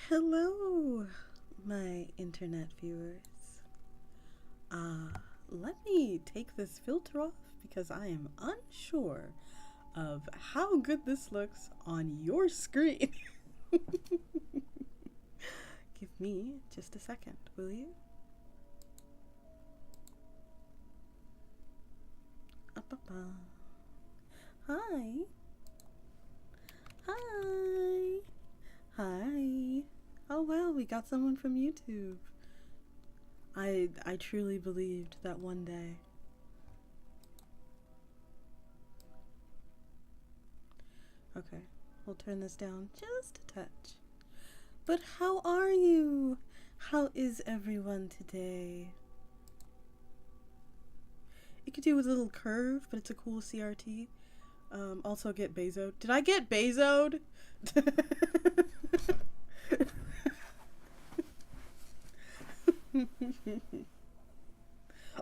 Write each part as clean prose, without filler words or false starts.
Hello, my internet viewers. Let me take this filter off because I am unsure of how good this looks on your screen. Give me just a second, will you? Hi. Hi. Hi. Oh well, we got someone from YouTube. I truly believed that one day. Okay, we'll turn this down just a touch. But how are you? How is everyone today? You could do with a little curve, but it's a cool CRT. Also get Bezoed. Did I get Bezoed?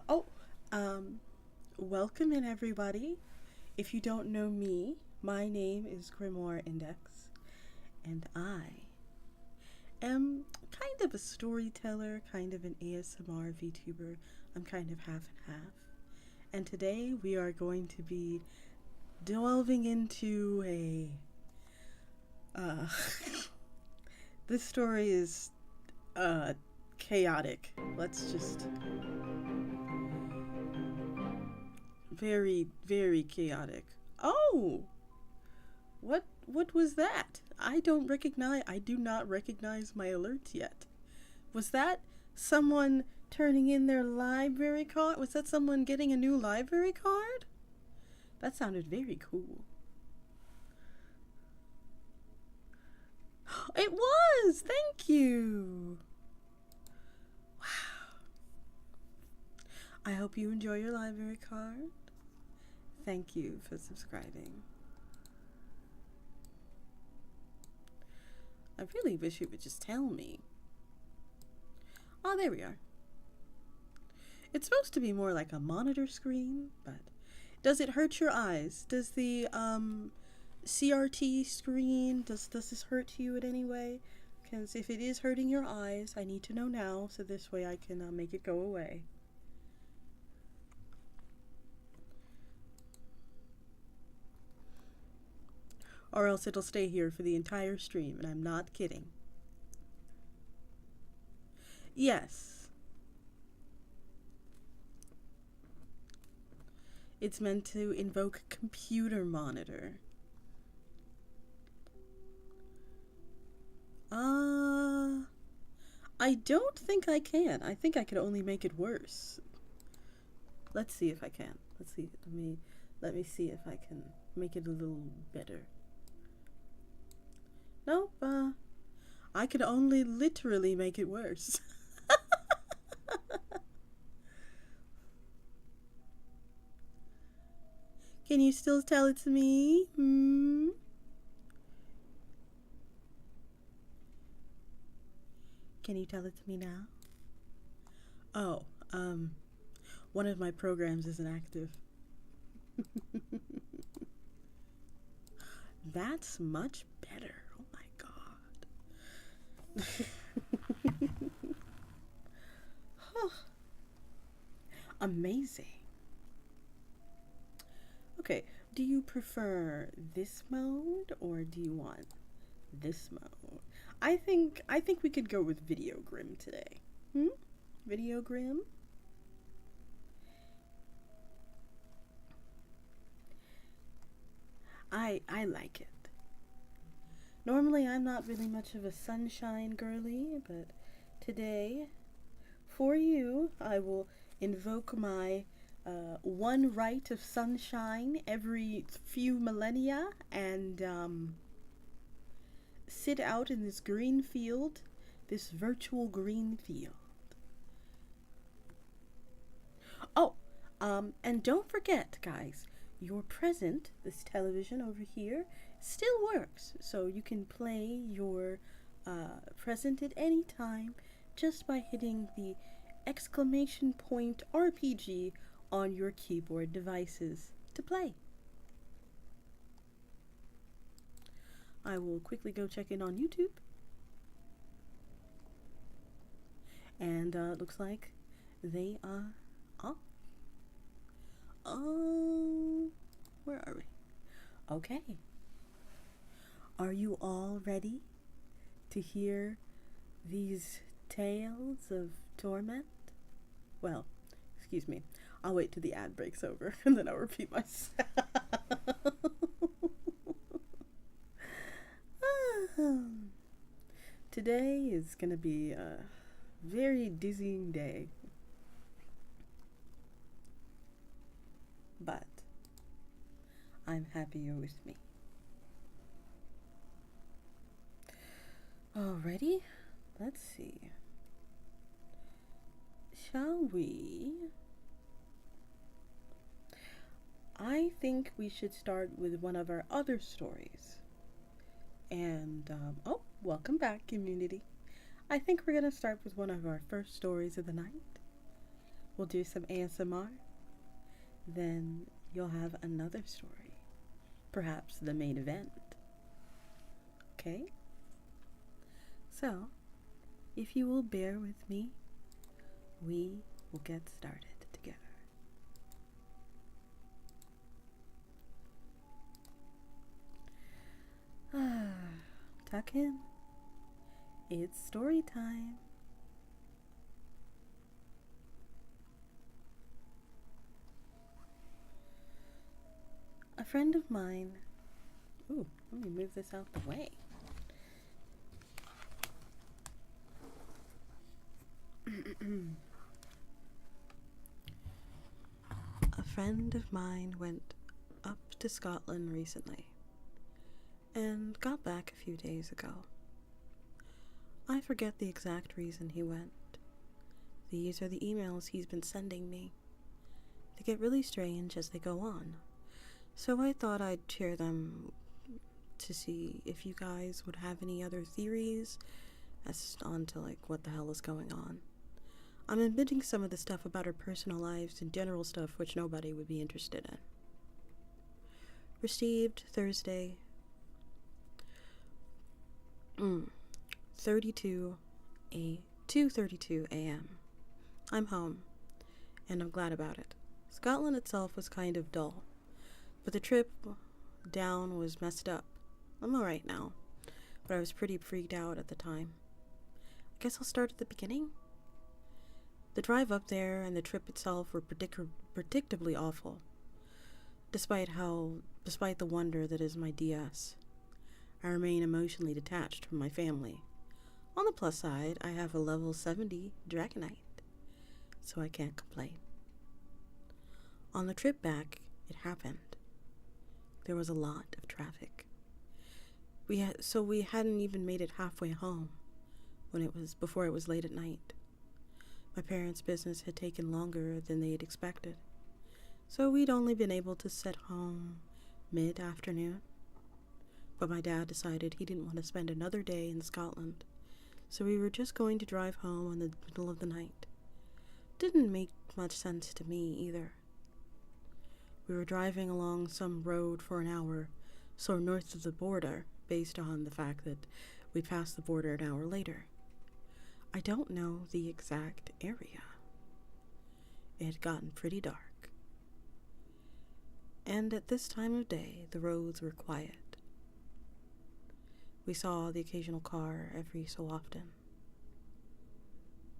Oh, welcome in everybody. If you don't know me, my name is Grimoire Index, and I am kind of a storyteller, kind of an ASMR VTuber. I'm kind of half and half. And today we are going to be delving into a this story is chaotic. Let's just very, very chaotic. Oh, what was that? I do not recognize my alerts yet. Was that someone turning in their library card? Was that someone getting a new library card? That sounded very cool. It was! Thank you! Wow. I hope you enjoy your library card. Thank you for subscribing. I really wish you would just tell me. Oh, there we are. It's supposed to be more like a monitor screen, but does it hurt your eyes? Does the CRT screen, does this hurt you in any way? Because if it is hurting your eyes, I need to know now, so this way I can make it go away. Or else it'll stay here for the entire stream, and I'm not kidding. Yes. It's meant to invoke computer monitor. I don't think I can. I think I could only make it worse. Let's see if I can. Let's see. Let me see if I can make it a little better. Nope, I could only literally make it worse. Can you still tell it's me? Can you tell it's me now? Oh, one of my programs isn't active. That's much better. Oh my god. Amazing. Okay, do you prefer this mode or do you want this mode? I think we could go with Video Grim today. Video Grim? I like it. Normally I'm not really much of a sunshine girly, but today, for you, I will invoke my one right of sunshine every few millennia and sit out in this green field, this virtual green field. Oh, and don't forget, guys, your present, this television over here, still works. So you can play your present at any time just by hitting the exclamation point RPG on your keyboard devices to play. I will quickly go check in on YouTube. And it looks like they are off. Oh, where are we? Okay. Are you all ready to hear these tales of torment? Well, excuse me. I'll wait till the ad breaks over and then I'll repeat myself. Today is going to be a very dizzying day. But I'm happy you're with me. Alrighty, let's see. Shall we? I think we should start with one of our other stories. And, oh, welcome back, community. I think we're going to start with one of our first stories of the night. We'll do some ASMR. Then you'll have another story. Perhaps the main event. Okay? So, if you will bear with me, we will get started together. Tuck in. It's story time. A friend of mine. Ooh, let me move this out the way. A friend of mine went up to Scotland recently and got back a few days ago. I forget the exact reason he went. These are the emails he's been sending me. They get really strange as they go on, so I thought I'd share them to see if you guys would have any other theories as onto like what the hell is going on. I'm admitting some of the stuff about our personal lives and general stuff which nobody would be interested in. Received Thursday, 2:32 a.m. I'm home, and I'm glad about it. Scotland itself was kind of dull, but the trip down was messed up. I'm alright now, but I was pretty freaked out at the time. I guess I'll start at the beginning. The drive up there and the trip itself were predictably awful, despite the wonder that is my DS. I remain emotionally detached from my family. On the plus side, I have a level 70 Dragonite, so I can't complain. On the trip back, it happened. There was a lot of traffic. We hadn't even made it halfway home before it was late at night. My parents' business had taken longer than they had expected, so we'd only been able to set home mid-afternoon. But my dad decided he didn't want to spend another day in Scotland, so we were just going to drive home in the middle of the night. Didn't make much sense to me either. We were driving along some road for an hour, so north of the border, based on the fact that we passed the border an hour later. I don't know the exact area. It had gotten pretty dark. And at this time of day, the roads were quiet. We saw the occasional car every so often.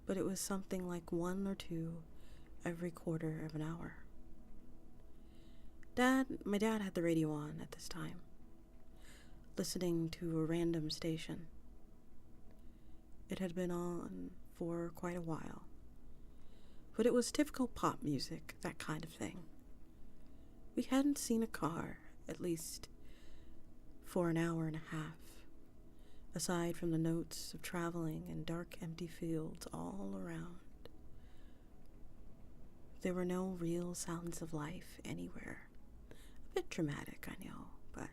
But it was something like one or two every quarter of an hour. My dad had the radio on at this time, listening to a random station. It had been on for quite a while, but it was typical pop music, that kind of thing. We hadn't seen a car, at least for an hour and a half, aside from the notes of traveling and dark empty fields all around. There were no real sounds of life anywhere. A bit dramatic, I know, but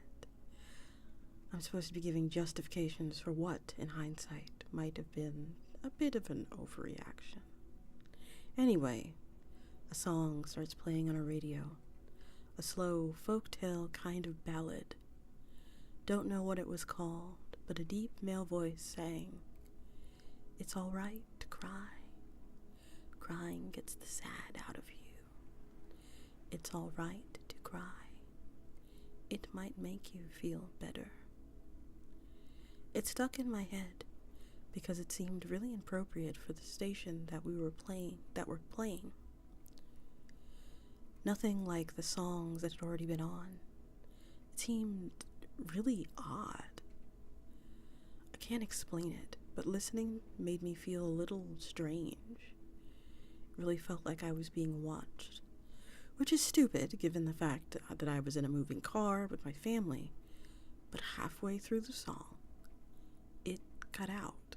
I'm supposed to be giving justifications for what, in hindsight, might have been a bit of an overreaction. Anyway, a song starts playing on a radio. A slow folktale kind of ballad. Don't know what it was called, but a deep male voice sang, "It's all right to cry. crying gets the sad out of you. It's all right to cry. It might make you feel better. It stuck in my head because it seemed really appropriate for the station that we were playing. Nothing like the songs that had already been on. It seemed really odd. I can't explain it, but listening made me feel a little strange. It really felt like I was being watched, which is stupid given the fact that I was in a moving car with my family. But halfway through the song, it cut out.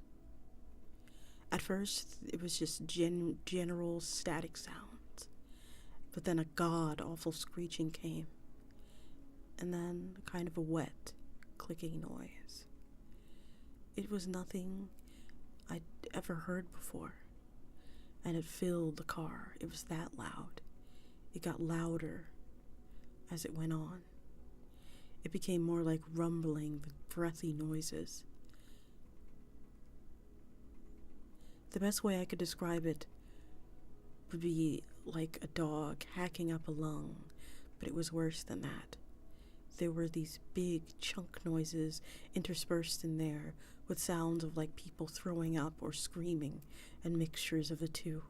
At first, it was just general static sounds, but then a god-awful screeching came, and then kind of a wet, clicking noise. It was nothing I'd ever heard before, and it filled the car. It was that loud. It got louder as it went on. It became more like rumbling with breathy noises. The best way I could describe it would be like a dog hacking up a lung, but it was worse than that. There were these big chunk noises interspersed in there with sounds of like people throwing up or screaming and mixtures of the two.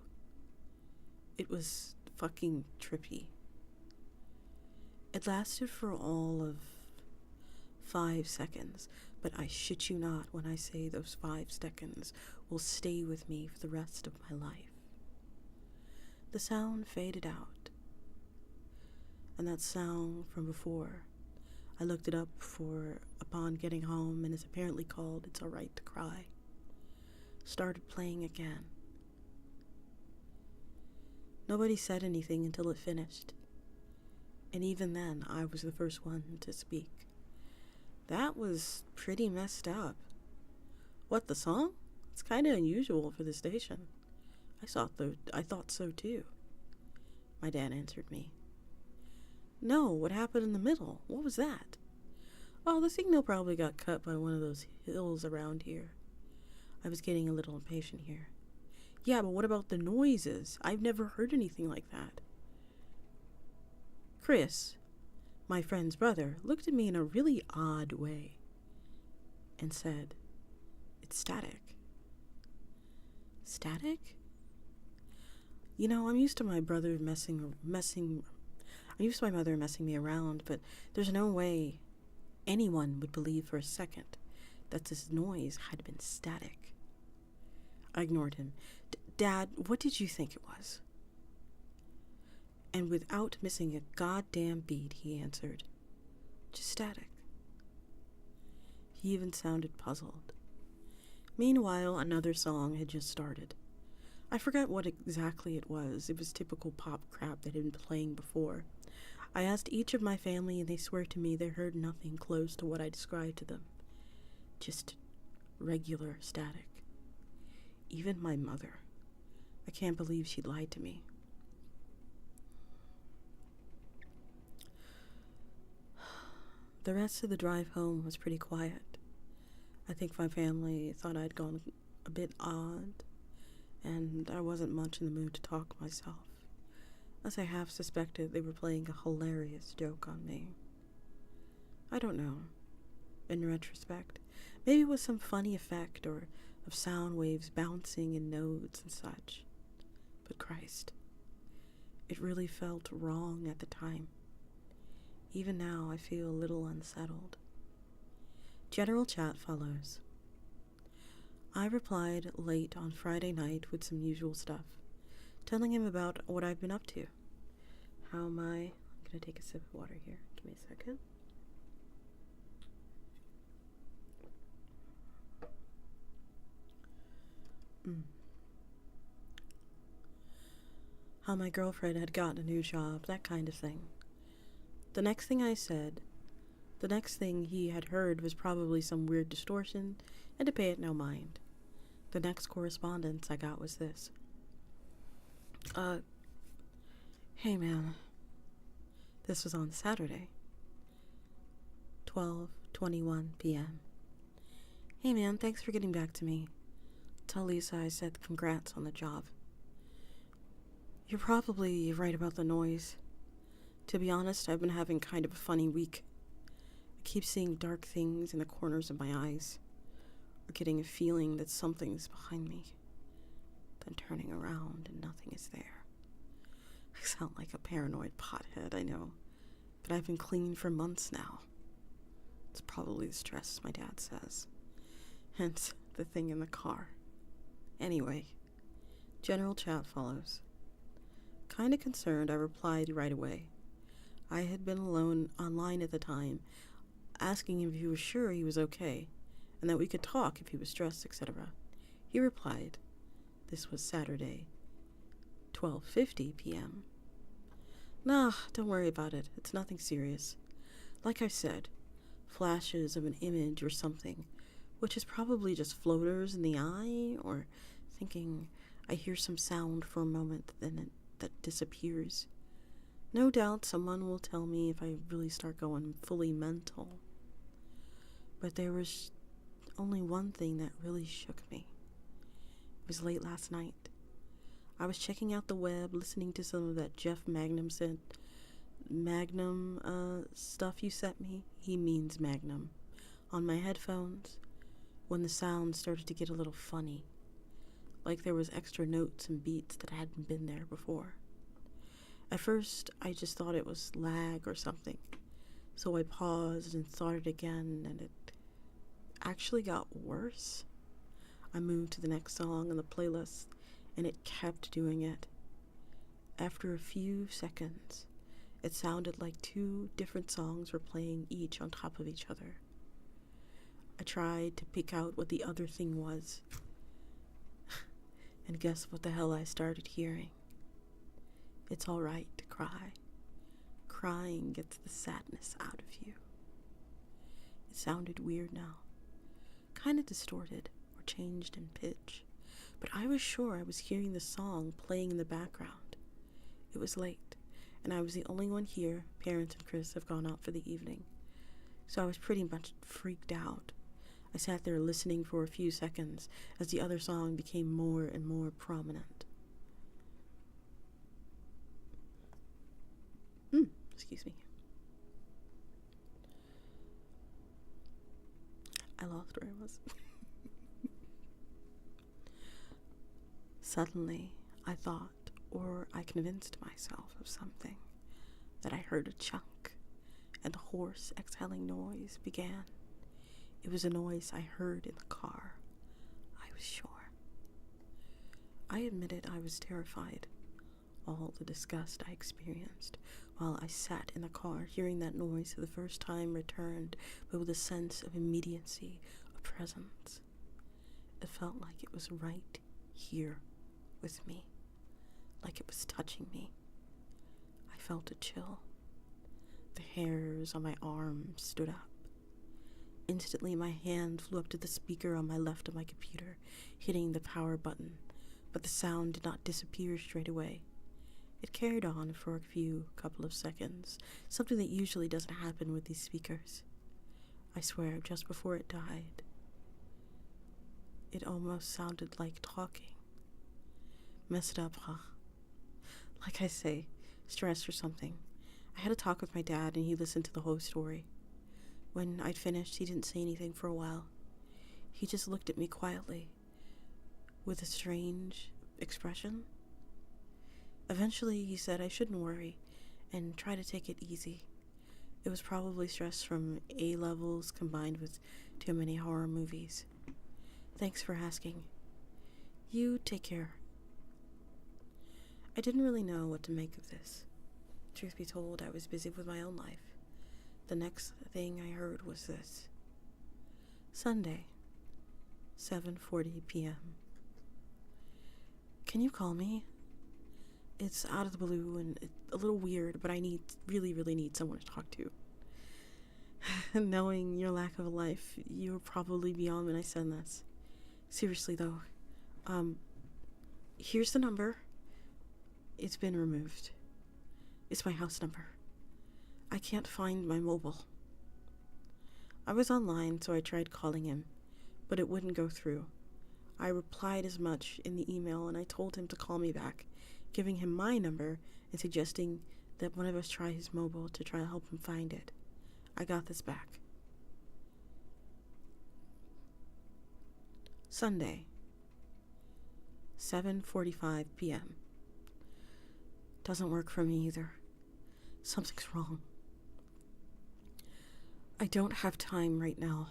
It was fucking trippy. It lasted for all of 5 seconds, but I shit you not when I say those 5 seconds will stay with me for the rest of my life. The sound faded out, and that sound from before, I looked it up upon getting home, and is apparently called It's Alright to Cry, started playing again. Nobody said anything until it finished, and even then I was the first one to speak. That was pretty messed up. What, the song? It's kind of unusual for the station. I thought so too. My dad answered me. No, what happened in the middle? What was that? Oh, the signal probably got cut by one of those hills around here. I was getting a little impatient here. Yeah, but what about the noises? I've never heard anything like that. Chris, my friend's brother, looked at me in a really odd way and said, It's static. Static? You know, I'm used to my mother messing me around, but there's no way anyone would believe for a second that this noise had been static. I ignored him. Dad, what did you think it was? And without missing a goddamn beat, he answered, Just static. He even sounded puzzled. Meanwhile, another song had just started. I forgot what exactly it was. It was typical pop crap that had been playing before. I asked each of my family, and they swear to me they heard nothing close to what I described to them. Just regular static. Even my mother. I can't believe she lied to me. The rest of the drive home was pretty quiet. I think my family thought I'd gone a bit odd, and I wasn't much in the mood to talk myself, as I half suspected they were playing a hilarious joke on me. I don't know. In retrospect, maybe it was some funny effect or of sound waves bouncing in notes and such. But Christ, it really felt wrong at the time. Even now, I feel a little unsettled. General chat follows. I replied late on Friday night with some usual stuff, telling him about what I've been up to. I'm gonna take a sip of water here. Give me a second. How my girlfriend had gotten a new job, that kind of thing. The next thing he had heard was probably some weird distortion, and to pay it no mind. The next correspondence I got was this. Hey man. This was on Saturday. 12:21 p.m. Hey man, thanks for getting back to me. Tell Lisa I said congrats on the job. You're probably right about the noise. To be honest, I've been having kind of a funny week. I keep seeing dark things in the corners of my eyes, or getting a feeling that something's behind me, then turning around and nothing is there. I sound like a paranoid pothead, I know, but I've been clean for months now. It's probably the stress, my dad says. Hence, the thing in the car. Anyway, general chat follows. Kinda concerned, I replied right away. I had been alone online at the time, asking him if he was sure he was okay, and that we could talk if he was stressed, etc. He replied, this was Saturday, 12:50 p.m. Nah, don't worry about it. It's nothing serious. Like I said, flashes of an image or something, which is probably just floaters in the eye, or thinking I hear some sound for a moment, then that disappears. No doubt someone will tell me if I really start going fully mental. But there was only one thing that really shook me. It was late last night. I was checking out the web, listening to some of that Jeff Magnum stuff you sent me. He means Magnum. On my headphones, when the sound started to get a little funny, like there was extra notes and beats that hadn't been there before. At first, I just thought it was lag or something, so I paused and started again, and it actually got worse. I moved to the next song on the playlist, and it kept doing it. After a few seconds, it sounded like two different songs were playing each on top of each other. I tried to pick out what the other thing was, and guess what the hell I started hearing? It's all right to cry. Crying gets the sadness out of you. It sounded weird now, kind of distorted or changed in pitch, but I was sure I was hearing the song playing in the background. It was late, and I was the only one here. Parents and Chris have gone out for the evening, so I was pretty much freaked out. I sat there listening for a few seconds as the other song became more and more prominent. Excuse me. I lost where I was. Suddenly, I thought, or I convinced myself of something, that I heard a chunk, and the hoarse, exhaling noise began. It was a noise I heard in the car. I was sure. I admitted I was terrified. All the disgust I experienced while I sat in the car hearing that noise for the first time returned, but with a sense of immediacy, of presence. It felt like it was right here with me, like it was touching me. I felt a chill. The hairs on my arms stood up. Instantly, my hand flew up to the speaker on my left of my computer, hitting the power button, but the sound did not disappear straight away. It carried on for a couple of seconds, something that usually doesn't happen with these speakers. I swear, just before it died, it almost sounded like talking. Messed up, huh? Like I say, stress or something. I had a talk with my dad, and he listened to the whole story. When I'd finished, he didn't say anything for a while. He just looked at me quietly, with a strange expression. Eventually, he said I shouldn't worry and try to take it easy. It was probably stress from A-levels combined with too many horror movies. Thanks for asking. You take care. I didn't really know what to make of this. Truth be told, I was busy with my own life. The next thing I heard was this. Sunday, 7:40 p.m. Can you call me? It's out of the blue and it's a little weird, but I really need someone to talk to. Knowing your lack of a life, you're probably beyond when I send this. Seriously though, here's the number. It's been removed. It's my house number. I can't find my mobile. I was online, so I tried calling him, but it wouldn't go through. I replied as much in the email, and I told him to call me back, giving him my number and suggesting that one of us try his mobile to try to help him find it. I got this back. Sunday, 7:45 p.m. Doesn't work for me either. Something's wrong. I don't have time right now,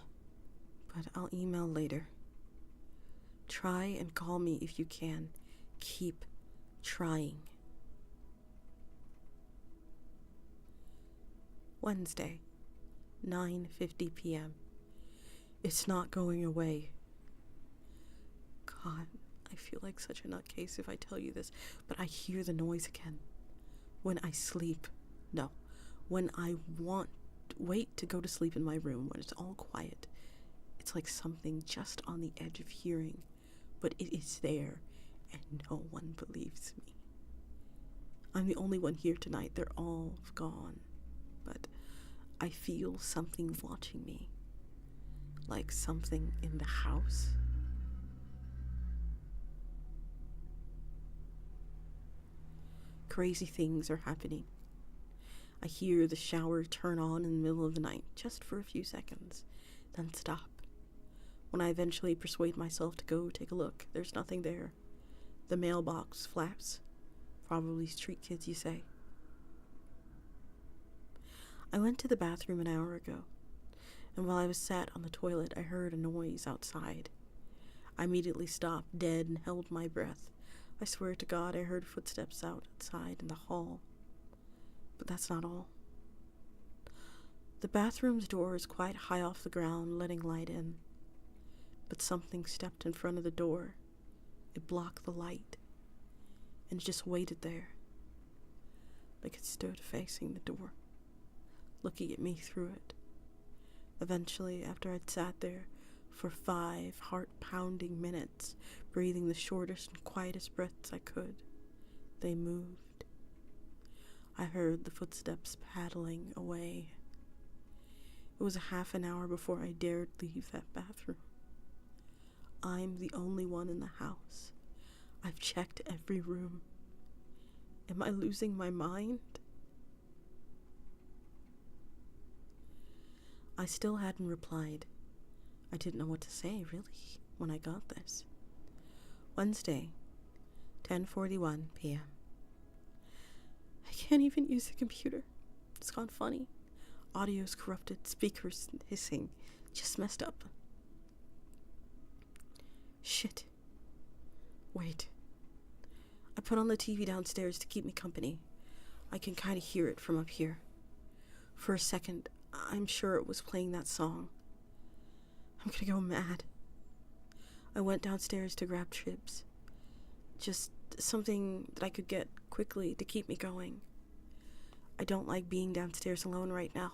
but I'll email later. Try and call me if you can. Keep trying. Wednesday, 9:50 p.m. It's not going away. God, I feel like such a nutcase if I tell you this, but I hear the noise again. When I sleep. No. When I wait to go to sleep in my room, when it's all quiet, it's like something just on the edge of hearing, but it is there, and no one believes me. I'm the only one here tonight. They're all gone, but I feel something watching me, like something in the house. Crazy things are happening. I hear the shower turn on in the middle of the night, just for a few seconds, then stop. When I eventually persuade myself to go take a look, there's nothing there. The mailbox flaps. Probably street kids, you say. I went to the bathroom an hour ago, and while I was sat on the toilet, I heard a noise outside. I immediately stopped dead and held my breath. I swear to God, I heard footsteps outside in the hall. But that's not all. The bathroom's door is quite high off the ground, letting light in. But something stepped in front of the door. It blocked the light, and it just waited there, like it stood facing the door, looking at me through it. Eventually, after I'd sat there for 5 heart-pounding minutes, breathing the shortest and quietest breaths I could, they moved. I heard the footsteps paddling away. It was a half an hour before I dared leave that bathroom. I'm the only one in the house. I've checked every room. Am I losing my mind? I still hadn't replied. I didn't know what to say, really, when I got this. Wednesday, 10:41 p.m. I can't even use the computer. It's gone funny. Audio's corrupted, speakers hissing, just messed up. Shit. Wait. I put on the TV downstairs to keep me company. I can kind of hear it from up here. For a second, I'm sure it was playing that song. I'm gonna go mad. I went downstairs to grab chips. Just something that I could get quickly to keep me going. I don't like being downstairs alone right now.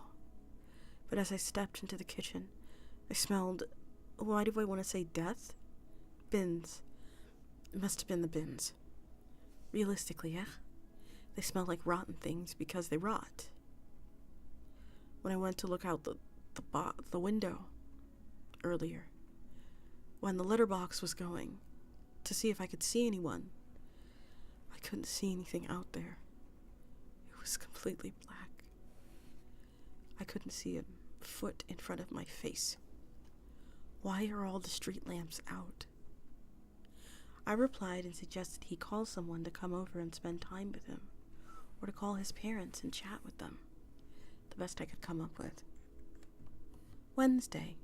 But as I stepped into the kitchen, I smelled, why do I want to say death? Bins. It must have been the bins. Realistically, yeah? They smell like rotten things because they rot. When I went to look out the window earlier, when the letterbox was going, to see if I could see anyone, I couldn't see anything out there. It was completely black. I couldn't see a foot in front of my face. Why are all the street lamps out? I replied and suggested he call someone to come over and spend time with him, or to call his parents and chat with them. The best I could come up with. Wednesday,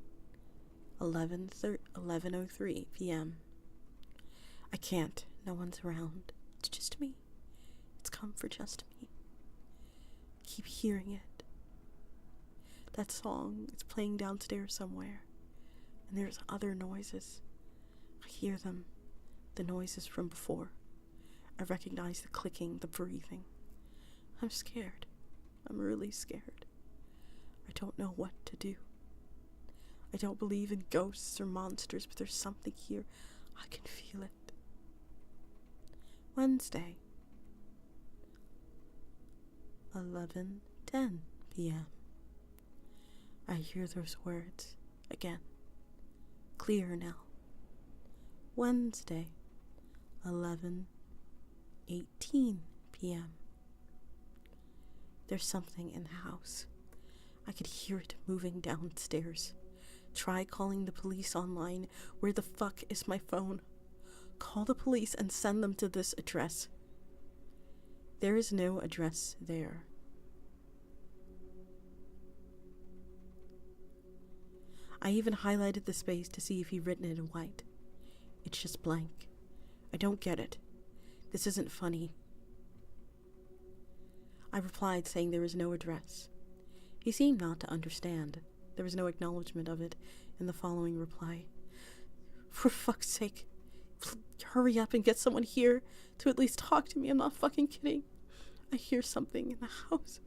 11:03 p.m. I can't. No one's around. It's just me. It's come for just me. I keep hearing it. That song is playing downstairs somewhere, and there's other noises. I hear them. The noises from before. I recognize the clicking, the breathing. I'm scared. I'm really scared. I don't know what to do. I don't believe in ghosts or monsters, but there's something here. I can feel it. Wednesday, 11:10 p.m. I hear those words again. Clear now. Wednesday, 11:11 11:18 p.m. There's something in the house. I could hear it moving downstairs. Try calling the police online. Where the fuck is my phone? Call the police and send them to this address. There is no address there. I even highlighted the space to see if he'd written it in white. It's just blank. I don't get it. This isn't funny. I replied saying there was no address. He seemed not to understand. There was no acknowledgement of it in the following reply. For fuck's sake, hurry up and get someone here to at least talk to me. I'm not fucking kidding. I hear something in the house.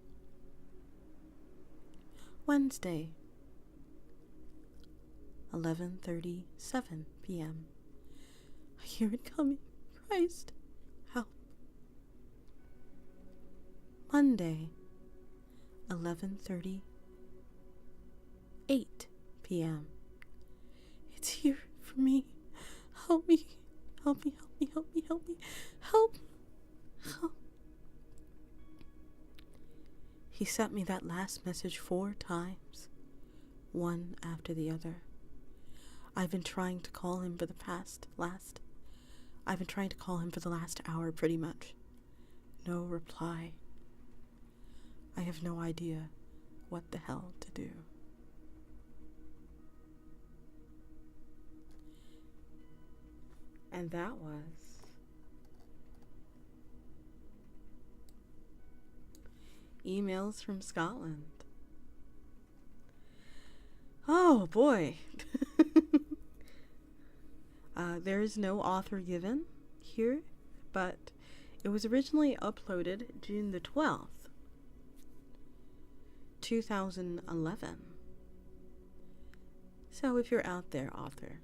Wednesday, 11:37 p.m. I hear it coming. Christ, help. Monday, 11:38 p.m. It's here for me. Help me. Help me, help me, help me, help me. Help. Help. He sent me that last message 4 times, one after the other. I've been trying to call him for the last hour pretty much. No reply. I have no idea what the hell to do. And that was Emails from Scotland. Oh boy. There is no author given here, but it was originally uploaded June the 12th, 2011. So if you're out there, author,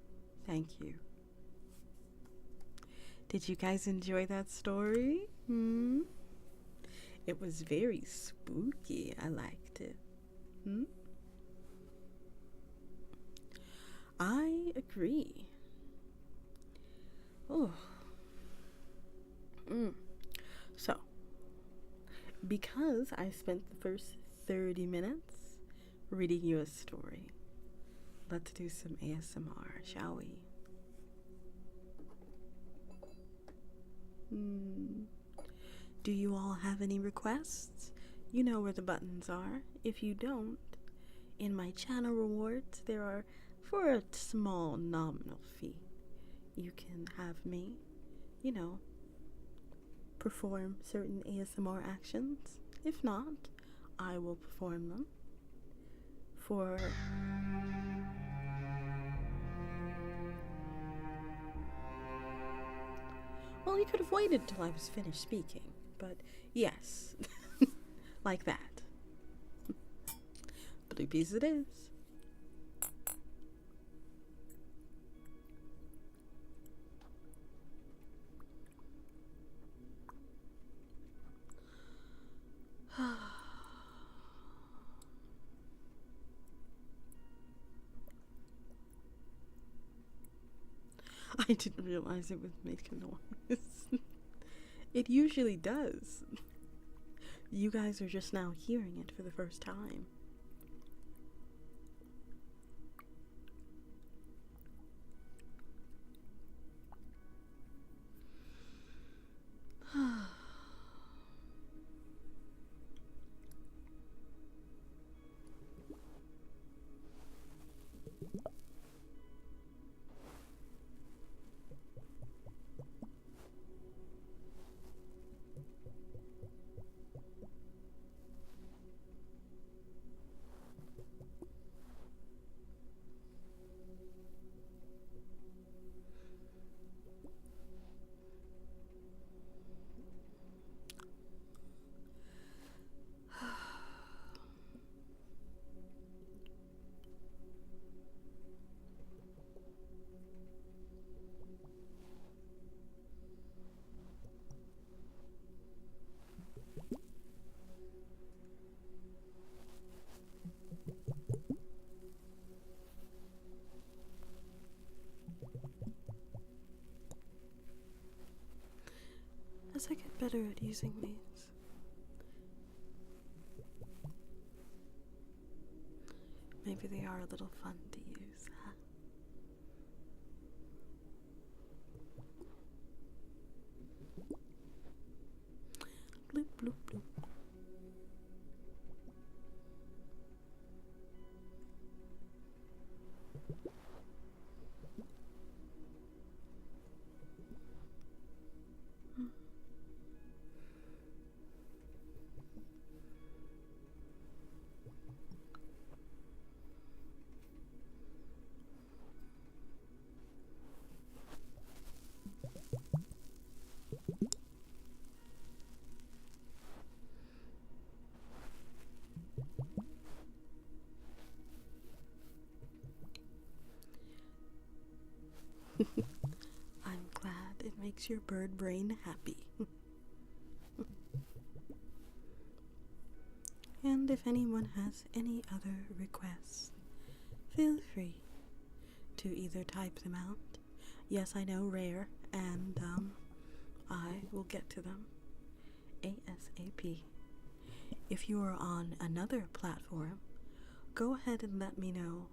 thank you. Did you guys enjoy that story? It was very spooky. I liked it. I agree. Oh. So, because I spent the first 30 minutes reading you a story, let's do some ASMR, shall we? Do you all have any requests? You know where the buttons are. If you don't, in my channel rewards, there are, for a small nominal fee, you can have me, perform certain ASMR actions. If not, I will perform them for well, you could have waited till I was finished speaking, but yes, like that. Blue piece it is. I didn't realize it would make a noise. It usually does. You guys are just now hearing it for the first time. as I get better at using these. Maybe they are a little fun to use, huh? Bloop, bloop, bloop. I'm glad it makes your bird brain happy. And if anyone has any other requests, feel free to either type them out. Yes, I know, rare, and I will get to them ASAP. If you are on another platform, go ahead and let me know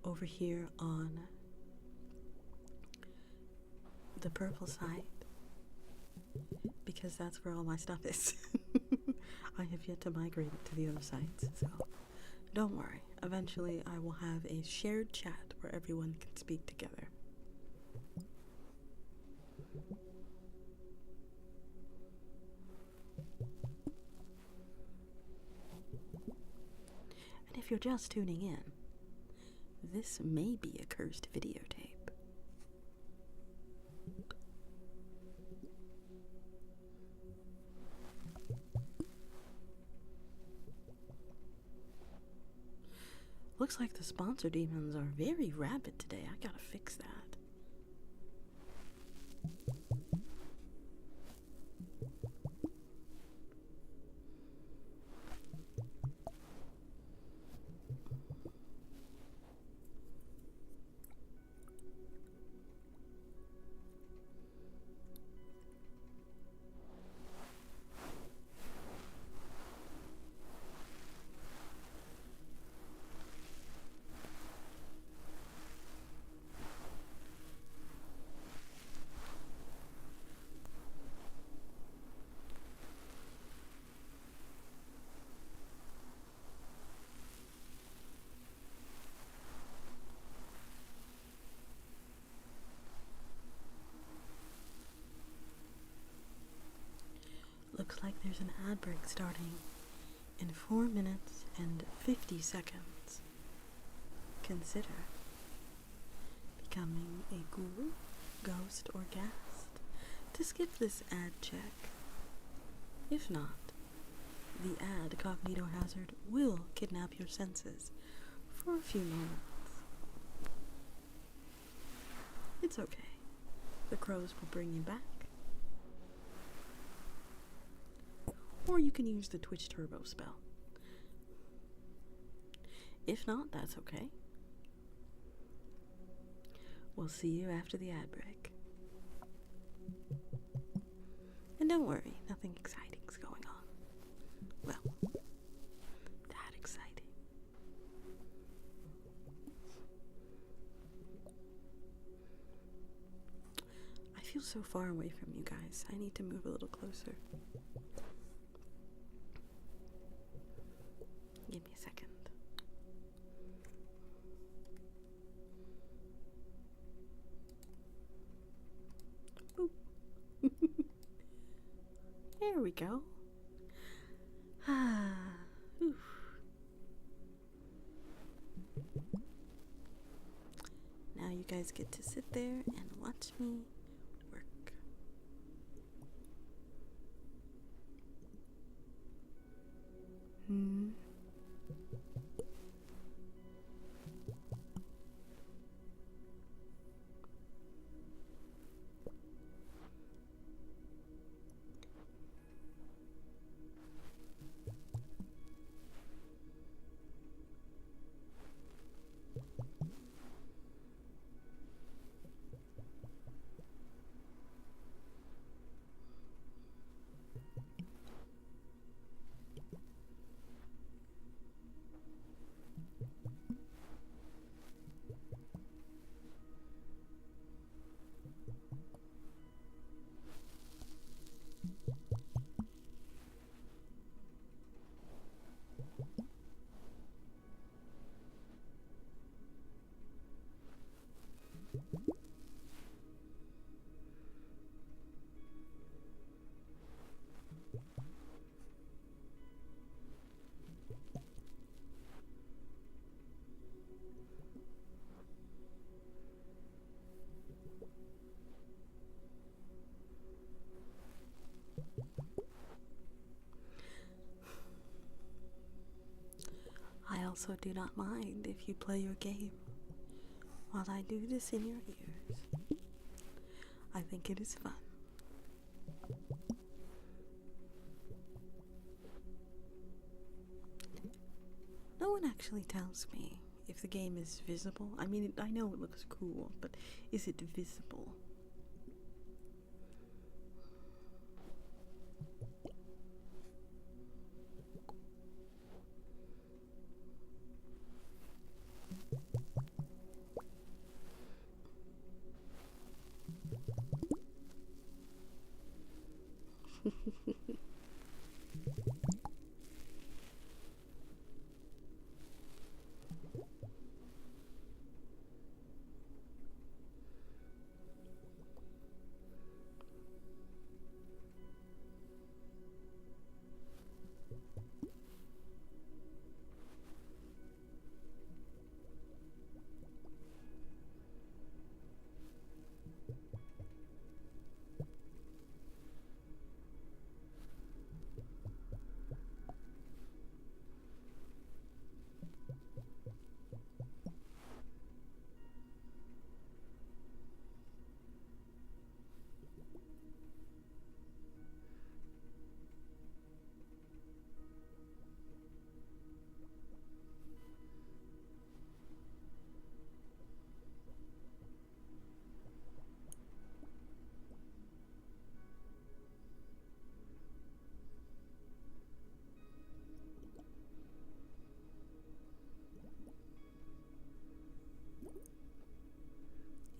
over here on the purple side, because that's where all my stuff is. I have yet to migrate it to the other sites, so don't worry. Eventually I will have a shared chat where everyone can speak together. And if you're just tuning in, this may be a cursed videotape. Looks like the sponsor demons are very rabid today. I gotta fix that. Looks like there's an ad break starting in 4 minutes and 50 seconds. Consider becoming a ghoul, ghost, or ghast to skip this ad check. If not, the ad cognito hazard will kidnap your senses for a few moments. It's okay. The crows will bring you back. Or you can use the Twitch Turbo spell. If not, that's okay. We'll see you after the ad break. And don't worry, nothing exciting's going on. Well, that exciting. I feel so far away from you guys. I need to move a little closer. Give me a second. There we go. Oof. Now you guys get to sit there and watch me work. also do not mind if you play your game while I do this in your ears. I think it is fun. No one actually tells me if the game is visible. I mean, I know it looks cool, but is it visible?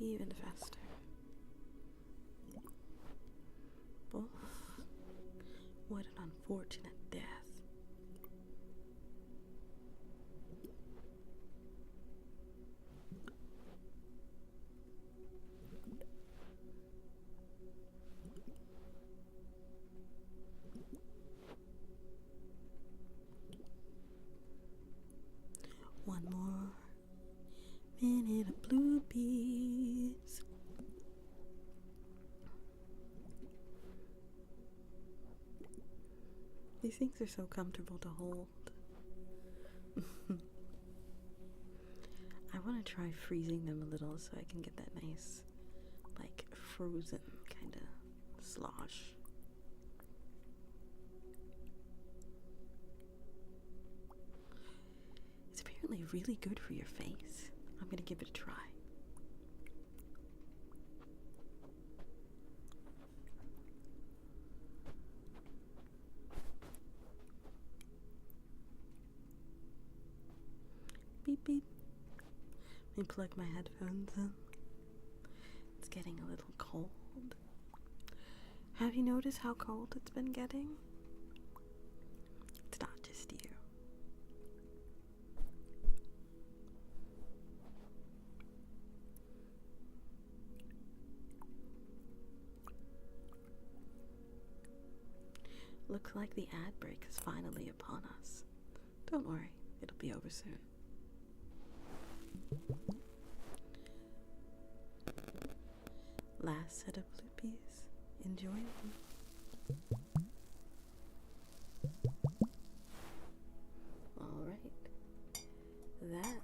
Even faster. Oh, what an unfortunate death. One more minute of bloopies. These things are so comfortable to hold. I want to try freezing them a little so I can get that nice, like, frozen kind of slosh. It's apparently really good for your face. I'm gonna give it a try. Beep beep. Let me plug my headphones in. It's getting a little cold. Have you noticed how cold it's been getting? It's not just you. Looks like the ad break is finally upon us. Don't worry, it'll be over soon. Last set of bloopies. Enjoy them. Alright. That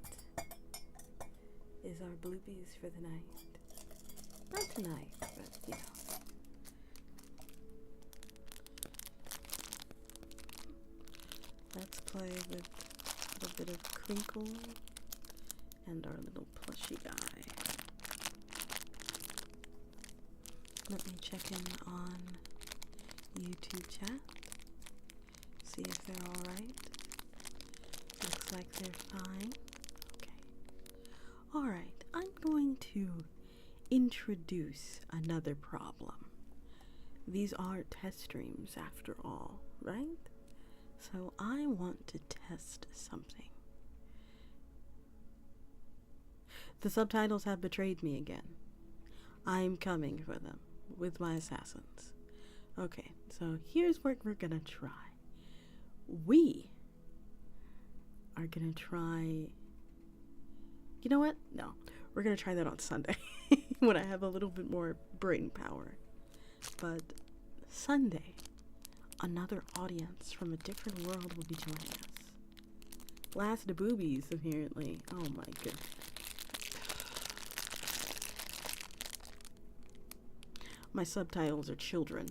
is our bloopies for the night. Not tonight, but you know. Let's play with a little bit of crinkle and our little plushy guy. Let me check in on YouTube chat, see if they're alright. Looks like they're fine. Okay. Alright, I'm going to introduce another problem. These are test streams after all, right? So I want to test something. The subtitles have betrayed me again. I'm coming for them with my assassins. Okay, so here's what we're gonna try. We are gonna try... You know what? No, we're gonna try that on Sunday when I have a little bit more brain power. But Sunday, another audience from a different world will be joining us. Last boobies, apparently. Oh my goodness. My subtitles are children.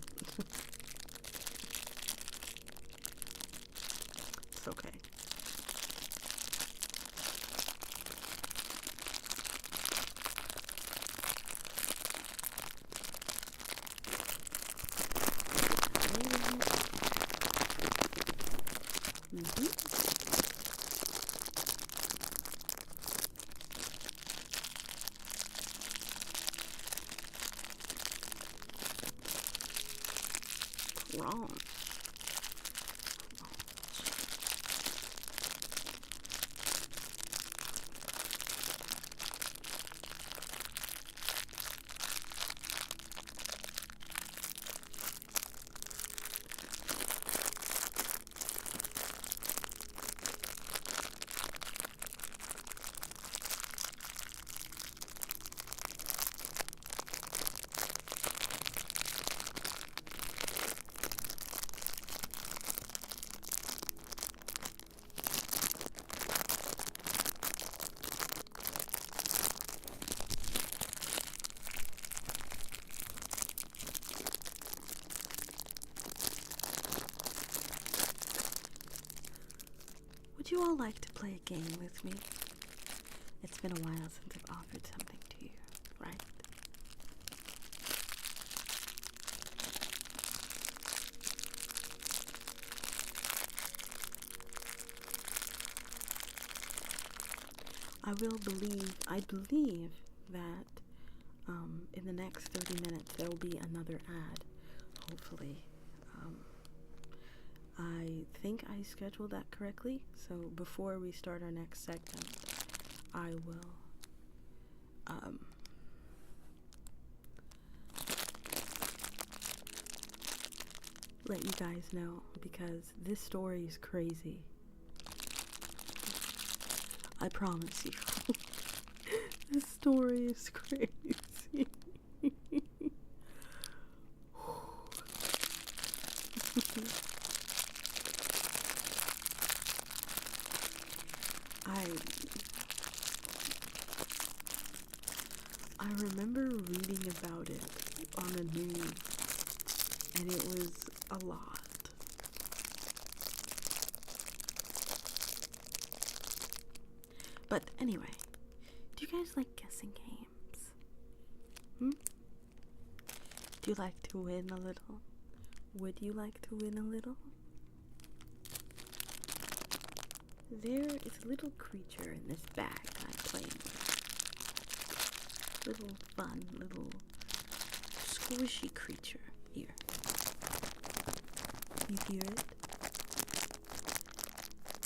It's okay. Wrong. Would you all like to play a game with me? It's been a while since I've offered something to you, right? I believe that in the next 30 minutes there will be another ad, hopefully. I think I scheduled that correctly, so before we start our next segment, I will let you guys know, because this story is crazy. I promise you. This story is crazy. I remember reading about it on the news, and it was a lot. But anyway, do you guys like guessing games? Do you like to win a little? Would you like to win a little? There is a little creature in this bag I'm playing with. Little fun, little squishy creature. Here. You hear it?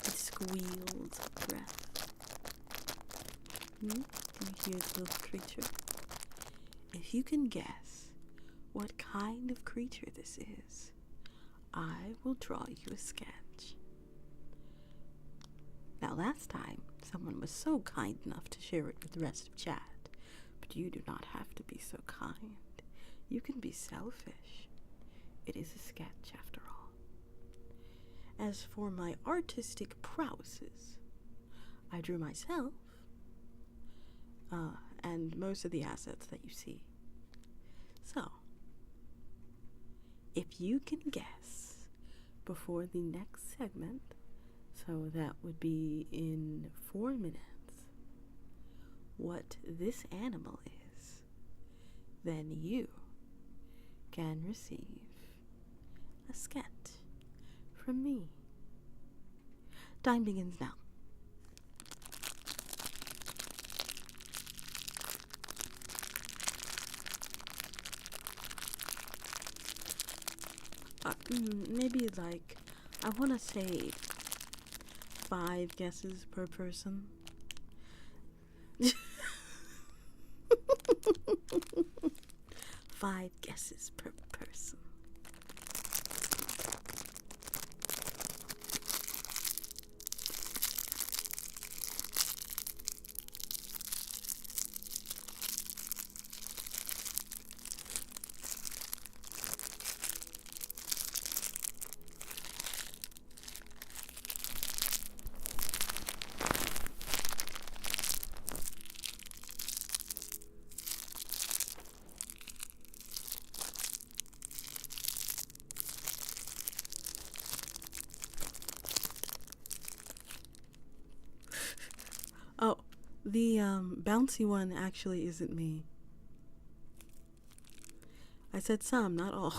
It squeals breath. Can you hear the little creature? If you can guess what kind of creature this is, I will draw you a sketch. Now, last time, someone was so kind enough to share it with the rest of chat, but you do not have to be so kind. You can be selfish. It is a sketch, after all. As for my artistic prowesses, I drew myself, and most of the assets that you see. So, if you can guess before the next segment, so that would be in 4 minutes, what this animal is, then you can receive a sketch from me. Time begins now. Maybe like, I want to say 5 guesses per person. 5 guesses per person. The bouncy one actually isn't me. I said some, not all.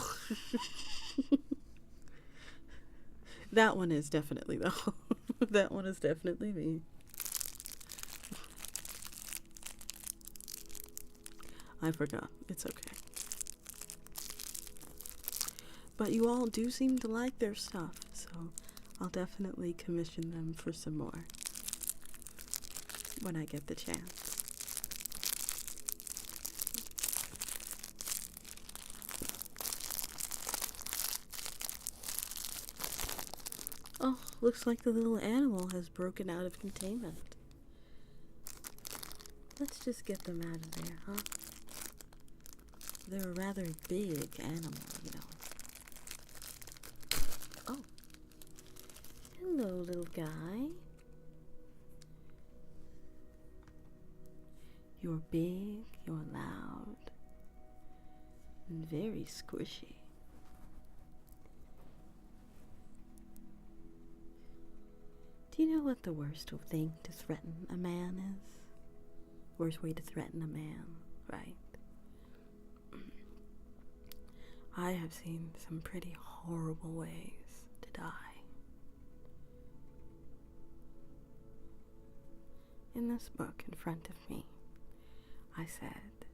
That one is definitely though. That one is definitely me. I forgot. It's okay. But you all do seem to like their stuff, so I'll definitely commission them for some more when I get the chance. Oh, looks like the little animal has broken out of containment. Let's just get them out of there, huh? They're a rather big animal, you know. Oh. Hello, little guy. You're big, you're loud, and very squishy. Do you know what the worst thing to threaten a man is? Worst way to threaten a man, right? I have seen some pretty horrible ways to die. In this book in front of me, I said,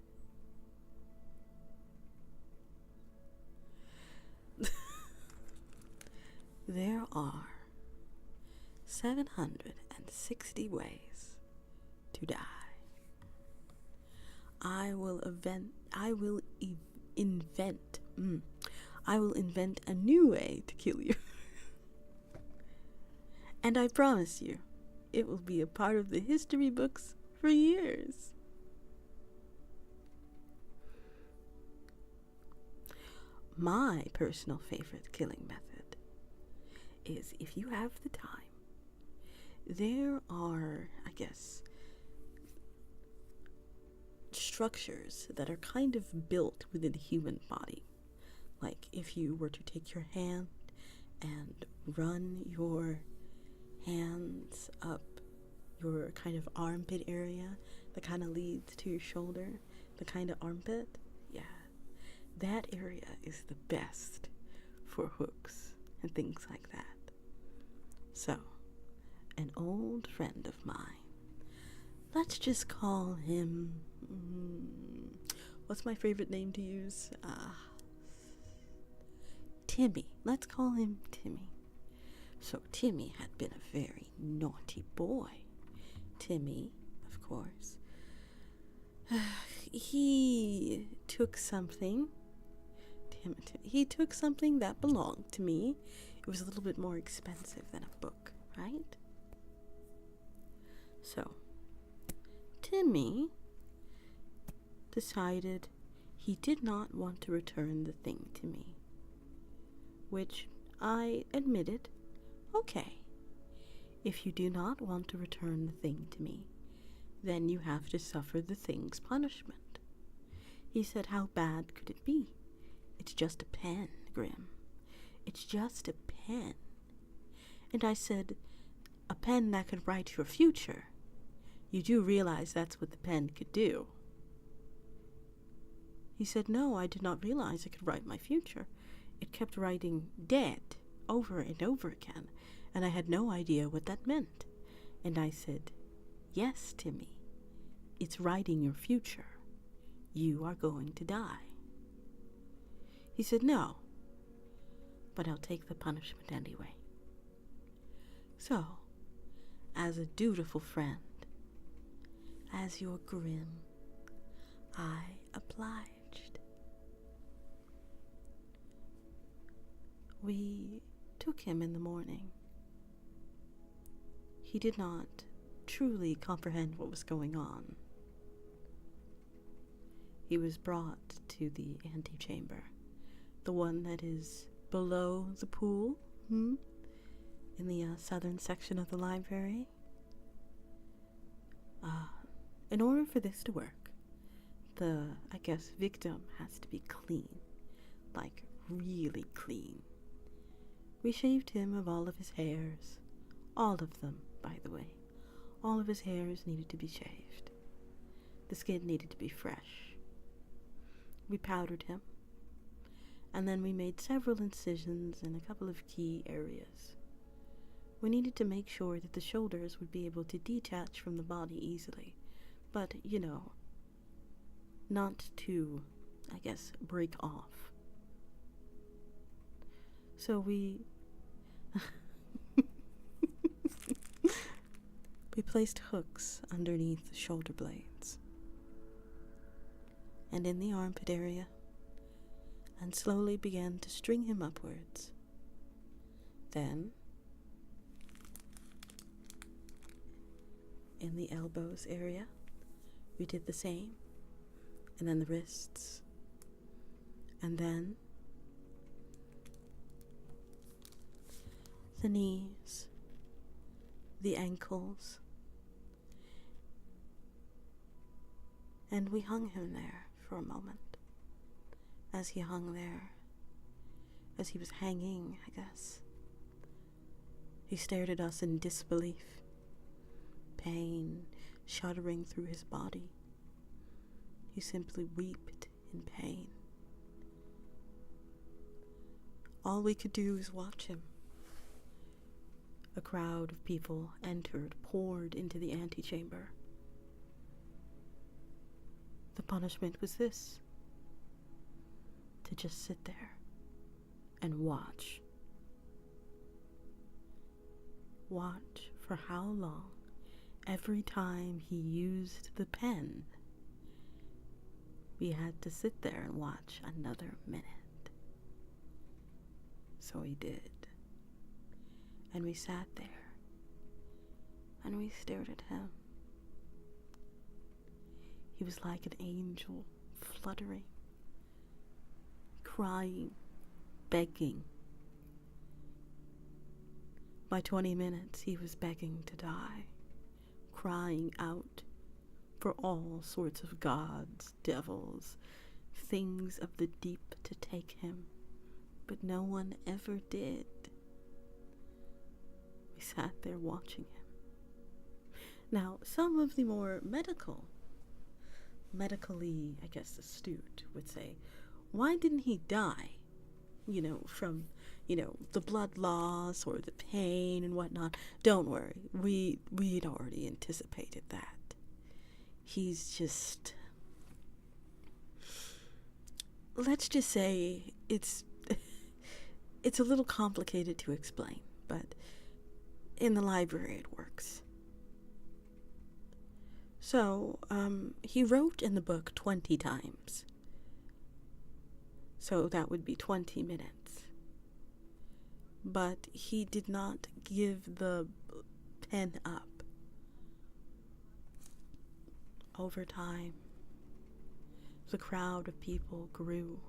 there are 760 ways to die. I will invent a new way to kill you. And I promise you, it will be a part of the history books for years. My personal favorite killing method is, if you have the time, there are, I guess, structures that are kind of built within the human body. Like if you were to take your hand and run your hands up your kind of armpit area that kind of leads to your shoulder, the kind of armpit, yeah, that area is the best for hooks and things like that. So, an old friend of mine, let's just call him, what's my favorite name to use? Timmy. Let's call him Timmy. So Timmy had been a very naughty boy. Timmy, of course, he took something that belonged to me. It was a little bit more expensive than a book, right? So Timmy decided he did not want to return the thing to me, which I admitted, okay, if you do not want to return the thing to me, then you have to suffer the thing's punishment. He said, how bad could it be? It's just a pen, Grim. It's just a pen. And I said, a pen that could write your future. You do realize that's what the pen could do. He said, no, I did not realize it could write my future. It kept writing dead over and over again, and I had no idea what that meant. And I said, yes, Timmy, it's writing your future. You are going to die. He said, no, but I'll take the punishment anyway. So, as a dutiful friend, as your Grim, I obliged. We took him in the morning. He did not truly comprehend what was going on. He was brought to the antechamber, the one that is below the pool, in the southern section of the library. In order for this to work, the, I guess, victim has to be clean, like really clean. We shaved him of all of his hairs, all of them, by the way, All of his hairs needed to be shaved. The skin needed to be fresh. We powdered him, and then we made several incisions in a couple of key areas. We needed to make sure that the shoulders would be able to detach from the body easily, but, not to, break off. So we placed hooks underneath the shoulder blades and in the armpit area, and slowly began to string him upwards. Then, in the elbows area, we did the same, and then the wrists, and then the knees, the ankles, and we hung him there for a moment. As he hung there, as he was hanging, he stared at us in disbelief, pain shuddering through his body. He simply wept in pain. All we could do was watch him. A crowd of people poured into the antechamber. The punishment was this: to just sit there and watch. Watch for how long? Every time he used the pen, we had to sit there and watch another minute. So he did. And we sat there, and we stared at him. He was like an angel, fluttering, crying, begging. By 20 minutes, he was begging to die, crying out for all sorts of gods, devils, things of the deep to take him, but no one ever did. We sat there watching him. Now, some of the more medically, astute would say, why didn't he die? From, the blood loss or the pain and whatnot. Don't worry, we'd already anticipated that. He's just, let's just say it's a little complicated to explain, but in the library it works. So, he wrote in the book 20 times. So that would be 20 minutes. But he did not give the pen up. Over time, the crowd of people grew,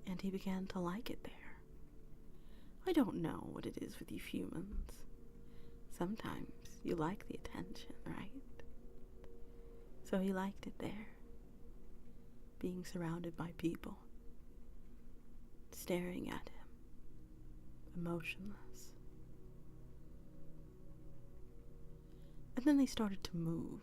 and he began to like it there. I don't know what it is with you humans. Sometimes you like the attention, right? So he liked it there, being surrounded by people, staring at him, emotionless. And then they started to move.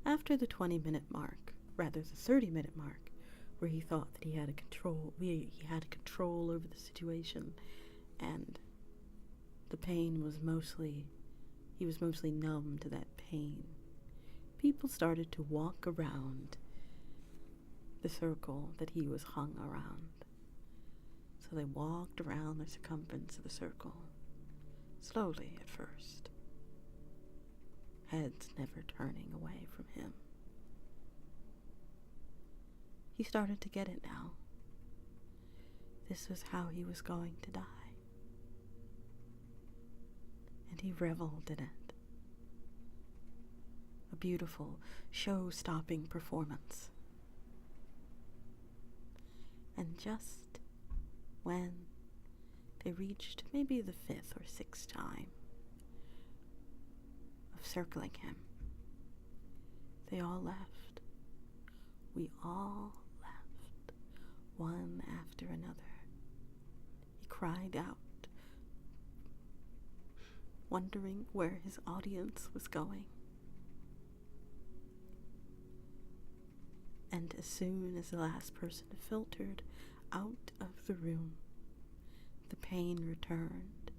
After the 20-minute mark, rather the 30-minute mark, where he thought that he had control over the situation, and the pain was he was mostly numb to that pain. People started to walk around the circle that he was hung around. So they walked around the circumference of the circle, slowly at first, heads never turning away from him. He started to get it now. This was how he was going to die. And he reveled in it. A beautiful, show-stopping performance. And just when they reached maybe the 5th or 6th time of circling him, they all left. We all left, one after another. He cried out wondering where his audience was going. And as soon as the last person filtered out of the room, the pain returned.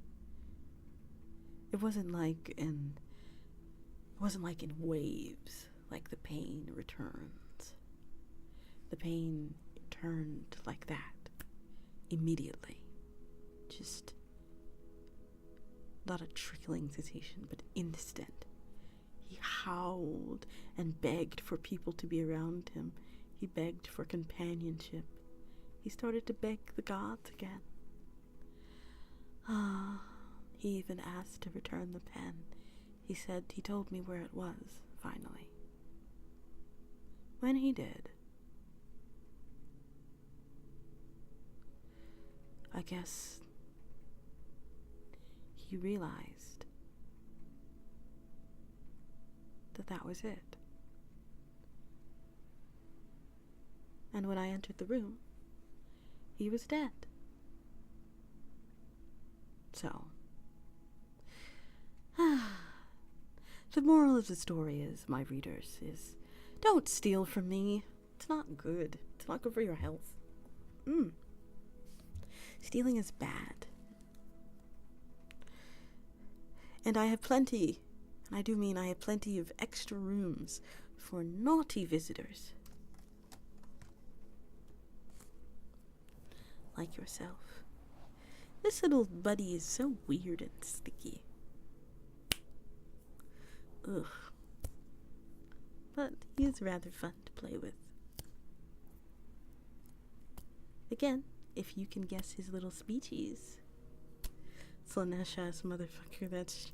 It wasn't like in waves, like the pain returns. The pain turned like that, immediately. Just not a trickling sensation, but instant. He howled and begged for people to be around him. He begged for companionship. He started to beg the gods again. He even asked to return the pen. He told me where it was, finally. When he did, I guess he realized that was it. And when I entered the room, he was dead. So, the moral of the story is, my readers, is don't steal from me. It's not good. It's not good for your health. Stealing is bad. And I have plenty, and I do mean I have plenty of extra rooms for naughty visitors. Like yourself. This little buddy is so weird and sticky. Ugh. But he is rather fun to play with. Again, if you can guess his little speeches. Slanesh-ass motherfucker, that's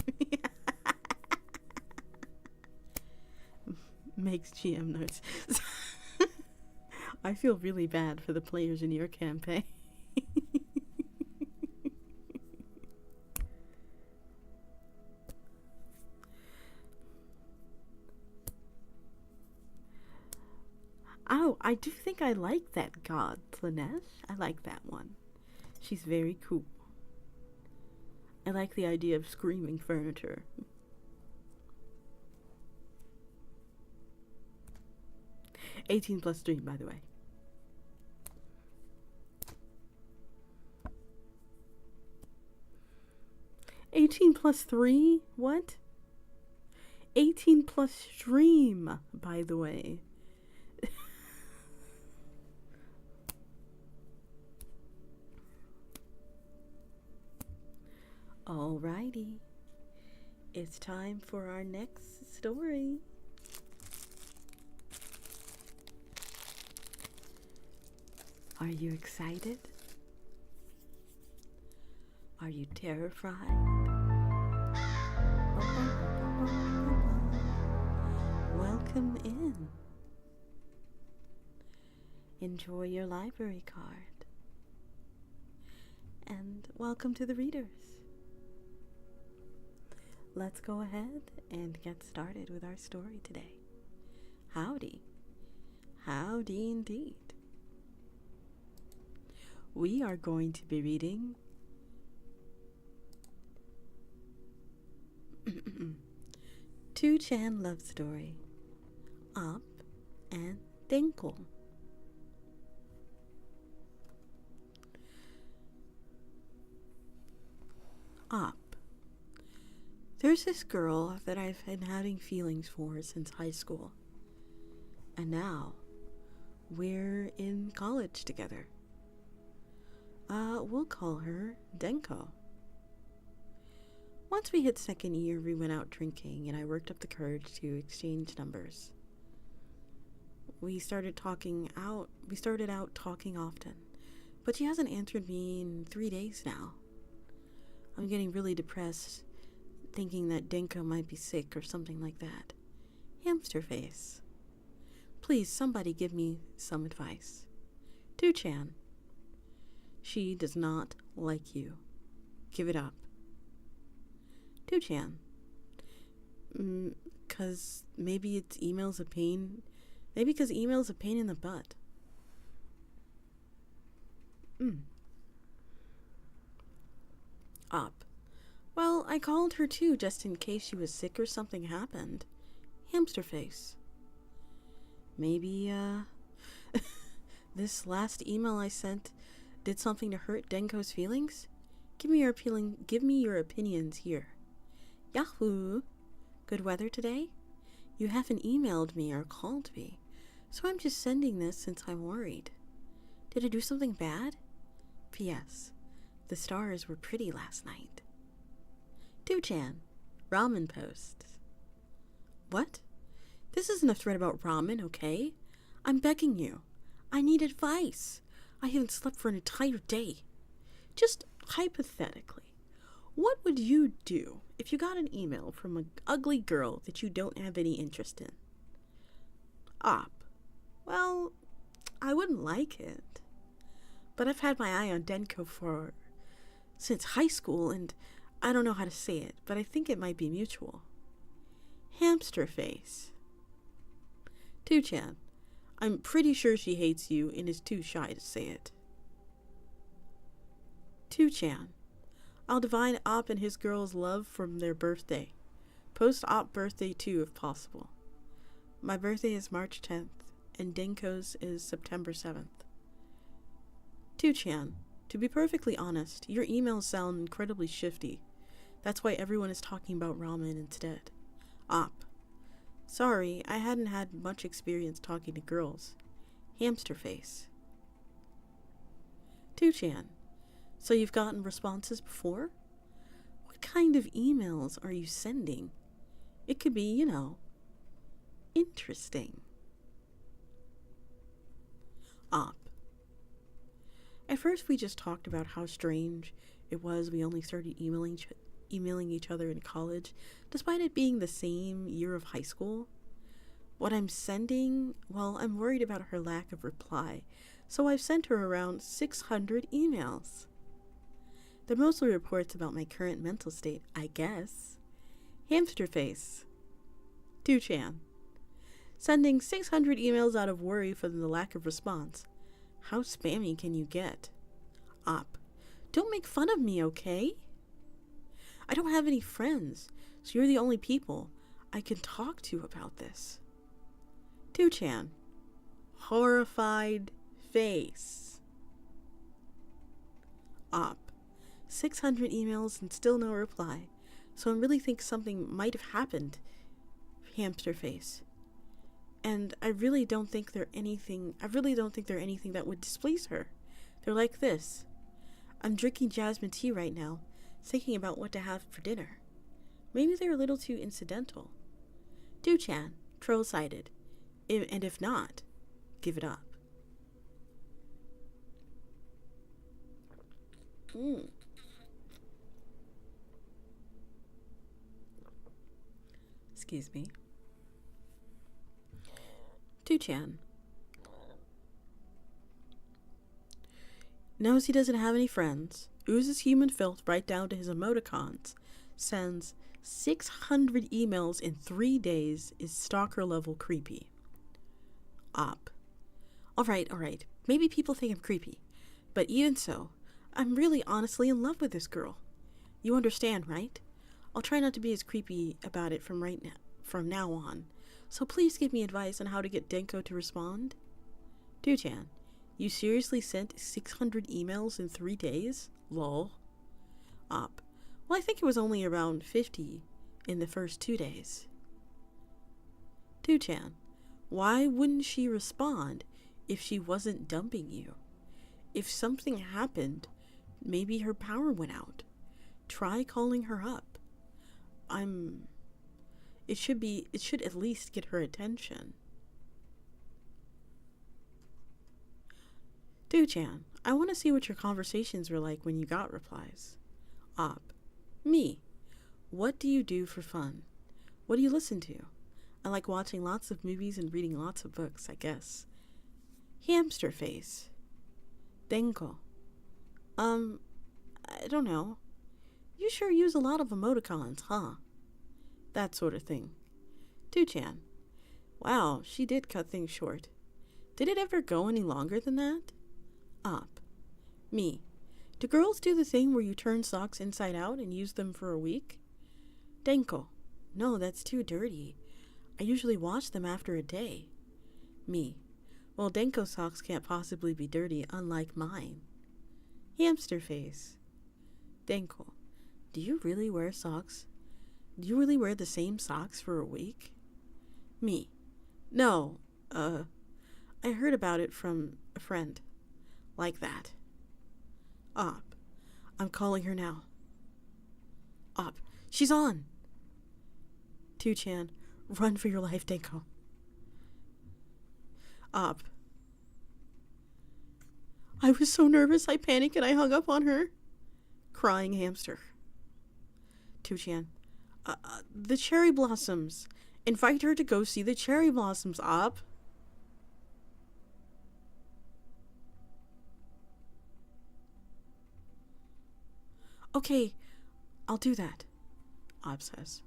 makes GM notes. I feel really bad for the players in your campaign. Oh, I do think I like that god, Slanesh. I like that one. She's very cool. I like the idea of screaming furniture. +18 stream, by the way. +3? What? 18+ stream, by the way. Alrighty. It's time for our next story. Are you excited? Are you terrified? Welcome in. Enjoy your library card. And welcome to the readers. Let's go ahead and get started with our story today. Howdy. Howdy indeed. We are going to be reading Two-Chan Love Story, Op and Dinkle. Op. There's this girl that I've been having feelings for since high school. And now, we're in college together. We'll call her Denko. Once we hit second year, we went out drinking, and I worked up the courage to exchange numbers. We started out talking often, but she hasn't answered me in 3 days now. I'm getting really depressed, thinking that Denko might be sick or something like that. Hamster face. Please, somebody give me some advice. Two-Chan. She does not like you. Give it up. Two-Chan. 'Cause maybe it's email's a pain. Maybe 'cause email's a pain in the butt. Op. Well, I I called her too, just in case she was sick or something happened. Hamster face. Maybe, this last email I sent did something to hurt Denko's feelings? Give me your opinions here. Yahoo! Good weather today? You haven't emailed me or called me, so I'm just sending this since I'm worried. Did I do something bad? P.S. The stars were pretty last night. 2chan. Ramen post. What? This isn't a thread about ramen, okay? I'm begging you. I need advice. I haven't slept for an entire day. Just hypothetically, what would you do if you got an email from an ugly girl that you don't have any interest in? Op. Well, I wouldn't like it. But I've had my eye on Denko since high school, and I don't know how to say it, but I think it might be mutual. Hamster face. 2chan. I'm pretty sure she hates you and is too shy to say it. 2chan. I'll divine Op and his girl's love from their birthday. Post Op birthday too if possible. My birthday is March 10th, and Denko's is September 7th. 2chan. To be perfectly honest, your emails sound incredibly shifty. That's why everyone is talking about ramen instead. Op. Sorry, I hadn't had much experience talking to girls. Hamster face. 2chan. So you've gotten responses before? What kind of emails are you sending? It could be, interesting. Op. At first we just talked about how strange it was we only started emailing each other in college, despite it being the same year of high school. What I'm sending, well, I'm worried about her lack of reply, so I've sent her around 600 emails. They're mostly reports about my current mental state, I guess. Hamster face. 2chan. Sending 600 emails out of worry for the lack of response. How spammy can you get? Op. Don't make fun of me, okay? I don't have any friends, so you're the only people I can talk to about this. 2chan. Horrified face. Op. 600 emails and still no reply, so I really think something might have happened. Hamster face. And I really don't think they're anything that would displease her. They're like this. I'm drinking jasmine tea right now, thinking about what to have for dinner. Maybe they're a little too incidental. 2chan. Troll-sided. And if not, give it up. Excuse me. 2chan. Knows he doesn't have any friends, oozes human filth right down to his emoticons, sends 600 emails in 3 days, is stalker level creepy. Op. Alright, maybe people think I'm creepy, but even so, I'm really honestly in love with this girl. You understand, right? I'll try not to be as creepy about it from now on. So please give me advice on how to get Denko to respond. 2chan. You seriously sent 600 emails in 3 days? Lol. Op. Well, I think it was only around 50 in the first 2 days. 2chan. Why wouldn't she respond if she wasn't dumping you? If something happened, maybe her power went out. Try calling her up. It should at least get her attention. 2chan. I want to see what your conversations were like when you got replies. Op. Me. What do you do for fun? What do you listen to? I like watching lots of movies and reading lots of books, I guess. Hamster face. Denko. I don't know. You sure use a lot of emoticons, huh? That sort of thing. 2chan. Wow, she did cut things short. Did it ever go any longer than that? Op. Me. Do girls do the thing where you turn socks inside out and use them for a week? Denko. No, that's too dirty. I usually wash them after a day. Me. Well, Denko socks can't possibly be dirty, unlike mine. Hamster face. Denko. Do you really wear socks? Do you really wear the same socks for a week? Me. No, I heard about it from a friend. Like that. Op. I'm calling her now. Op. She's on. 2chan. Run for your life, Denko. Op. I was so nervous I panicked and I hung up on her. Crying hamster. 2chan. The cherry blossoms. Invite her to go see the cherry blossoms, Op. Okay, I'll do that, Op says.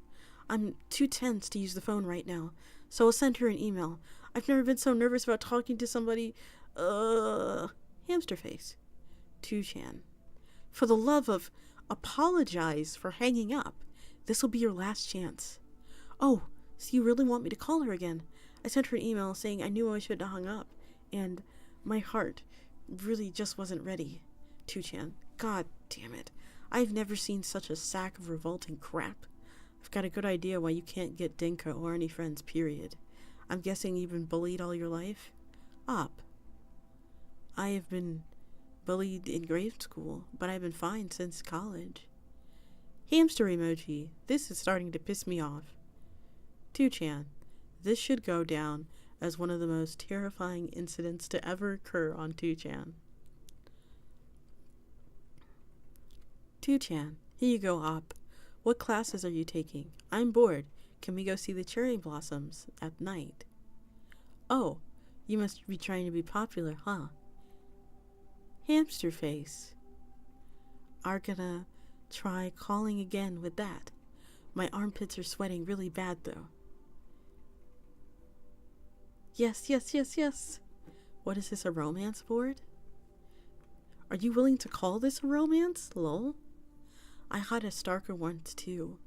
I'm too tense to use the phone right now, so I'll send her an email. I've never been so nervous about talking to somebody. Hamster face. 2chan. For the love of, apologize for hanging up. This will be your last chance. Oh, so you really want me to call her again? I sent her an email saying I knew I should have hung up, and my heart really just wasn't ready. 2chan. God damn it. I've never seen such a sack of revolting crap. I've got a good idea why you can't get Dinka or any friends, period. I'm guessing you've been bullied all your life? Op. I have been bullied in grade school, but I've been fine since college. Hamster emoji. This is starting to piss me off. 2chan. This should go down as one of the most terrifying incidents to ever occur on 2chan. 2chan. Here you go, Op. What classes are you taking? I'm bored. Can we go see the cherry blossoms at night? Oh, you must be trying to be popular, huh? Hamster face. Are gonna try calling again with that. My armpits are sweating really bad, though. Yes. What is this, a romance board? Are you willing to call this a romance? Lol. I had a stalker once too.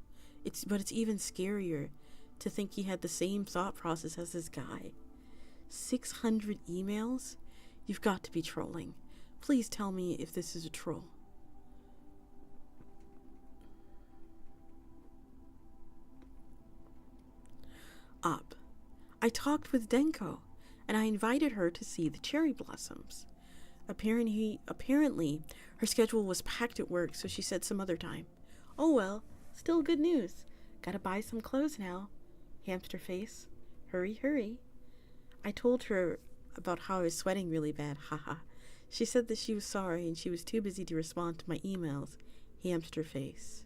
But it's even scarier to think he had the same thought process as this guy. 600 emails? You've got to be trolling. Please tell me if this is a troll. Op. I talked with Denko, and I invited her to see the cherry blossoms. Apparently, her schedule was packed at work, so she said some other time. Oh well, still good news. Gotta buy some clothes now. Hamster face. Hurry. I told her about how I was sweating really bad, haha. She said that she was sorry and she was too busy to respond to my emails. Hamster face.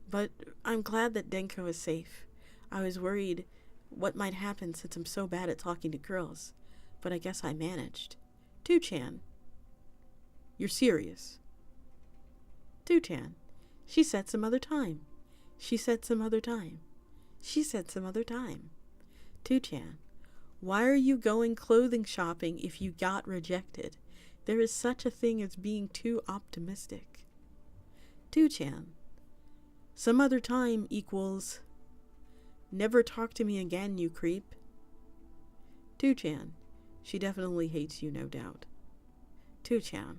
But I'm glad that Denko is safe. I was worried what might happen since I'm so bad at talking to girls, but I guess I managed. 2chan. You're serious? 2chan. She said some other time. 2chan. Why are you going clothing shopping if you got rejected? There is such a thing as being too optimistic. 2chan. Some other time equals never talk to me again, you creep. 2chan. She definitely hates you, no doubt. 2chan.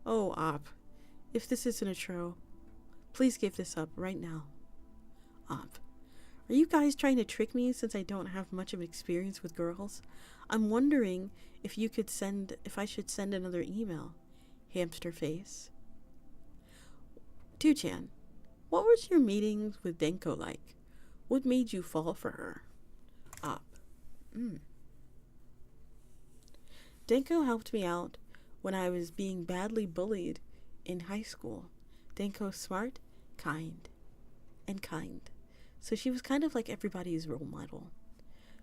Oh, Op. If this isn't a troll, please give this up right now. Op. Are you guys trying to trick me since I don't have much of experience with girls? I'm wondering if I should send another email. Hamster face. 2chan. What was your meetings with Denko like? What made you fall for her? Op. Denko helped me out when I was being badly bullied in high school. Denko's smart, kind. So she was kind of like everybody's role model.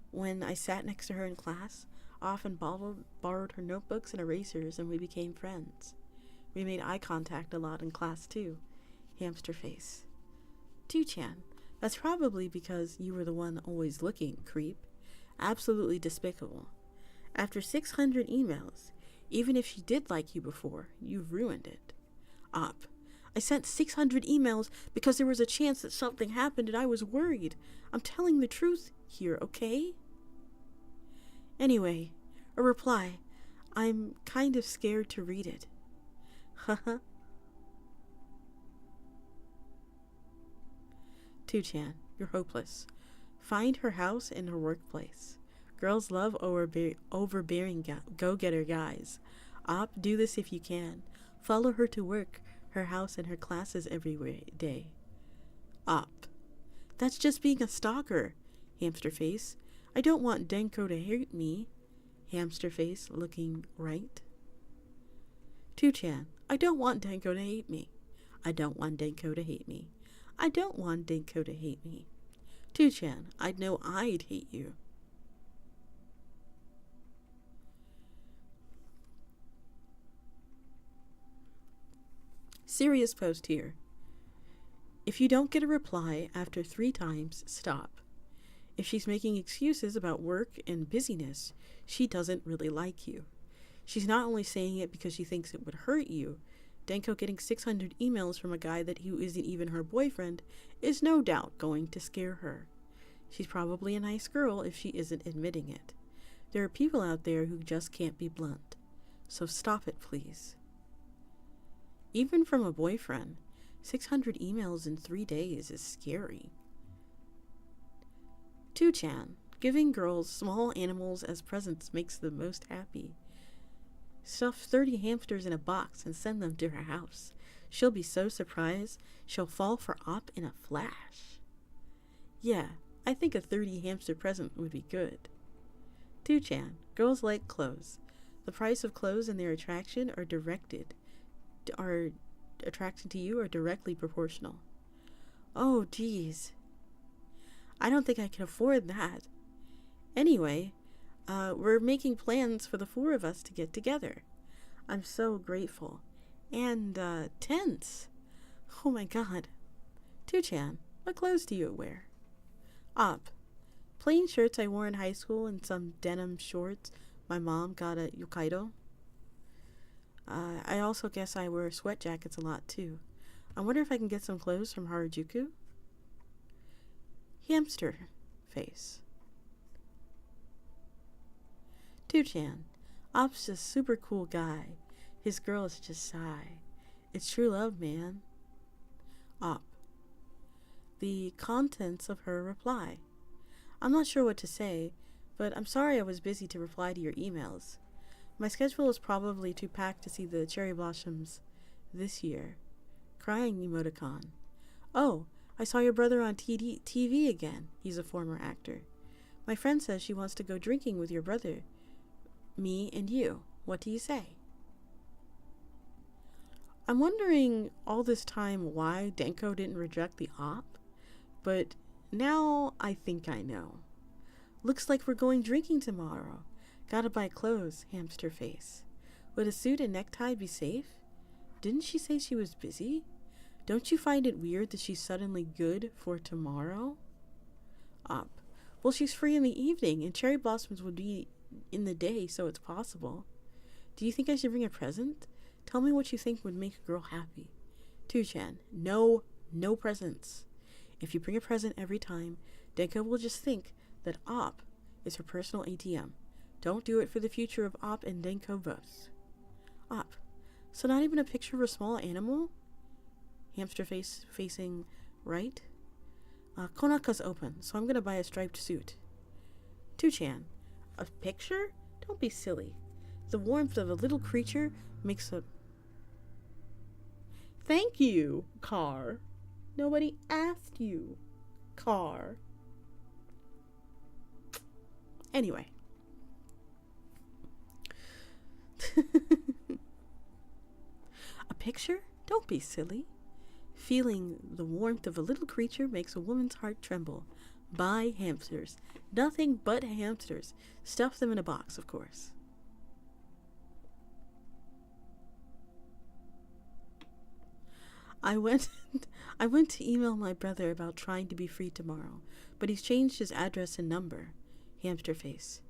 When I sat next to her in class, I often borrowed her notebooks and erasers, and we became friends. We made eye contact a lot in class too. Hamster face. 2chan. That's probably because you were the one always looking, creep. Absolutely despicable. After 600 emails, even if she did like you before, you've ruined it. Op. I sent 600 emails because there was a chance that something happened and I was worried. I'm telling the truth here, okay? Anyway, a reply. I'm kind of scared to read it. Haha. 2chan, you're hopeless. Find her house and her workplace. Girls love overbearing go-getter guys. Do this if you can. Follow her to work, her house, and her classes every day. That's just being a stalker. Hamster face. I don't want Denko to hate me. Hamster face, looking right. 2chan, I don't want Denko to hate me. I don't want Denko to hate me. I don't want Denko to hate me. 2chan, I'd know I'd hate you. Serious post here. If you don't get a reply after 3 times, stop. If she's making excuses about work and busyness, she doesn't really like you. She's not only saying it because she thinks it would hurt you. Denko getting 600 emails from a guy who isn't even her boyfriend is no doubt going to scare her. She's probably a nice girl if she isn't admitting it. There are people out there who just can't be blunt. So stop it, please. Even from a boyfriend, 600 emails in 3 days is scary. 2chan, giving girls small animals as presents makes them most happy. Stuff 30 hamsters in a box and send them to her house. She'll be so surprised, she'll fall for Op in a flash. Yeah, I think a 30 hamster present would be good. 2chan, girls like clothes. The price of clothes and their attraction to you are directly proportional. Oh, geez. I don't think I can afford that. Anyway, we're making plans for the 4 of us to get together. I'm so grateful. And, tense. Oh my god. 2chan, what clothes do you wear? Plain shirts I wore in high school and some denim shorts my mom got at Yokkaido. I also guess I wear sweat jackets a lot too. I wonder if I can get some clothes from Harajuku? Hamster face. 2chan, Op's a super cool guy. His girl is just shy. It's true love, man. Op. The contents of her reply. I'm not sure what to say, but I'm sorry I was busy to reply to your emails. My schedule is probably too packed to see the cherry blossoms this year. Crying emoticon. Oh, I saw your brother on TV again. He's a former actor. My friend says she wants to go drinking with your brother. Me and you. What do you say? I'm wondering all this time why Denko didn't reject the Op, but now I think I know. Looks like we're going drinking tomorrow. Gotta buy clothes, hamster face. Would a suit and necktie be safe? Didn't she say she was busy? Don't you find it weird that she's suddenly good for tomorrow? Op. Well, she's free in the evening, and cherry blossoms would be in the day, so it's possible. Do you think I should bring a present? Tell me what you think would make a girl happy. 2chan, no presents. If you bring a present every time, Denko will just think that Op is her personal ATM. Don't do it for the future of Op and Denko both. Op, so not even a picture of a small animal? Hamster face facing right. Konaka's open, so I'm gonna buy a striped suit. 2chan, a picture? Don't be silly. The warmth of a little creature makes a... Thank you, car. Nobody asked you, car. Anyway. A picture? Don't be silly. Feeling the warmth of a little creature makes a woman's heart tremble. Buy hamsters. Nothing but hamsters. Stuff them in a box, of course. I went to email my brother about trying to be free tomorrow, but he's changed his address and number. Hamster face.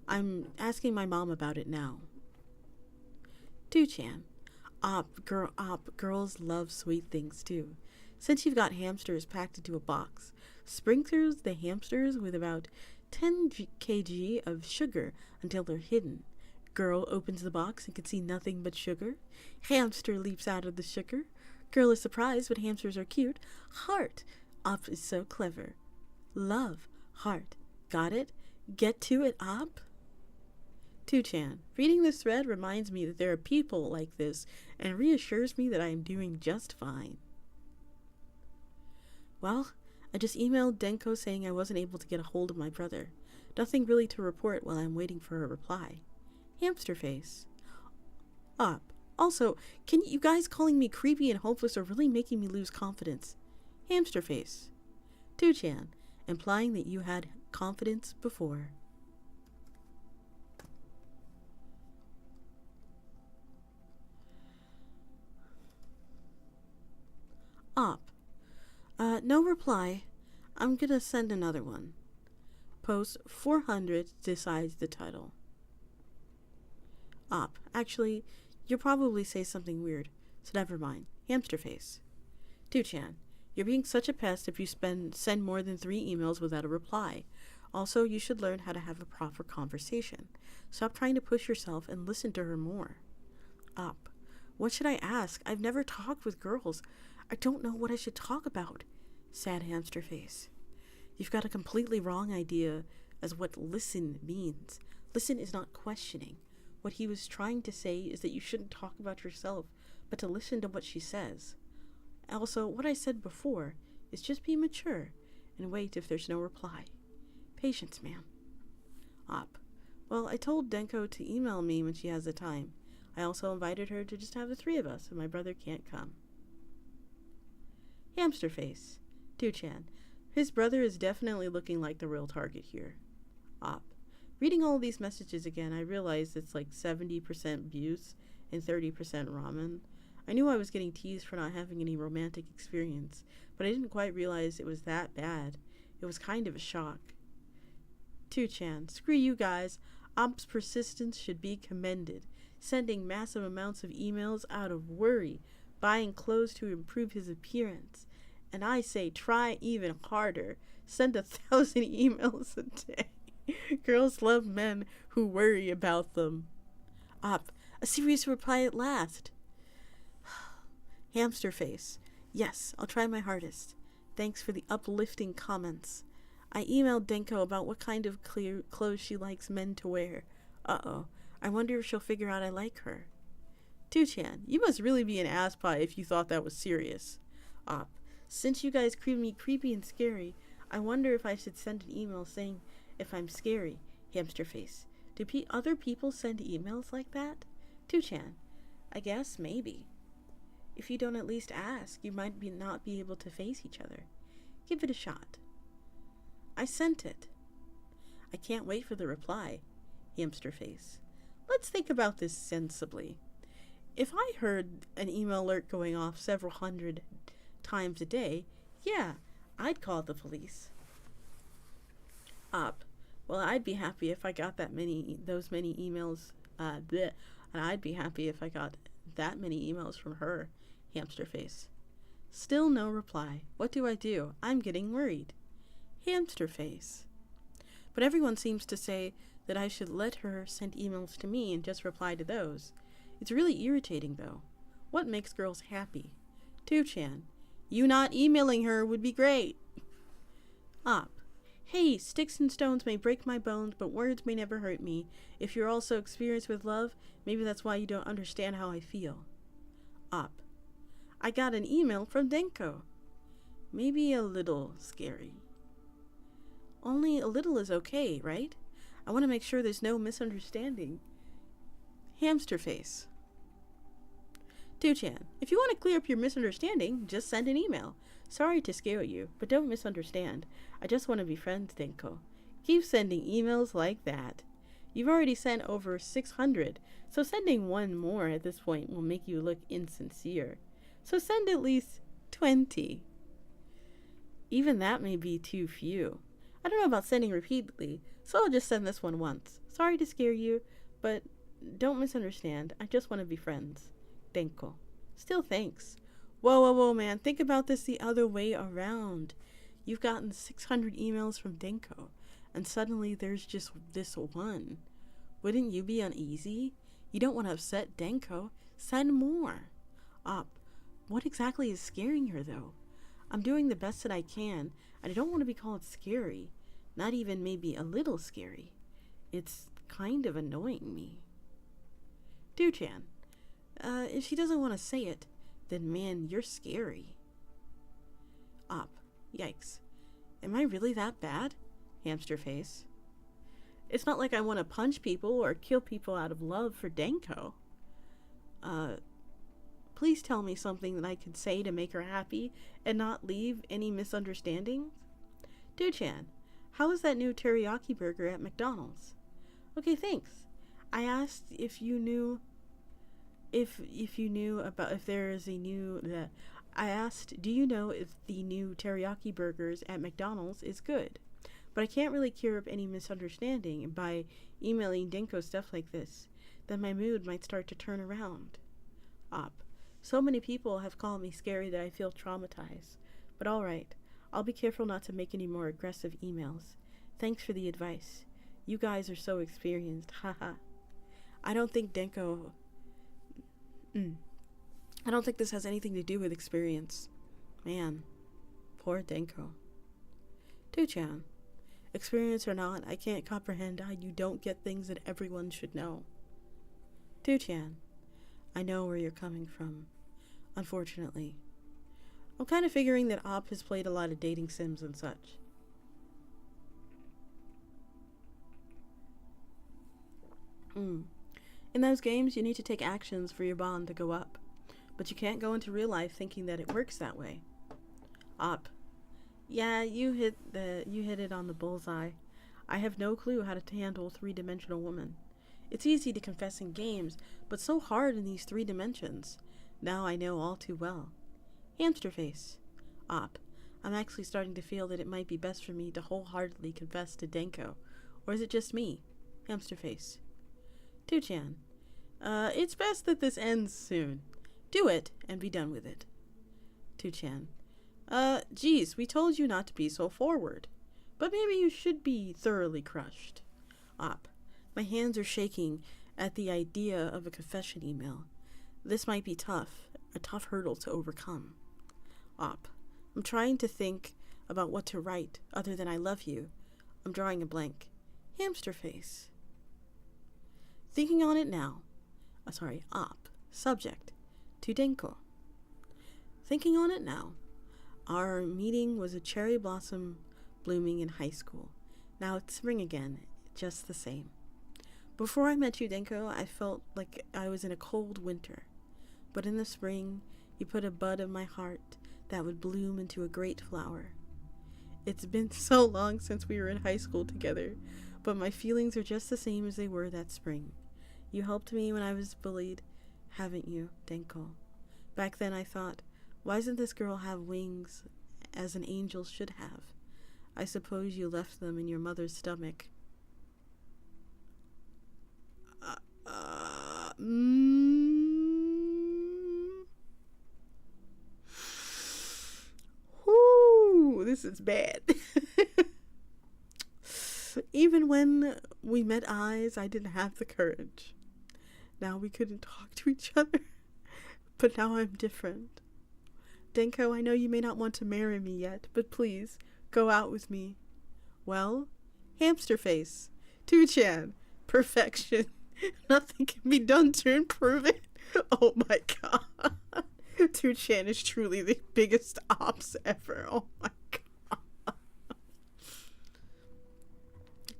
I'm asking my mom about it now. 2chan, Girls love sweet things too. Since you've got hamsters packed into a box, sprinkles the hamsters with about 10 kg of sugar until they're hidden. Girl opens the box and can see nothing but sugar. Hamster leaps out of the sugar. Girl is surprised, but hamsters are cute. Heart. Op is so clever. Love. Heart. Got it? Get to it, Op? 2chan. Reading this thread reminds me that there are people like this and reassures me that I am doing just fine. Well, I just emailed Denko saying I wasn't able to get a hold of my brother. Nothing really to report while I'm waiting for a reply. Hamster face. Up. Also, can you guys calling me creepy and hopeless are really making me lose confidence? Hamster face. 2chan. Implying that you had confidence before. Op. No reply. I'm gonna send another one. Post 400 decides the title. Op. Actually, you'll probably say something weird, so never mind. Hamster face. 2chan. You're being such a pest if you send more than 3 emails without a reply. Also, you should learn how to have a proper conversation. Stop trying to push yourself and listen to her more. Op. What should I ask? I've never talked with girls. I don't know what I should talk about. Sad hamster face. You've got a completely wrong idea as what listen means. Listen is not questioning. What he was trying to say is that you shouldn't talk about yourself, but to listen to what she says. Also, what I said before is just be mature and wait if there's no reply. Patience, ma'am. Op. Well, I told Denko to email me when she has the time. I also invited her to just have the 3 of us, and my brother can't come. Hamster face. 2chan. His brother is definitely looking like the real target here. Op. Reading all these messages again, I realized it's like 70% abuse and 30% ramen. I knew I was getting teased for not having any romantic experience, but I didn't quite realize it was that bad. It was kind of a shock. 2chan. Screw you guys. Op's persistence should be commended. Sending massive amounts of emails out of worry, buying clothes to improve his appearance. And I say try even harder. Send 1,000 emails a day. Girls love men who worry about them. Op. A serious reply at last. Hamster face. Yes, I'll try my hardest. Thanks for the uplifting comments. I emailed Denko about what kind of clothes she likes men to wear. Uh-oh. I wonder if she'll figure out I like her. 2chan. You must really be an ass pie if you thought that was serious. Op. Since you guys call me creepy and scary, I wonder if I should send an email saying if I'm scary. Hamster face. Do other people send emails like that? 2chan. I guess maybe. If you don't at least ask, you might not be able to face each other. Give it a shot. I sent it. I can't wait for the reply. Hamster face. Let's think about this sensibly. If I heard an email alert going off several hundred times a day, yeah, I'd call the police. Op. Well, I'd be happy if I got those many emails, and I'd be happy if I got that many emails from her. Hamster face. Still no reply. What do I do? I'm getting worried. Hamster face. But everyone seems to say that I should let her send emails to me and just reply to those. It's really irritating, though. What makes girls happy? 2chan. You not emailing her would be great. Op. Hey, sticks and stones may break my bones, but words may never hurt me. If you're also experienced with love, maybe that's why you don't understand how I feel. Op. I got an email from Denko. Maybe a little scary. Only a little is okay, right? I want to make sure there's no misunderstanding. Hamster face. 2chan. If you want to clear up your misunderstanding, just send an email. Sorry to scare you, but don't misunderstand. I just want to be friends, Denko. Keep sending emails like that. You've already sent over 600, so sending one more at this point will make you look insincere. So send at least 20. Even that may be too few. I don't know about sending repeatedly, so I'll just send this one once. Sorry to scare you, but don't misunderstand. I just want to be friends. Denko. Still thanks. Whoa, whoa, whoa, man. Think about this the other way around. You've gotten 600 emails from Denko, and suddenly there's just this one. Wouldn't you be uneasy? You don't want to upset Denko. Send more. Up. What exactly is scaring her, though? I'm doing the best that I can, and I don't want to be called scary. Not even maybe a little scary. It's kind of annoying me. Do-chan. If she doesn't want to say it, then man, you're scary. Up. Yikes. Am I really that bad? Hamster face. It's not like I want to punch people or kill people out of love for Denko. Please tell me something that I could say to make her happy and not leave any misunderstandings. Do-chan, how is that new teriyaki burger at McDonald's? Okay, thanks. I asked if you knew about if there is a new I asked, do you know if the new teriyaki burgers at McDonald's is good? But I can't really cure up any misunderstanding by emailing Denko stuff like this. Then my mood might start to turn around. Op. So many people have called me scary that I feel traumatized. But alright, I'll be careful not to make any more aggressive emails. Thanks for the advice. You guys are so experienced, haha. I don't think this has anything to do with experience. Man, poor Denko. Do-chan, experience or not, I can't comprehend how you don't get things that everyone should know. Do-chan, I know where you're coming from. Unfortunately. I'm kind of figuring that Op has played a lot of dating sims and such. In those games, you need to take actions for your bond to go up. But you can't go into real life thinking that it works that way. Op. Yeah, you hit it on the bullseye. I have no clue how to handle a three-dimensional woman. It's easy to confess in games, but so hard in these 3 dimensions. Now I know all too well. Hamster face. Op. I'm actually starting to feel that it might be best for me to wholeheartedly confess to Denko. Or is it just me? Hamster face. Do-chan. It's best that this ends soon. Do it and be done with it. Do-chan. Geez, we told you not to be so forward. But maybe you should be thoroughly crushed. Op. My hands are shaking at the idea of a confession email. This might be a tough hurdle to overcome. Op. I'm trying to think about what to write other than I love you. I'm drawing a blank. Hamster face. Thinking on it now. Op. Subject. To Denko. Thinking on it now. Our meeting was a cherry blossom blooming in high school. Now it's spring again, just the same. Before I met you, Denko, I felt like I was in a cold winter. But in the spring, you put a bud of my heart that would bloom into a great flower. It's been so long since we were in high school together, but my feelings are just the same as they were that spring. You helped me when I was bullied, haven't you, Denko? Back then I thought, why doesn't this girl have wings as an angel should have? I suppose you left them in your mother's stomach. Whoo, this is bad. Even when we met eyes, I didn't have the courage. Now we couldn't talk to each other, but now I'm different. Denko, I know you may not want to marry me yet, but please, go out with me. Well, hamster face. Do-chan. Perfection. Nothing can be done to improve it. Oh my god. Do-chan is truly the biggest ops ever. Oh my god.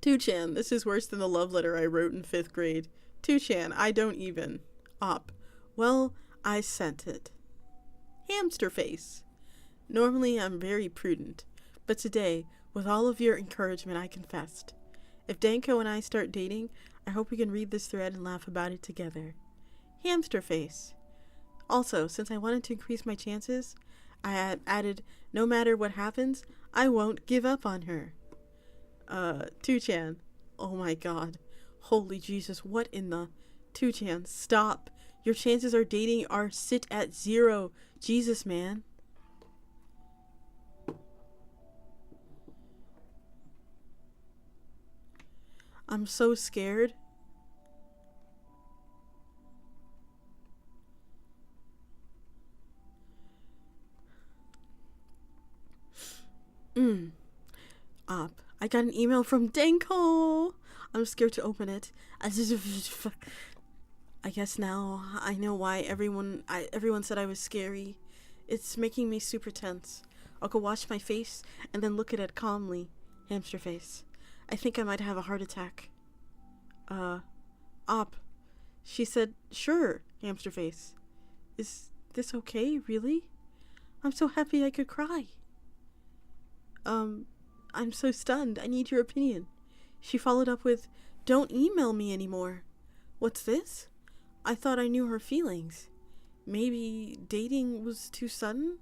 Do-chan, this is worse than the love letter I wrote in 5th grade. Do-chan, I don't even. Op. Well, I sent it. Hamster face. Normally I'm very prudent, but today, with all of your encouragement, I confessed. If Denko and I start dating, I hope we can read this thread and laugh about it together. Hamster face. Also, since I wanted to increase my chances, I added, no matter what happens, I won't give up on her. Do-chan. Oh my god. Holy Jesus, what in the... Do-chan, stop. Your chances are dating are sit at 0. Jesus, man. I'm so scared. I got an email from Denko. I'm scared to open it. I guess now I know why everyone said I was scary. It's making me super tense. I'll go wash my face and then look at it calmly. Hamster face. I think I might have a heart attack. Op. She said, sure, hamster face. Is this okay, really? I'm so happy I could cry. I'm so stunned. I need your opinion. She followed up with, don't email me anymore. What's this? I thought I knew her feelings. Maybe dating was too sudden?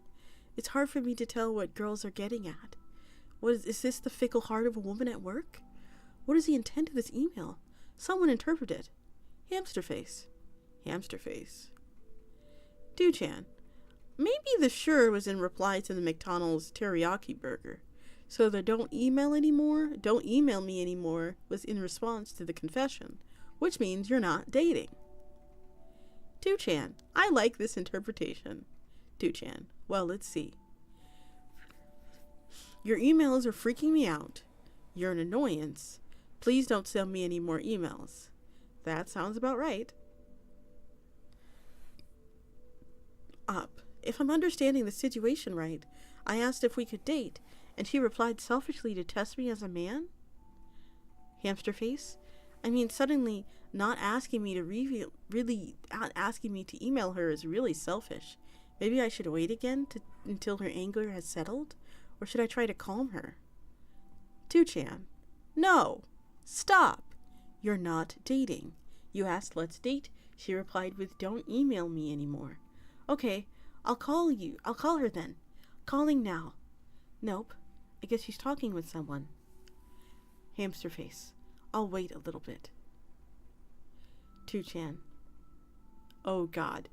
It's hard for me to tell what girls are getting at. Is this the fickle heart of a woman at work? What is the intent of this email? Someone interpret it. Hamster face. Hamster face. Do-chan. Maybe the sure was in reply to the McDonald's teriyaki burger. So the don't email me anymore was in response to the confession, which means you're not dating. Do-chan. I like this interpretation. Do-chan. Well, let's see. Your emails are freaking me out. You're an annoyance. Please don't send me any more emails. That sounds about right. Up. If I'm understanding the situation right, I asked if we could date, and she replied selfishly to test me as a man? Hamster face? I mean, suddenly not asking me to email her is really selfish. Maybe I should wait again until her anger has settled? Or should I try to calm her? Do-chan. No! Stop! You're not dating. You asked, let's date. She replied with, don't email me anymore. Okay, I'll call her then. Calling now. Nope. I guess she's talking with someone. Hamster face. I'll wait a little bit. Do-chan. Oh God.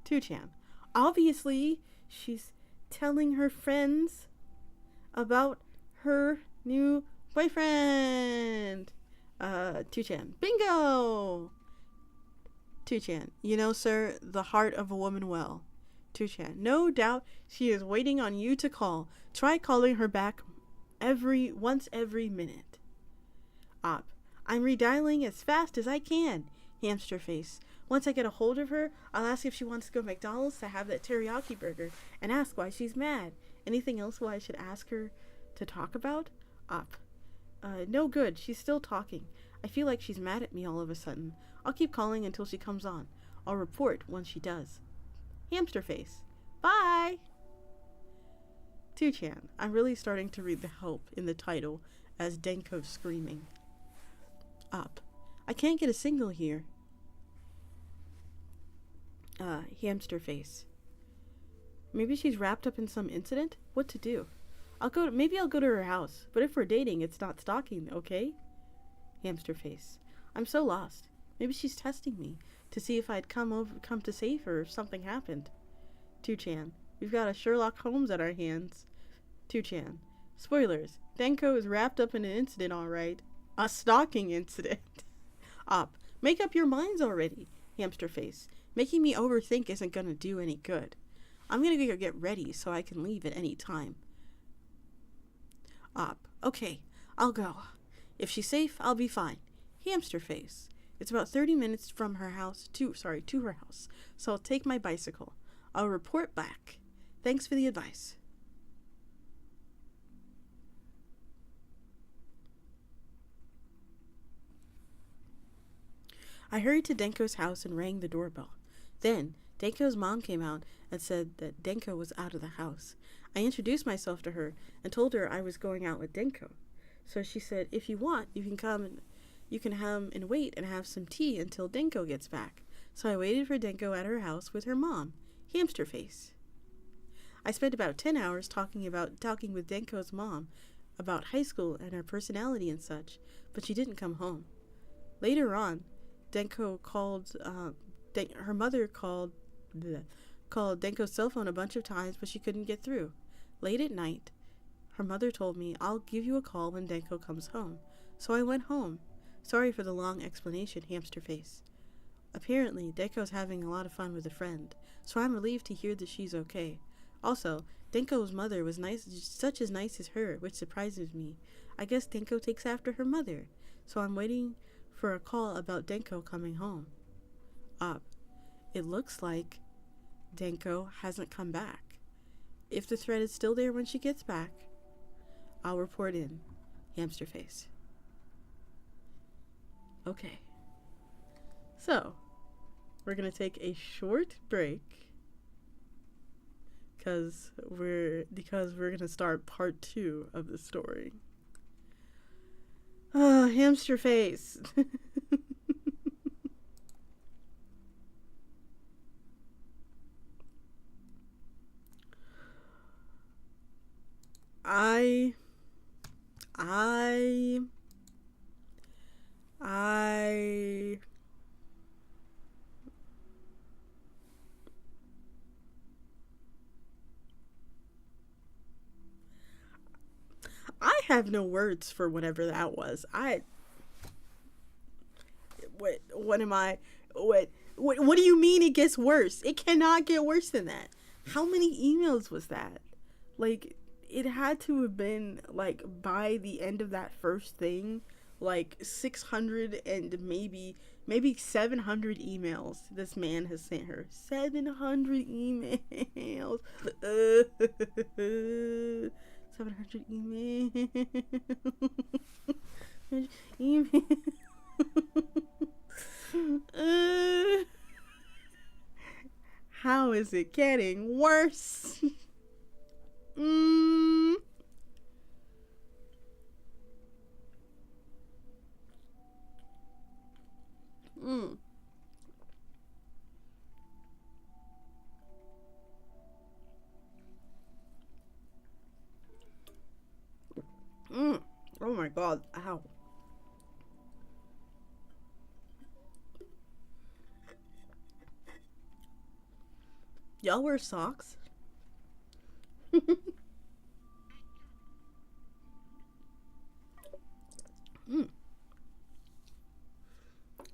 Do-chan. Obviously, she's telling her friends about her new boyfriend. Do-chan. Bingo! Do-chan. You know, sir, the heart of a woman well. Do-chan. No doubt she is waiting on you to call. Try calling her back once every minute. Op. I'm redialing as fast as I can. Hamster face. Once I get a hold of her, I'll ask if she wants to go to McDonald's to have that teriyaki burger and ask why she's mad. Anything else I should ask her to talk about? Op. No good. She's still talking. I feel like she's mad at me all of a sudden. I'll keep calling until she comes on. I'll report once she does. Hamster face. Bye! Do-chan. I'm really starting to read the help in the title as Denko screaming. Up. I can't get a signal here. Hamster face. Maybe she's wrapped up in some incident? What to do? Maybe I'll go to her house, but if we're dating, it's not stalking, okay? Hamster face. I'm so lost. Maybe she's testing me to see if I'd come to save her if something happened. Do-chan. We've got a Sherlock Holmes at our hands. Do-chan. Spoilers. Denko is wrapped up in an incident, all right. A stalking incident. Op. Make up your minds already. Hamster face. Making me overthink isn't gonna do any good. I'm gonna go get ready so I can leave at any time. Op. Okay, I'll go. If she's safe, I'll be fine. Hamster face. It's about 30 minutes from her house to her house, so I'll take my bicycle. I'll report back. Thanks for the advice. I hurried to Denko's house and rang the doorbell. Then, Denko's mom came out and said that Denko was out of the house. I introduced myself to her and told her I was going out with Denko. So she said, if you want, you can come and wait and have some tea until Denko gets back. So I waited for Denko at her house with her mom, Hamster face. I spent about 10 hours talking with Denko's mom about high school and her personality and such, but she didn't come home. Later on, Denko called her mother called Denko's cell phone a bunch of times, but she couldn't get through. Late at night, her mother told me, "I'll give you a call when Denko comes home." So I went home. Sorry for the long explanation, hamster face. Apparently, Denko's having a lot of fun with a friend, so I'm relieved to hear that she's okay. Also, Denko's mother was such as nice as her, which surprises me. I guess Denko takes after her mother, so I'm waiting for a call about Denko coming home. It looks like Denko hasn't come back. If the thread is still there when she gets back, I'll report in. Hamster face. Okay. So, we're going to take a short break because we're going to start part 2 of the story. Oh, hamster face. I have no words for whatever that was. What do you mean it gets worse? It cannot get worse than that. How many emails was that? Like, it had to have been, like, by the end of that first thing, like 600 and maybe 700 emails this man has sent her. 700 emails. 700 emails. How is it getting worse? Oh my god, ow. Y'all wear socks?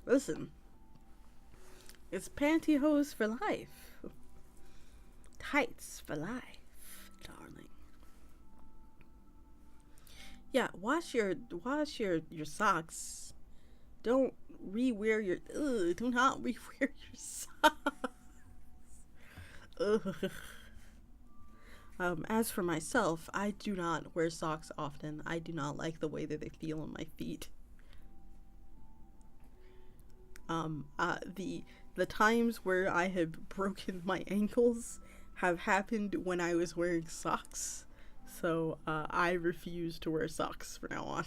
Listen, it's pantyhose for life. Tights for life, darling. Yeah, wash your socks. Don't re-wear your do not re-wear your socks. As for myself, I do not wear socks often. I do not like the way that they feel on my feet. The times where I have broken my ankles have happened when I was wearing socks. So, I refuse to wear socks from now on.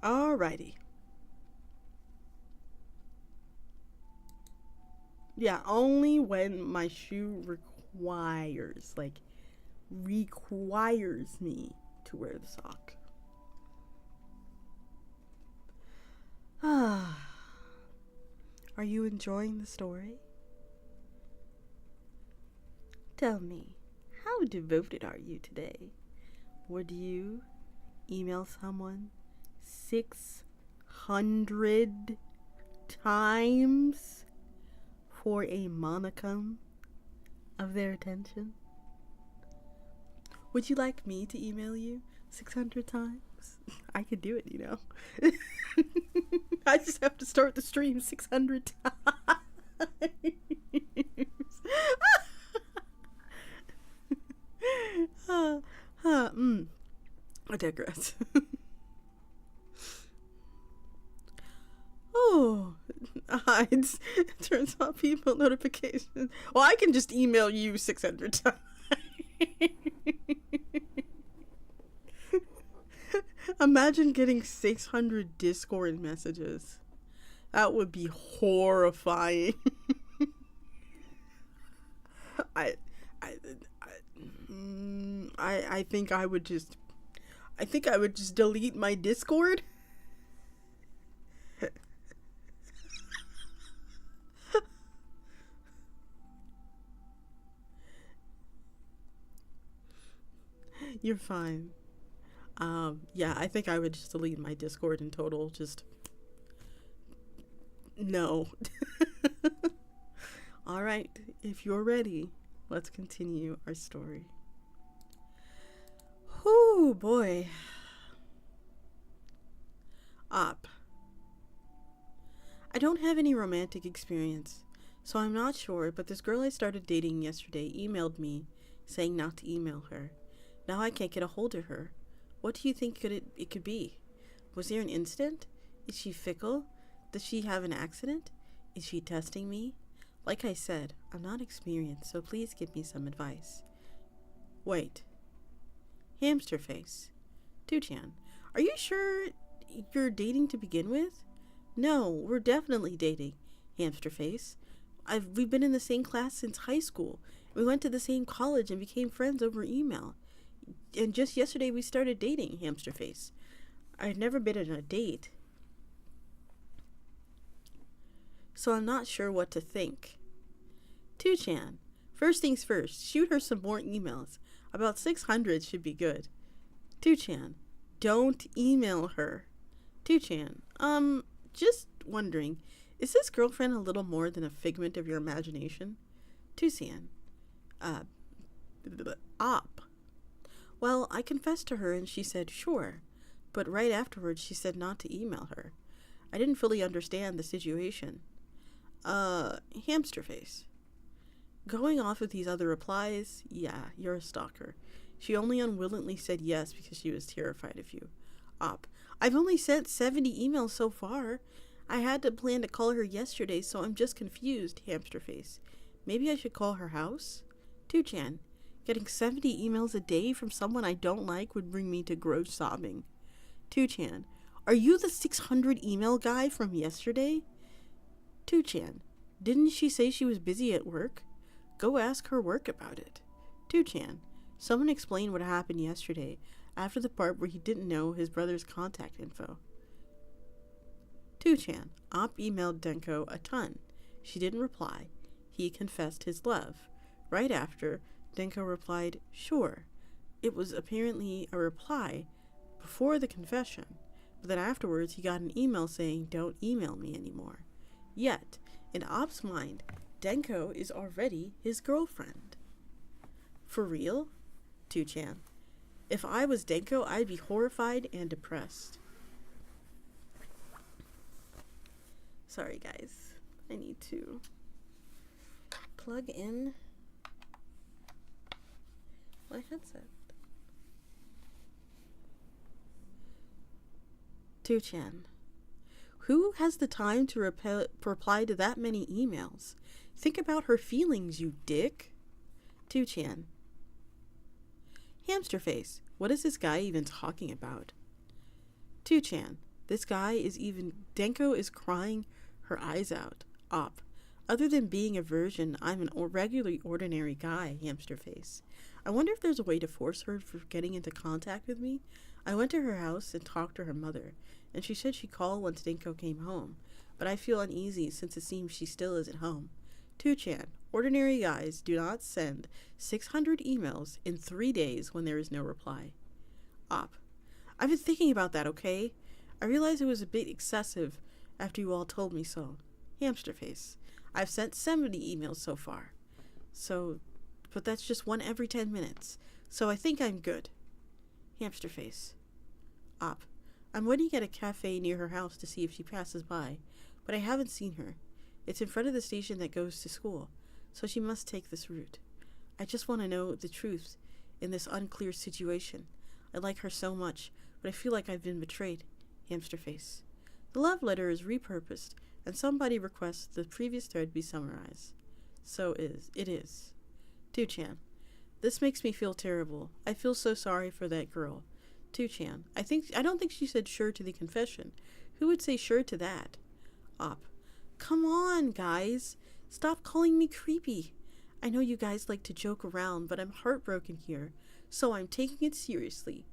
Alrighty. Yeah, only when my shoe requires me to wear the sock. Are you enjoying the story? Tell me, how devoted are you today? Would you email someone 600 times for a monicum of their attention? Would you like me to email you 600 times? I could do it, you know. I just have to start the stream 600 times. I digress. Oh, hides. Turns off people notifications. Well, I can just email you 600 times. Imagine getting 600 Discord messages. That would be horrifying. I think I would just delete my Discord. You're fine. Yeah, I think I would just delete my Discord in total. Just no. All right, if you're ready, let's continue our story. Oh boy. Up. I don't have any romantic experience, so I'm not sure, but this girl I started dating yesterday emailed me saying not to email her. Now I can't get a hold of her. What do you think it could be? Was there an incident? Is she fickle? Does she have an accident? Is she testing me? Like I said, I'm not experienced, so please give me some advice. Wait. Hamster face. 2chan, are you sure you're dating to begin with? No, we're definitely dating, Hamster face. We've been in the same class since high school. We went to the same college and became friends over email. And just yesterday we started dating, Hamster face. I've never been on a date, so I'm not sure what to think. 2chan, first things first, shoot her some more emails. About 600 should be good. 2chan, don't email her. 2chan, just wondering, is this girlfriend a little more than a figment of your imagination? 2chan, op. Well, I confessed to her and she said sure, but right afterwards she said not to email her. I didn't fully understand the situation. Hamster face. Going off of these other replies, yeah, you're a stalker. She only unwillingly said yes because she was terrified of you. Op. I've only sent 70 emails so far. I had to plan to call her yesterday, so I'm just confused, Hamster face. Maybe I should call her house? 2chan. Getting 70 emails a day from someone I don't like would bring me to gross sobbing. 2chan. Are you the 600 email guy from yesterday? 2chan. Didn't she say she was busy at work? Go ask her work about it. 2chan. Someone explain what happened yesterday after the part where he didn't know his brother's contact info. 2chan. Op emailed Denko a ton. She didn't reply. He confessed his love. Right after, Denko replied, sure. It was apparently a reply before the confession, but then afterwards he got an email saying, don't email me anymore. Yet, in Op's mind, Denko is already his girlfriend. For real? 2chan. If I was Denko, I'd be horrified and depressed. Sorry guys, I need to plug in my headset. 2chan. Who has the time to reply to that many emails? Think about her feelings, you dick. 2chan. Hamster face. What is this guy even talking about? 2chan. This guy is even... Denko is crying her eyes out. Op. Other than being a virgin, I'm an regularly ordinary guy, Hamster face. I wonder if there's a way to force her for getting into contact with me. I went to her house and talked to her mother, and she said she'd call once Denko came home, but I feel uneasy since it seems she still isn't home. 2chan. Ordinary guys do not send 600 emails in 3 days when there is no reply. Op. I've been thinking about that, okay? I realized it was a bit excessive after you all told me so. Hamster face. I've sent 70 emails so far. But that's just one every 10 minutes. So I think I'm good. Hamster face. Op. I'm waiting at a cafe near her house to see if she passes by, but I haven't seen her. It's in front of the station that goes to school, so she must take this route. I just want to know the truth in this unclear situation. I like her so much, but I feel like I've been betrayed. Hamster face. The love letter is repurposed, and somebody requests the previous thread be summarized. It is. 2chan. This makes me feel terrible. I feel so sorry for that girl. 2chan. I don't think she said sure to the confession. Who would say sure to that? Op. Come on, guys. Stop calling me creepy. I know you guys like to joke around, but I'm heartbroken here. so I'm taking it seriously. ...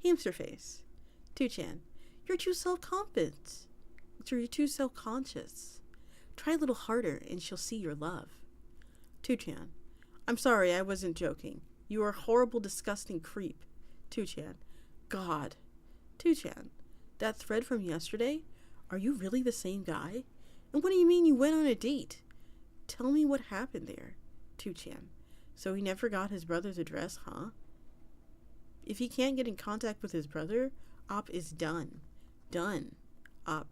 Hamster face. 2chan, you're too self-confident. You're too self-conscious. Try a little harder and she'll see your love. 2chan, I'm sorry, I wasn't joking. You are a horrible, disgusting creep. 2chan, God. 2chan, that thread from yesterday? Are you really the same guy? And what do you mean you went on a date? Tell me what happened there. 2chan, so he never got his brother's address, huh? If he can't get in contact with his brother, Op is done. Done. Op,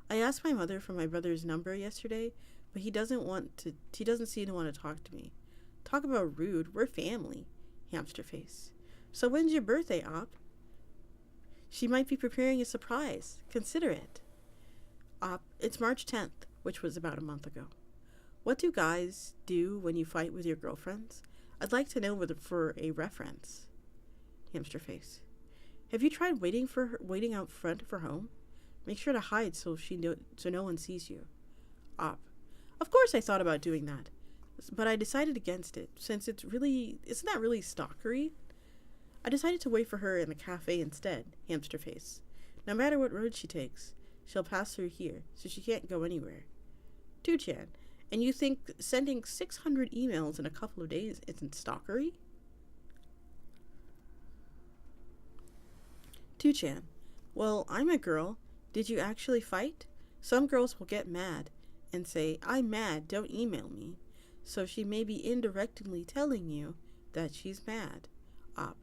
I asked my mother for my brother's number yesterday, but he doesn't seem to want to talk to me. Talk about rude, we're family. Hamster face. So when's your birthday, Op? She might be preparing a surprise. Consider it. Op, it's March 10th, which was about a month ago. What do guys do when you fight with your girlfriends? I'd like to know for a reference. Hamster face. Have you tried waiting out front of her home? Make sure to hide so no one sees you. Op, of course I thought about doing that, but I decided against it since isn't that really stalkery? I decided to wait for her in the cafe instead. Hamster face. No matter what road she takes, she'll pass through here, so she can't go anywhere. 2chan, and you think sending 600 emails in a couple of days isn't stalkery? 2chan, well, I'm a girl. Did you actually fight? Some girls will get mad and say, I'm mad, don't email me. So she may be indirectly telling you that she's mad. Op,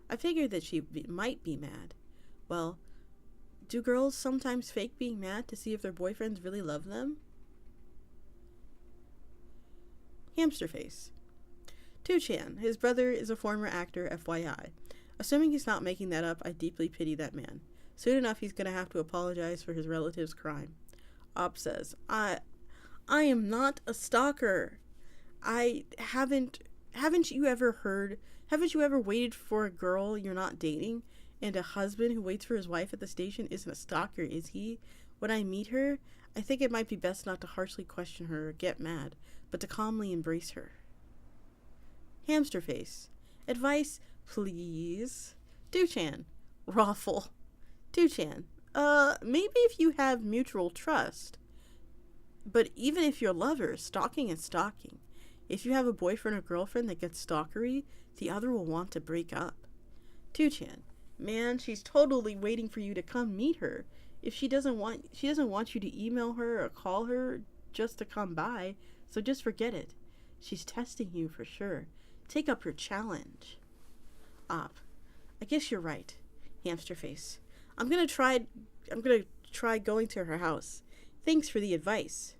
I figured that she might be mad. Well, do girls sometimes fake being mad to see if their boyfriends really love them? Hamster face. 2chan, his brother is a former actor, FYI. Assuming he's not making that up, I deeply pity that man. Soon enough, he's going to have to apologize for his relative's crime. Op says, I am not a stalker. Haven't you ever waited for a girl you're not dating? And a husband who waits for his wife at the station isn't a stalker, is he? When I meet her, I think it might be best not to harshly question her or get mad, but to calmly embrace her. Hamster face. Advice, please. 2chan. Raffle. 2chan. Maybe if you have mutual trust. But even if you're lovers, stalking is stalking. If you have a boyfriend or girlfriend that gets stalkery, the other will want to break up. 2chan. Man, she's totally waiting for you to come meet her. If she doesn't want you to email her or call her just to come by, so just forget it. She's testing you for sure. Take up her challenge. Op, I guess you're right. Hamster face. I'm gonna try going to her house. Thanks for the advice.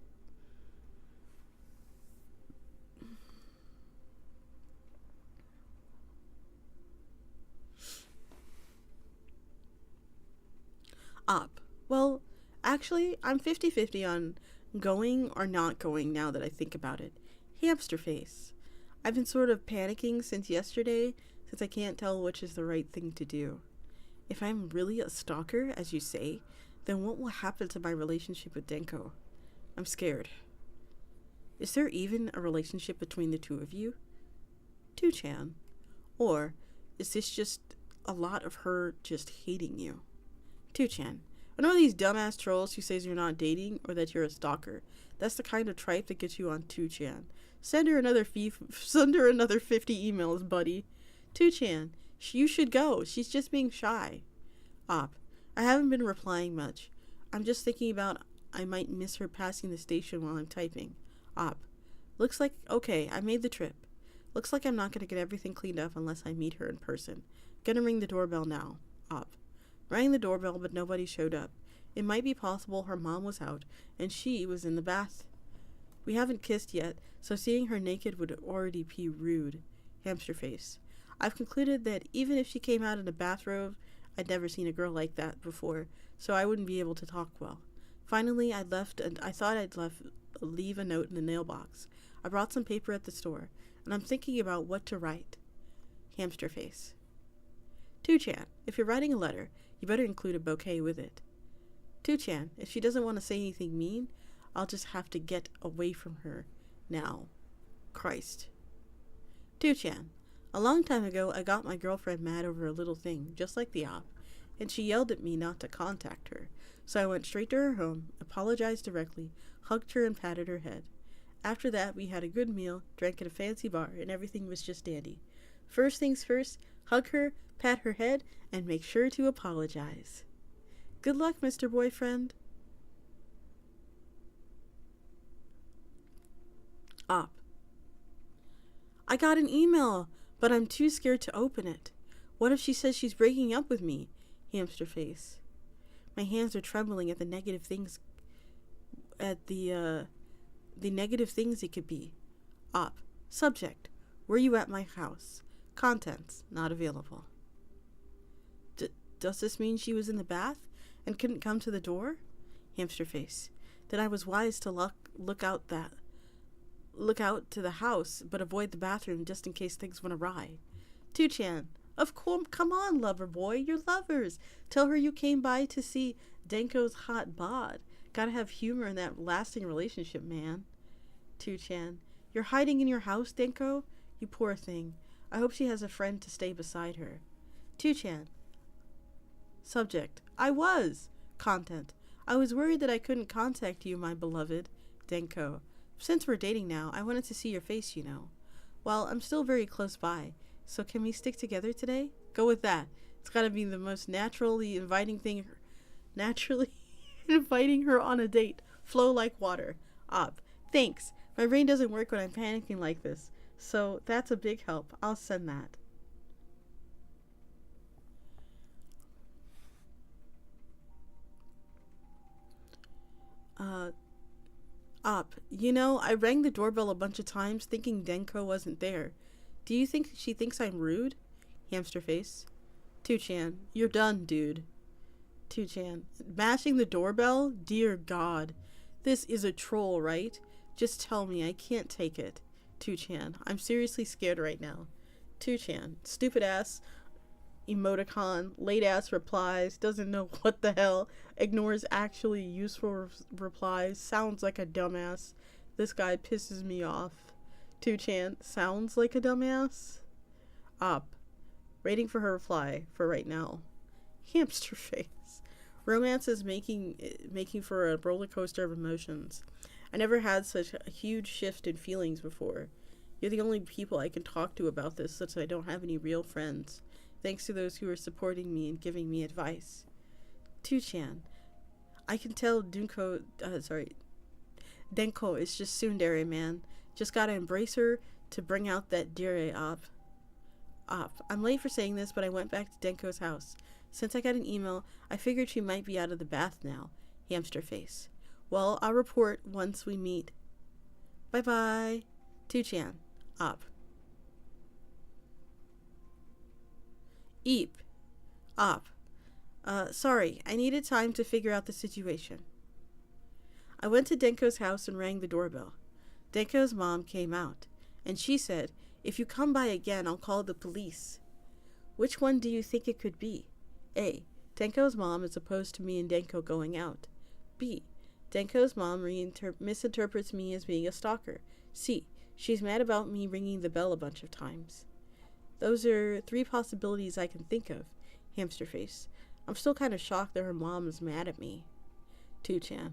Op, well, actually, I'm 50-50 on going or not going now that I think about it. Hamster face. I've been sort of panicking since yesterday, since I can't tell which is the right thing to do. If I'm really a stalker, as you say, then what will happen to my relationship with Denko? I'm scared. Is there even a relationship between the two of you? 2chan. Or is this just a lot of her just hating you? 2chan. I know these dumbass trolls who says you're not dating or that you're a stalker. That's the kind of tripe that gets you on 2chan. Send her another 50 emails, buddy. 2chan. You should go. She's just being shy. Op. I haven't been replying much. I'm just thinking about I might miss her passing the station while I'm typing. Op. Looks like, okay, I made the trip. Looks like I'm not going to get everything cleaned up unless I meet her in person. Gonna ring the doorbell now. Op. Rang the doorbell, but nobody showed up. It might be possible her mom was out and she was in the bath. We haven't kissed yet, so seeing her naked would already be rude. Hamster face. I've concluded that even if she came out in a bathrobe, I'd never seen a girl like that before, so I wouldn't be able to talk well. Finally, I thought I'd leave a note in the mailbox. I brought some paper at the store, and I'm thinking about what to write. Hamster face. 2chan, if you're writing a letter, you better include a bouquet with it. 2chan, if she doesn't want to say anything mean, I'll just have to get away from her now. Christ. 2chan, A long time ago, I got my girlfriend mad over a little thing, just like the op, and she yelled at me not to contact her. So I went straight to her home, apologized directly, hugged her and patted her head. After that, we had a good meal, drank at a fancy bar, and everything was just dandy. First things first, hug her, pat her head, and make sure to apologize. Good luck, Mr. Boyfriend. Op. I got an email, but I'm too scared to open it. What if she says she's breaking up with me? Hamster face. My hands are trembling at the negative things it could be. Op. Subject. Were you at my house? Contents. Not available. Does this mean she was in the bath and couldn't come to the door? Hamster face. Then I was wise to look out to the house, but avoid the bathroom just in case things went awry. 2chan. Of course, come on, lover boy, you're lovers. Tell her you came by to see Denko's hot bod. Gotta have humor in that lasting relationship, man. 2chan. You're hiding in your house, Denko? You poor thing. I hope she has a friend to stay beside her. 2chan. Subject. I was. Content. I was worried that I couldn't contact you, my beloved. Denko. Since we're dating now, I wanted to see your face, you know. Well, I'm still very close by, so can we stick together today? Go with that. It's gotta be the most naturally inviting her on a date. Flow like water. Op. Thanks. My brain doesn't work when I'm panicking like this, so that's a big help. I'll send that. Op. You know, I rang the doorbell a bunch of times thinking Denko wasn't there. Do you think she thinks I'm rude? Hamster face. 2chan. You're done, dude. 2chan. Mashing the doorbell? Dear God. This is a troll, right? Just tell me. I can't take it. 2chan. I'm seriously scared right now. 2chan. Stupid ass emoticon, late ass replies, doesn't know what the hell, ignores actually useful replies, sounds like a dumbass. This guy pisses me off. 2chan. Sounds like a dumbass? Op. Waiting for her reply for right now. Hamster face. Romance is making for a roller coaster of emotions. I never had such a huge shift in feelings before. You're the only people I can talk to about this, since I don't have any real friends. Thanks to those who are supporting me and giving me advice. 2chan. I can tell Denko is just tsundere, man. Just gotta embrace her to bring out that dere, op. I'm late for saying this, but I went back to Denko's house. Since I got an email, I figured she might be out of the bath now. Hamster face. Well, I'll report once we meet. Bye-bye. 2chan. Op. Eep. Op. Sorry, I needed time to figure out the situation. I went to Denko's house and rang the doorbell. Denko's mom came out, and she said, if you come by again, I'll call the police. Which one do you think it could be? A. Denko's mom is opposed to me and Denko going out. B. Denko's mom misinterprets me as being a stalker. C. She's mad about me ringing the bell a bunch of times. Those are 3 possibilities I can think of. Hamster face. I'm still kind of shocked that her mom is mad at me. 2chan.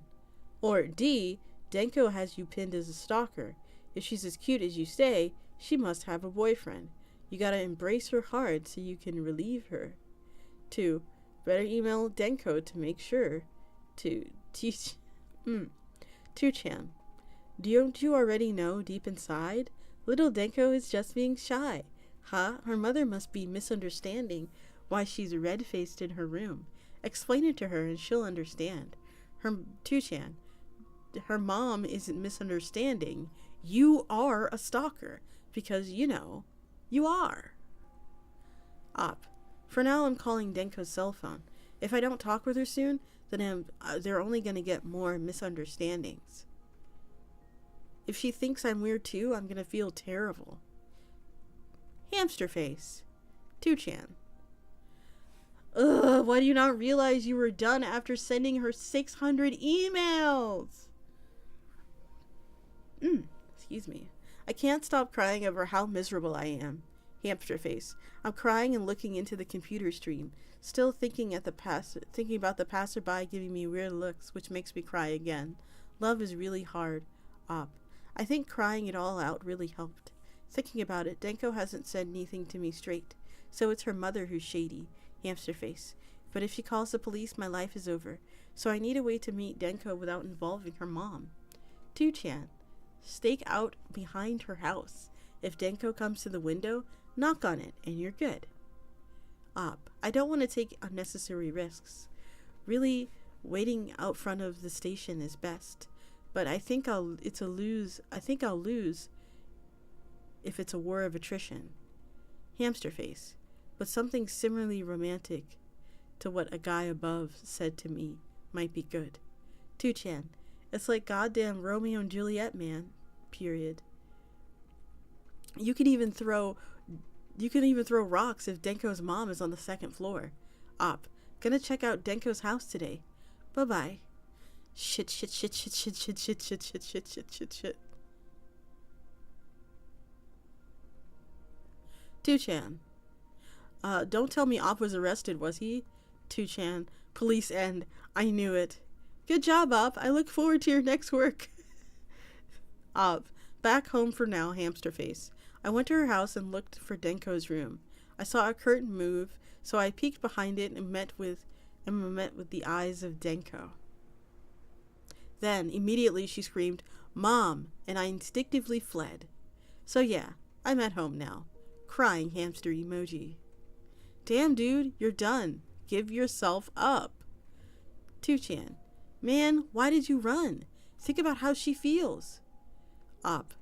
Or D. Denko has you pinned as a stalker. If she's as cute as you say, she must have a boyfriend. You gotta embrace her hard so you can relieve her. 2. Better email Denko to make sure. 2chan. Don't you already know deep inside? Little Denko is just being shy. Huh? Her mother must be misunderstanding why she's red-faced in her room. Explain it to her and she'll understand. 2chan. Her mom isn't misunderstanding. You are a stalker. Because, you know, you are. Op. For now, I'm calling Denko's cell phone. If I don't talk with her soon, then they're only going to get more misunderstandings. If she thinks I'm weird too, I'm going to feel terrible. Hamster face. 2chan. Ugh, why do you not realize you were done after sending her 600 emails? Excuse me. I can't stop crying over how miserable I am. Hamster face. I'm crying and looking into the computer stream, still thinking about the passerby giving me weird looks, which makes me cry again. Love is really hard. Op. I think crying it all out really helped. Thinking about it, Denko hasn't said anything to me straight, so it's her mother who's shady. Hamster face. But if she calls the police, my life is over. So I need a way to meet Denko without involving her mom. 2chan. Stake out behind her house. If Denko comes to the window, knock on it, and you're good. Op. I don't want to take unnecessary risks. Really, waiting out front of the station is best. But I think I'll lose if it's a war of attrition. Hamster face. But something similarly romantic to what a guy above said to me might be good. 2chan. It's like goddamn Romeo and Juliet, man. Period. You can even throw rocks if Denko's mom is on the second floor. Op. Gonna check out Denko's house today. Bye-bye. Shit. 2chan. Don't tell me Op was arrested, was he? 2chan. Police end. I knew it. Good job, Op. I look forward to your next work. Op. Back home for now, hamster face. I went to her house and looked for Denko's room. I saw a curtain move, so I peeked behind it and met with the eyes of Denko. Then, immediately she screamed, "Mom!" and I instinctively fled. So yeah, I'm at home now. Crying hamster emoji. Damn, dude, you're done. Give yourself up. 2chan. Man, why did you run? Think about how she feels. Op.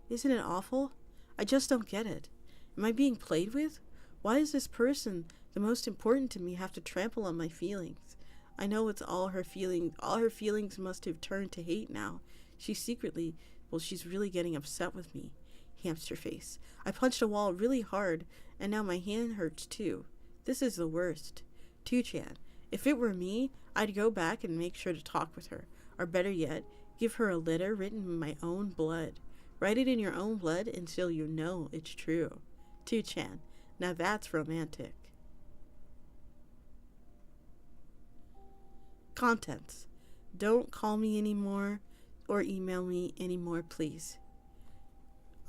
Isn't it awful? I just don't get it. Am I being played with? Why does this person, the most important to me, have to trample on my feelings? I know it's all her feelings. All her feelings must have turned to hate now. She's really getting upset with me. Hamster face. I punched a wall really hard, and now my hand hurts too. This is the worst. 2chan. If it were me, I'd go back and make sure to talk with her. Or better yet, give her a letter written in my own blood. Write it in your own blood until you know it's true. 2chan. Now that's romantic. Contents. Don't call me anymore or email me anymore, please.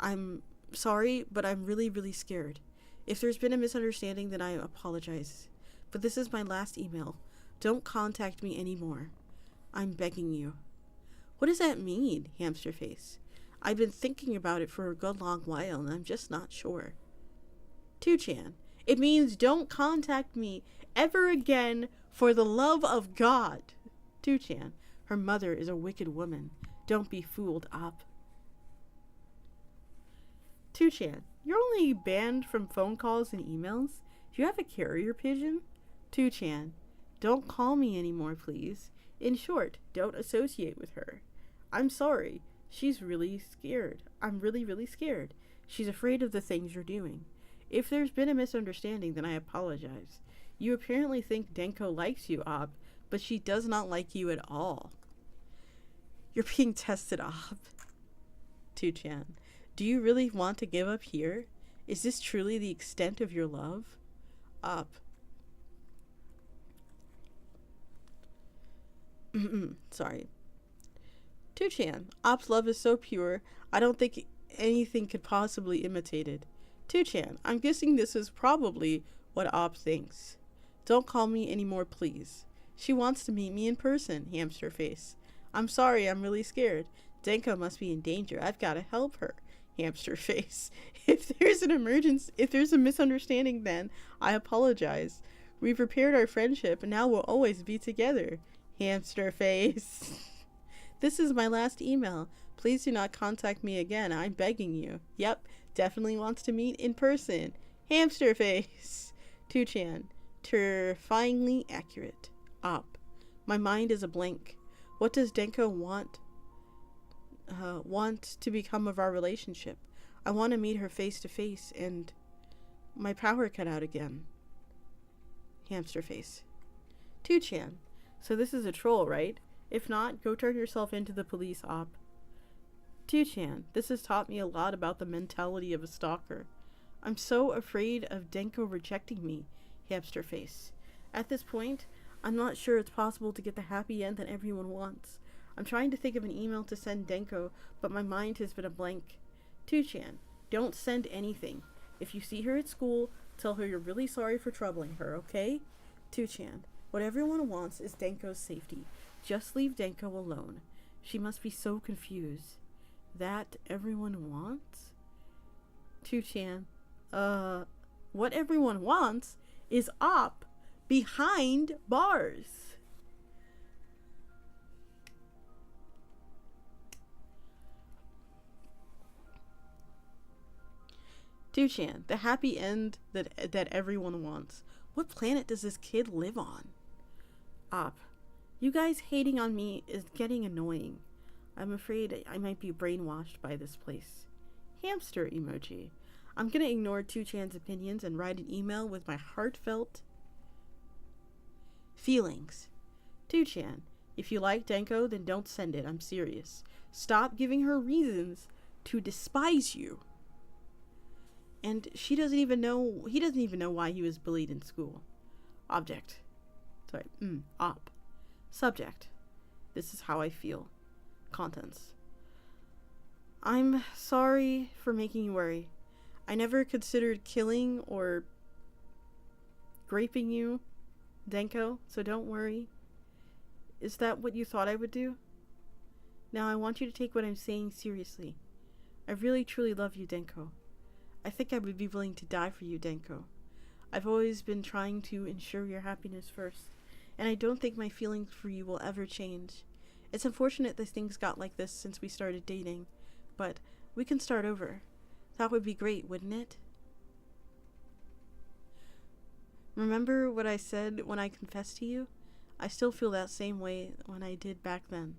I'm sorry, but I'm really, really scared. If there's been a misunderstanding, then I apologize. But this is my last email. Don't contact me anymore. I'm begging you. What does that mean, hamster face? I've been thinking about it for a good long while, and I'm just not sure. 2chan. It means don't contact me ever again for the love of God. 2chan. Her mother is a wicked woman. Don't be fooled, Op. 2chan. You're only banned from phone calls and emails? Do you have a carrier pigeon? 2chan. Don't call me anymore, please. In short, don't associate with her. I'm sorry. She's really scared. I'm really, really scared. She's afraid of the things you're doing. If there's been a misunderstanding, then I apologize. You apparently think Denko likes you, Op, but she does not like you at all. You're being tested, Op. 2chan. Do you really want to give up here? Is this truly the extent of your love? Op. Sorry. 2chan. Op's love is so pure, I don't think anything could possibly imitate it. 2chan. I'm guessing this is probably what Op thinks. Don't call me anymore, please. She wants to meet me in person, hamster face. I'm sorry, I'm really scared. Denko must be in danger. I've got to help her, hamster face. If there's a misunderstanding, then I apologize. We've repaired our friendship, and now we'll always be together, hamster face. This is my last email. Please do not contact me again. I'm begging you. Yep, definitely wants to meet in person. Hamster face. 2chan. Terrifyingly accurate. Op. My mind is a blank. What does Denko want to become of our relationship? I want to meet her face to face, and my power cut out again. Hamster face. 2chan. So this is a troll, right? If not, go turn yourself into the police, Op. 2chan. This has taught me a lot about the mentality of a stalker. I'm so afraid of Denko rejecting me, hamster face. At this point, I'm not sure it's possible to get the happy end that everyone wants. I'm trying to think of an email to send Denko, but my mind has been a blank. 2chan, don't send anything. If you see her at school, tell her you're really sorry for troubling her, okay? 2chan, what everyone wants is Denko's safety. Just leave Denko alone. She must be so confused. That everyone wants? 2chan, what everyone wants is Op behind bars. Duchan, the happy end that everyone wants. What planet does this kid live on? Op, you guys hating on me is getting annoying. I'm afraid I might be brainwashed by this place. Hamster emoji. I'm gonna ignore 2chan's opinions and write an email with my heartfelt feelings. 2chan, if you like Denko, then don't send it. I'm serious. Stop giving her reasons to despise you. And he doesn't even know why he was bullied in school. Object. Sorry. Op. Subject. This is how I feel. Contents. I'm sorry for making you worry. I never considered killing or raping you, Denko, so don't worry. Is that what you thought I would do? Now I want you to take what I'm saying seriously. I really truly love you, Denko. I think I would be willing to die for you, Denko. I've always been trying to ensure your happiness first, and I don't think my feelings for you will ever change. It's unfortunate that things got like this since we started dating, but we can start over. That would be great, wouldn't it? Remember what I said when I confessed to you? I still feel that same way when I did back then.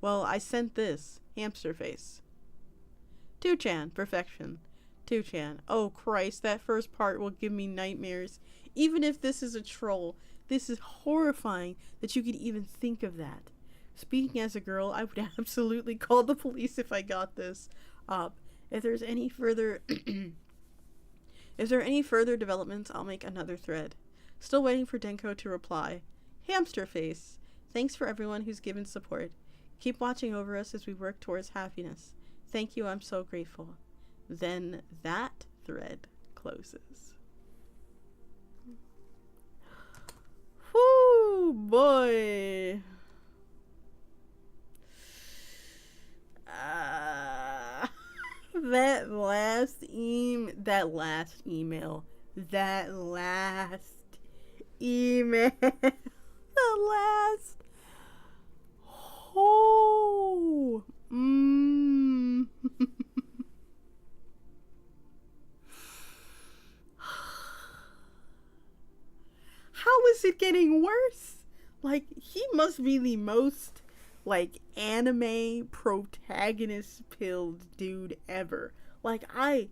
Well, I sent this. Hamster face. 2chan, perfection. 2chan, oh Christ, that first part will give me nightmares. Even if this is a troll, this is horrifying that you could even think of that. Speaking as a girl, I would absolutely call the police if I got this. If there's any further if there are any further developments, I'll make another thread. Still waiting for Denko to reply. Hamster face. Thanks for everyone who's given support. Keep watching over us as we work towards happiness. Thank you, I'm so grateful. Then that thread closes. Whoo, boy. That last email. The last. Oh. How is it getting worse? Like, he must be the most, like, anime protagonist-pilled dude ever. Like, I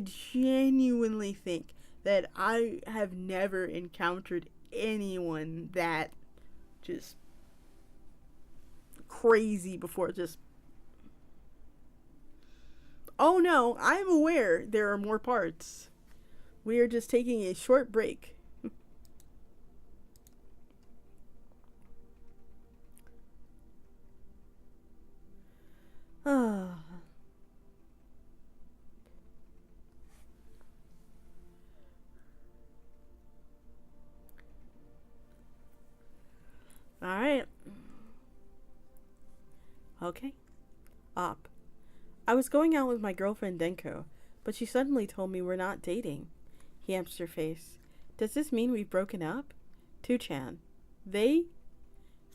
genuinely think that I have never encountered anyone that just crazy before. Just, oh no, I'm aware there are more parts. We are just taking a short break. Alright. Okay. Op. I was going out with my girlfriend Denko, but she suddenly told me we're not dating. Hamster face. Does this mean we've broken up? 2chan. They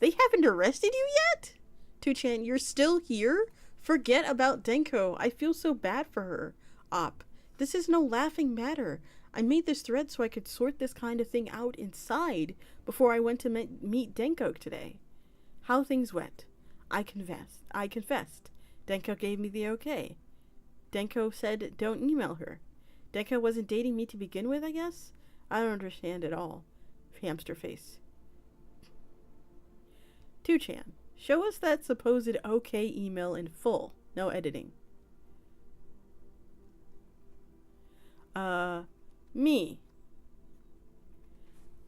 haven't arrested you yet? 2chan, you're still here? Forget about Denko. I feel so bad for her. Op. This is no laughing matter. I made this thread so I could sort this kind of thing out inside before I went to meet Denko today. How things went. I confessed. Denko gave me the okay. Denko said don't email her. Denko wasn't dating me to begin with, I guess? I don't understand at all. Hamster face. 2chan. Show us that supposed okay email in full. No editing. Me.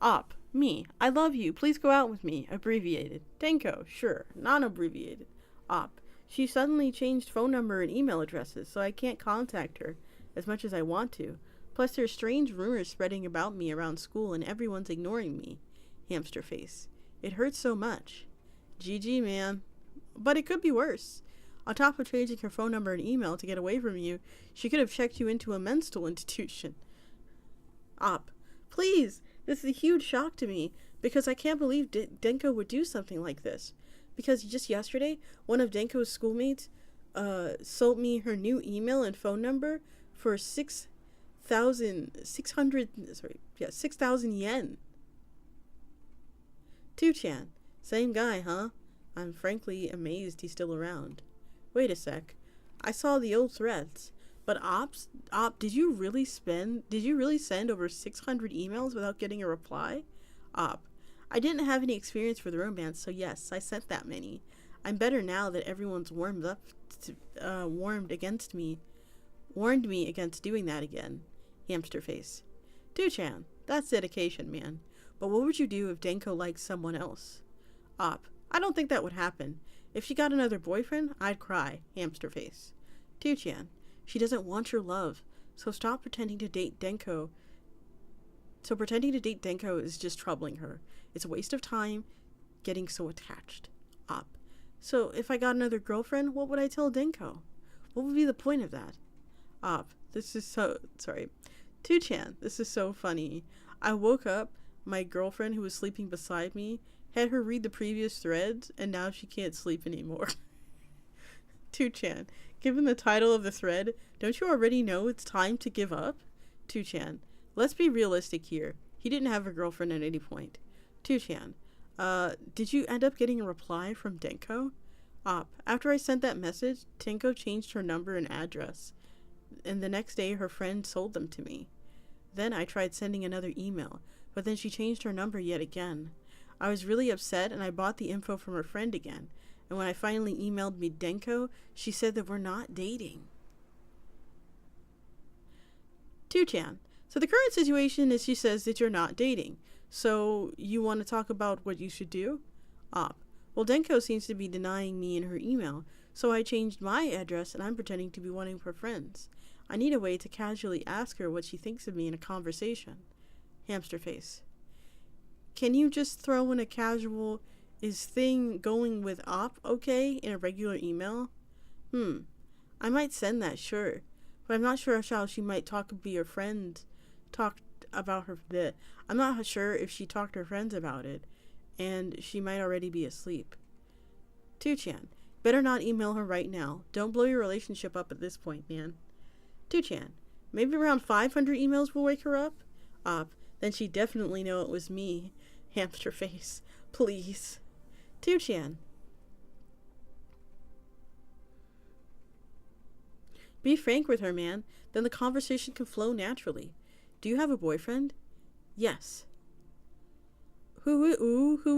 Op. Me. I love you. Please go out with me. Abbreviated. Denko. Sure. Non-abbreviated. Op. She suddenly changed phone number and email addresses, so I can't contact her as much as I want to. Plus, there's strange rumors spreading about me around school, and everyone's ignoring me. Hamster face. It hurts so much. GG, man. But it could be worse. On top of changing her phone number and email to get away from you, she could have checked you into a mental institution. Op. Please. This is a huge shock to me, because I can't believe Denko would do something like this. Because just yesterday, one of Denko's schoolmates sold me her new email and phone number for 6,000 yen. 2chan. Same guy, huh? I'm frankly amazed he's still around. Wait a sec. I saw the old threads. But Op, did you really send over 600 emails without getting a reply? Op. I didn't have any experience for the romance, so yes, I sent that many. I'm better now that everyone's warned me against doing that again. Hamster face. 2chan, that's dedication, man. But what would you do if Denko likes someone else? Op. I don't think that would happen. If she got another boyfriend, I'd cry. Hamster face. 2chan. She doesn't want your love, so stop pretending to date Denko. So pretending to date Denko is just troubling her. It's a waste of time getting so attached. Op. So if I got another girlfriend, what would I tell Denko? What would be the point of that? Op. 2chan, this is so funny. I woke up, my girlfriend who was sleeping beside me, had her read the previous threads, and now she can't sleep anymore. 2chan. Given the title of the thread, don't you already know it's time to give up? 2chan. Let's be realistic here. He didn't have a girlfriend at any point. 2chan. Did you end up getting a reply from Denko? Op. After I sent that message, Denko changed her number and address. And the next day, her friend sold them to me. Then I tried sending another email, but then she changed her number yet again. I was really upset, and I bought the info from her friend again. And when I finally emailed me Denko, she said that we're not dating. 2chan. So the current situation is she says that you're not dating. So you want to talk about what you should do? Op. Well, Denko seems to be denying me in her email, so I changed my address and I'm pretending to be one of her friends. I need a way to casually ask her what she thinks of me in a conversation. Hamster face. Can you just throw in a casual... Is thing going with Op okay in a regular email? I might send that, sure. But I'm not sure how she might be her friend. I'm not sure if she talked to her friends about it. And she might already be asleep. 2chan. Better not email her right now. Don't blow your relationship up at this point, man. 2chan. Maybe around 500 emails will wake her up? Op. Then she'd definitely know it was me. Hamster face. Please. 2chan. Be frank with her, man. Then the conversation can flow naturally. Do you have a boyfriend? Yes. Who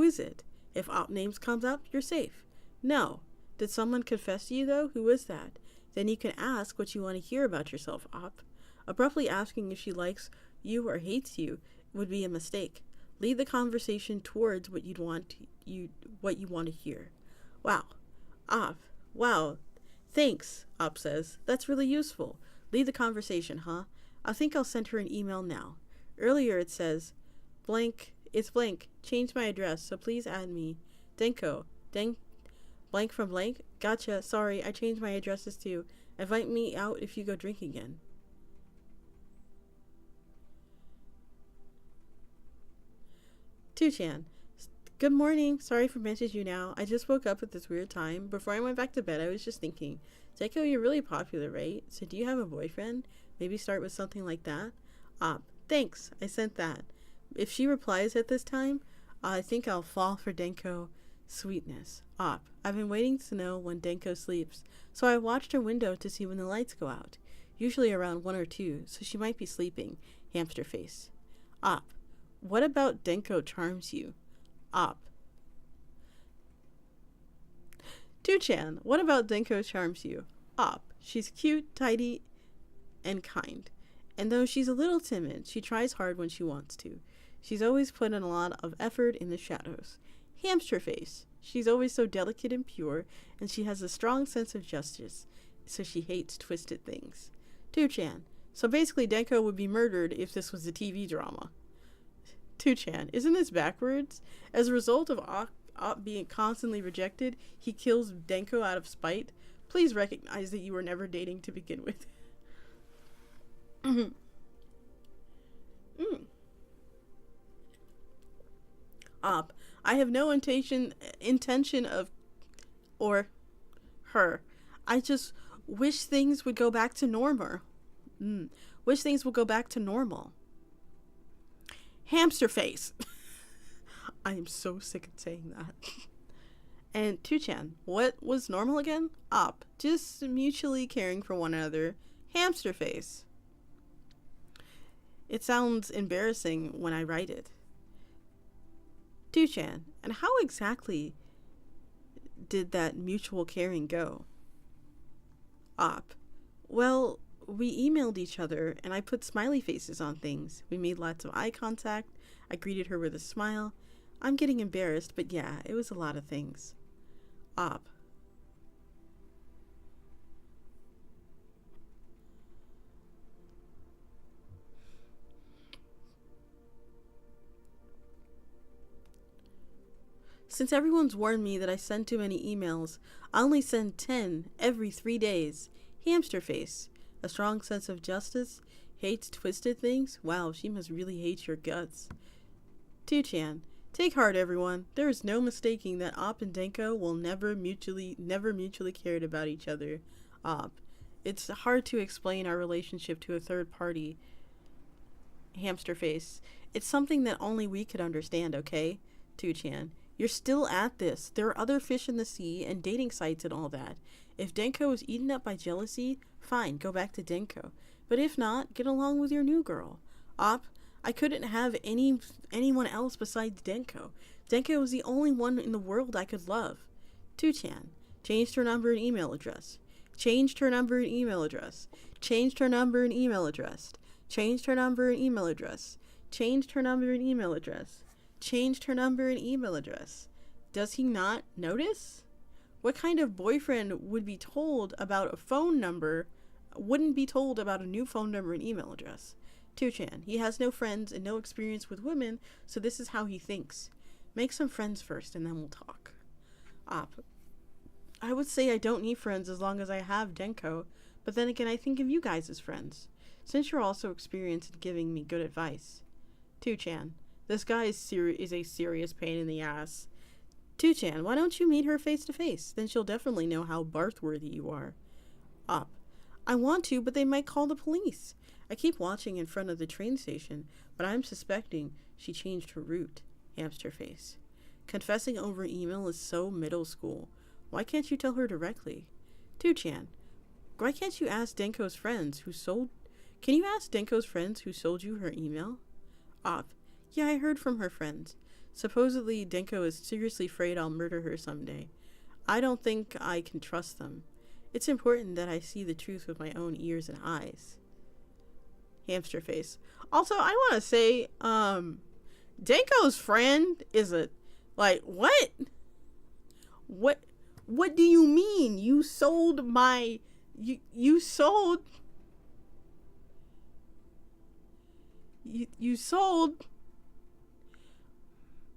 is it? If op names comes up, you're safe. No. Did someone confess to you, though? Who is that? Then you can ask what you want to hear about yourself, op. Abruptly asking if she likes you or hates you would be a mistake. Lead the conversation towards what you want to hear. Wow. Op. Wow. Thanks, Op says. That's really useful. Lead the conversation, huh? I think I'll send her an email now. Earlier it says, it's blank. Changed my address, so please add me. Denko. Blank from blank? Gotcha. Sorry, I changed my addresses too. Invite me out if you go drink again. 2chan. Good morning. Sorry for messaging you now. I just woke up at this weird time. Before I went back to bed, I was just thinking, Denko, you're really popular, right? So do you have a boyfriend? Maybe start with something like that? Op. Thanks. I sent that. If she replies at this time, I think I'll fall for Denko sweetness. Op. I've been waiting to know when Denko sleeps, so I watched her window to see when the lights go out. Usually around 1 or 2, so she might be sleeping. Hamster face. Op. What about Denko charms you? Op. 2chan. What about Denko charms you? Op. She's cute, tidy, and kind. And though she's a little timid, she tries hard when she wants to. She's always put in a lot of effort in the shadows. Hamster face. She's always so delicate and pure, and she has a strong sense of justice, so she hates twisted things. 2chan. So basically Denko would be murdered if this was a TV drama. 2chan. Isn't this backwards? As a result of Op being constantly rejected, he kills Denko out of spite. Please recognize that you were never dating to begin with. Op. I have no intention of or her. I just wish things would go back to normal. Wish things would go back to normal. Hamster face. I am so sick of saying that. And 2chan, what was normal again? Op. Just mutually caring for one another. Hamster face. It sounds embarrassing when I write it. 2chan, and how exactly did that mutual caring go? Op. Well, we emailed each other and I put smiley faces on things. We made lots of eye contact. I greeted her with a smile. I'm getting embarrassed, but yeah, it was a lot of things. Op. Since everyone's warned me that I send too many emails, I only send 10 every 3 days. Hamster face. A strong sense of justice. Hates twisted things. Wow, she must really hate your guts. 2chan. Take heart, everyone. There is no mistaking that Op and Denko will never mutually cared about each other. Op. It's hard to explain our relationship to a third party. Hamster face. It's something that only we could understand, okay? 2chan. You're still at this. There are other fish in the sea and dating sites and all that. If Denko is eaten up by jealousy, fine, go back to Denko. But if not, get along with your new girl. Op, I couldn't have anyone else besides Denko. Denko was the only one in the world I could love. 2chan. Changed her number and email address. Changed her number and email address. Changed her number and email address. Changed her number and email address. Changed her number and email address. Changed her number and email address. Does he not notice? What kind of boyfriend would be told about a phone number, wouldn't be told about a new phone number and email address? 2chan. He has no friends and no experience with women, so this is how he thinks. Make some friends first and then we'll talk. Op. I would say I don't need friends as long as I have Denko, but then again I think of you guys as friends, since you're also experienced in giving me good advice. 2chan. This guy is a serious pain in the ass. 2chan, why don't you meet her face to face? Then she'll definitely know how Barth-worthy you are. Op. I want to, but they might call the police. I keep watching in front of the train station, but I'm suspecting she changed her route. Hamster face. Confessing over email is so middle school. Why can't you tell her directly? 2chan, why can't you ask Denko's friends who sold... Can you ask Denko's friends who sold you her email? Op. Yeah, I heard from her friends. Supposedly, Denko is seriously afraid I'll murder her someday. I don't think I can trust them. It's important that I see the truth with my own ears and eyes. Hamster face. Also, I want to say, Denko's friend is a... Like, what? What do you mean? You sold my... You sold... You sold...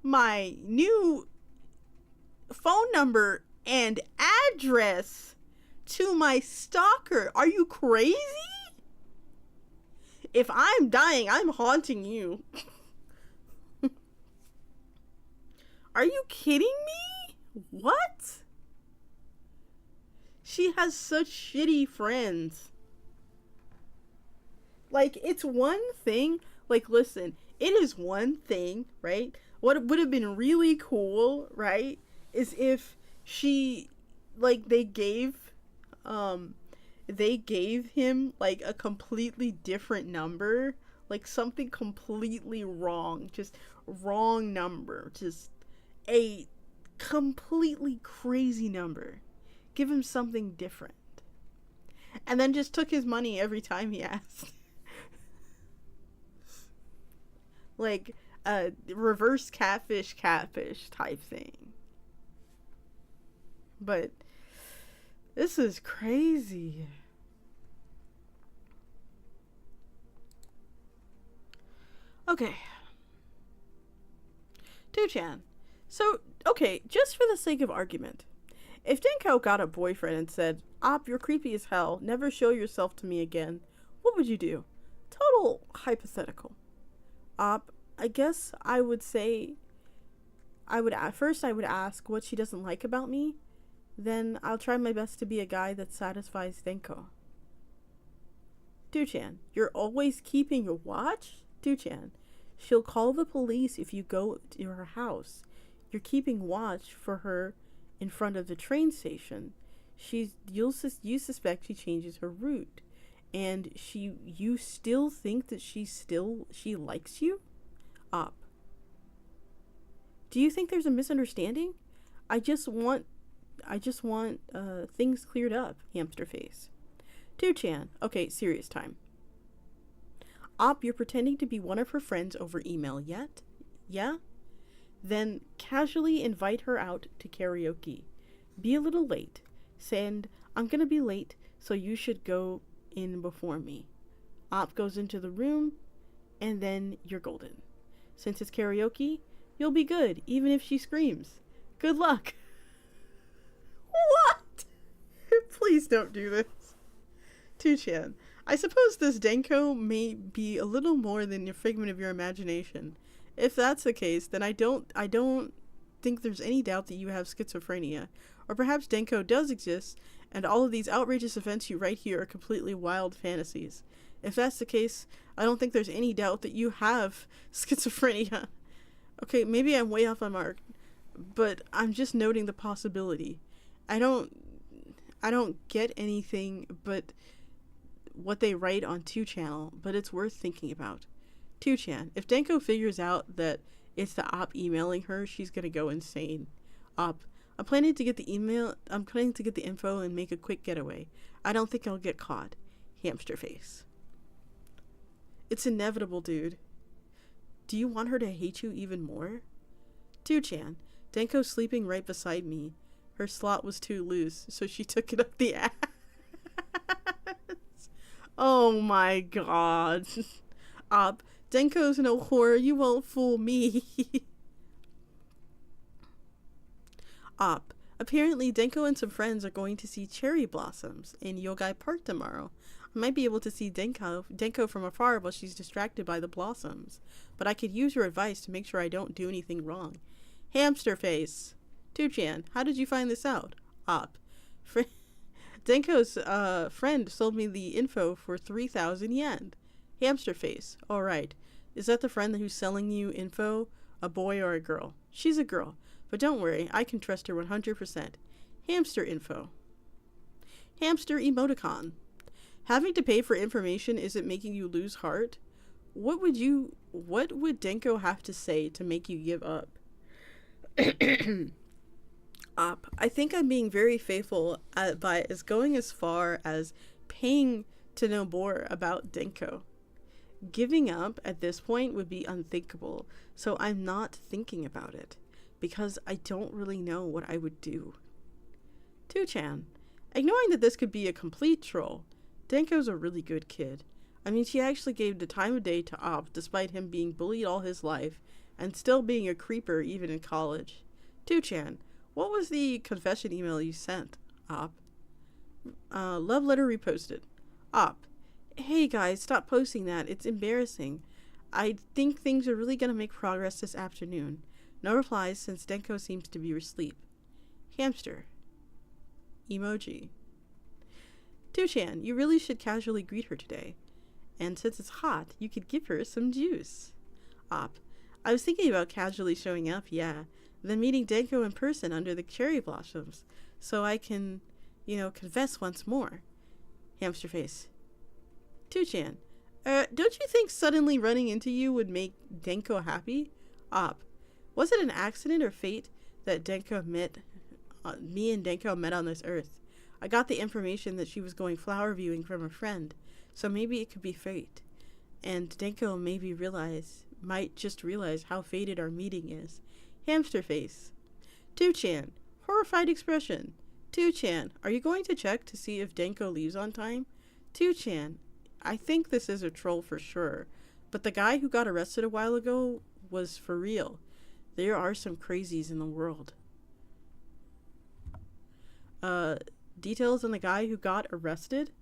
my new phone number and address to my stalker. Are you crazy? If I'm dying, I'm haunting you. Are you kidding me? What? She has such shitty friends. Like, it's one thing. Like, listen, it is one thing, right? What would have been really cool, right, is if she, like, they gave him, like, a completely different number, like, something completely wrong, just wrong number, just a completely crazy number. Give him something different. And then just took his money every time he asked. like a reverse catfish type thing. But this is crazy. Okay. 2chan. So, okay, just for the sake of argument, if Denko got a boyfriend and said, "Op, you're creepy as hell, never show yourself to me again," what would you do? Total hypothetical. Op, I guess I would say, I would ask what she doesn't like about me. Then I'll try my best to be a guy that satisfies Denko. 2chan, you're always keeping your watch? 2chan, she'll call the police if you go to her house. You're keeping watch for her in front of the train station. You suspect she changes her route, and you still think that she likes you? Op, do you think there's a misunderstanding? I just want things cleared up. Hamster face. 2chan, okay, serious time. Op, you're pretending to be one of her friends over email yet? Yeah? Then casually invite her out to karaoke. Be a little late. Send, "I'm gonna be late, so you should go in before me." Op goes into the room, and then you're golden. Since it's karaoke, you'll be good, even if she screams. Good luck. What? Please don't do this. 2chan, I suppose this Denko may be a little more than a figment of your imagination. If that's the case, then I don't think there's any doubt that you have schizophrenia. Or perhaps Denko does exist, and all of these outrageous events you write here are completely wild fantasies. If that's the case, I don't think there's any doubt that you have schizophrenia. Okay, maybe I'm way off my mark, but I'm just noting the possibility. I don't get anything but what they write on 2channel, but it's worth thinking about. 2chan, if Denko figures out that it's the Op emailing her, she's gonna go insane. Op, I'm planning to get the info and make a quick getaway. I don't think I'll get caught. Hamster face. It's inevitable, dude. Do you want her to hate you even more? 2chan, Denko's sleeping right beside me. Her slot was too loose, so she took it up the ass. Oh my god. Op, Denko's no whore, you won't fool me. Op, apparently Denko and some friends are going to see cherry blossoms in Yogai Park tomorrow. I might be able to see Denko from afar while she's distracted by the blossoms, but I could use your advice to make sure I don't do anything wrong. Hamster face. 2chan, how did you find this out? Op, Denko's friend sold me the info for 3,000 yen. Hamster face. Alright. Is that the friend who's selling you info? A boy or a girl? She's a girl. But don't worry, I can trust her 100%. Hamster info. Hamster emoticon. Having to pay for information isn't making you lose heart? What would Denko have to say to make you give up? Op, I think I'm being very faithful by going as far as paying to know more about Denko. Giving up at this point would be unthinkable, so I'm not thinking about it, because I don't really know what I would do. 2chan, ignoring that this could be a complete troll, Denko's a really good kid. I mean, she actually gave the time of day to Op despite him being bullied all his life, and still being a creeper even in college. 2chan, what was the confession email you sent? Op. Love letter reposted. Op. Hey guys, stop posting that. It's embarrassing. I think things are really gonna make progress this afternoon. No replies since Denko seems to be asleep. Hamster. Emoji. 2chan, you really should casually greet her today. And since it's hot, you could give her some juice. Op. I was thinking about casually showing up, yeah. Then meeting Denko in person under the cherry blossoms, so I can, confess once more. Hamster face. 2chan, don't you think suddenly running into you would make Denko happy? Op, was it an accident or fate that me and Denko met on this earth? I got the information that she was going flower viewing from a friend, so maybe it could be fate. And Denko maybe realized might just realize how faded our meeting is. Hamster face. 2chan. Horrified expression. 2chan. Are you going to check to see if Denko leaves on time? 2chan. I think this is a troll for sure. But the guy who got arrested a while ago was for real. There are some crazies in the world. Details on the guy who got arrested?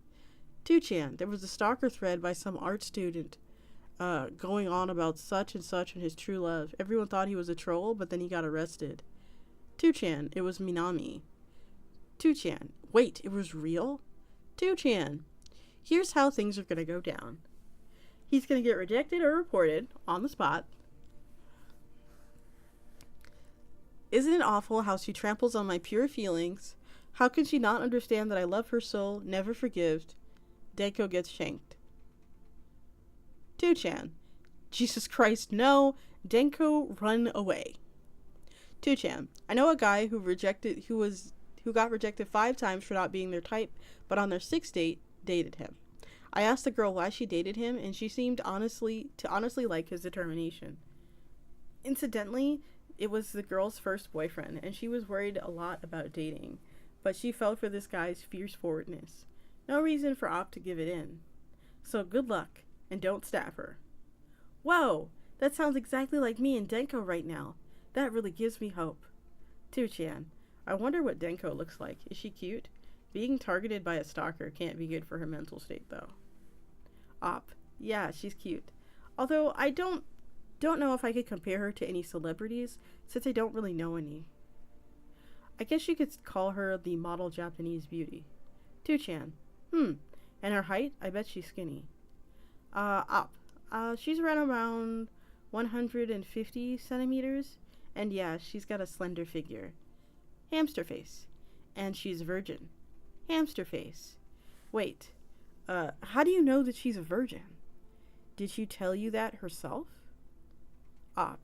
2chan. There was a stalker thread by some art student going on about such and such and his true love. Everyone thought he was a troll, but then he got arrested. 2chan. It was Minami. 2chan. Wait, it was real? 2chan. Here's how things are going to go down. He's going to get rejected or reported on the spot. Isn't it awful how she tramples on my pure feelings? How can she not understand that I love her soul, never forgive? Denko gets shanked. 2chan. Jesus Christ, no. Denko, run away. 2chan. I know a guy who got rejected 5 times for not being their type, but on their 6th date, dated him. I asked the girl why she dated him, and she seemed honestly like his determination. Incidentally, it was the girl's first boyfriend, and she was worried a lot about dating, but she fell for this guy's fierce forwardness. No reason for Op to give it in. So good luck, and don't stab her. Whoa, that sounds exactly like me and Denko right now. That really gives me hope. 2chan. I wonder what Denko looks like. Is she cute? Being targeted by a stalker can't be good for her mental state, though. Op. Yeah, she's cute. Although I don't know if I could compare her to any celebrities, since I don't really know any. I guess you could call her the model Japanese beauty. 2chan. And her height? I bet she's skinny. Op. She's around 150 centimeters, and yeah, she's got a slender figure. Hamster face. And she's a virgin. Hamster face. Wait, how do you know that she's a virgin? Did she tell you that herself? Op.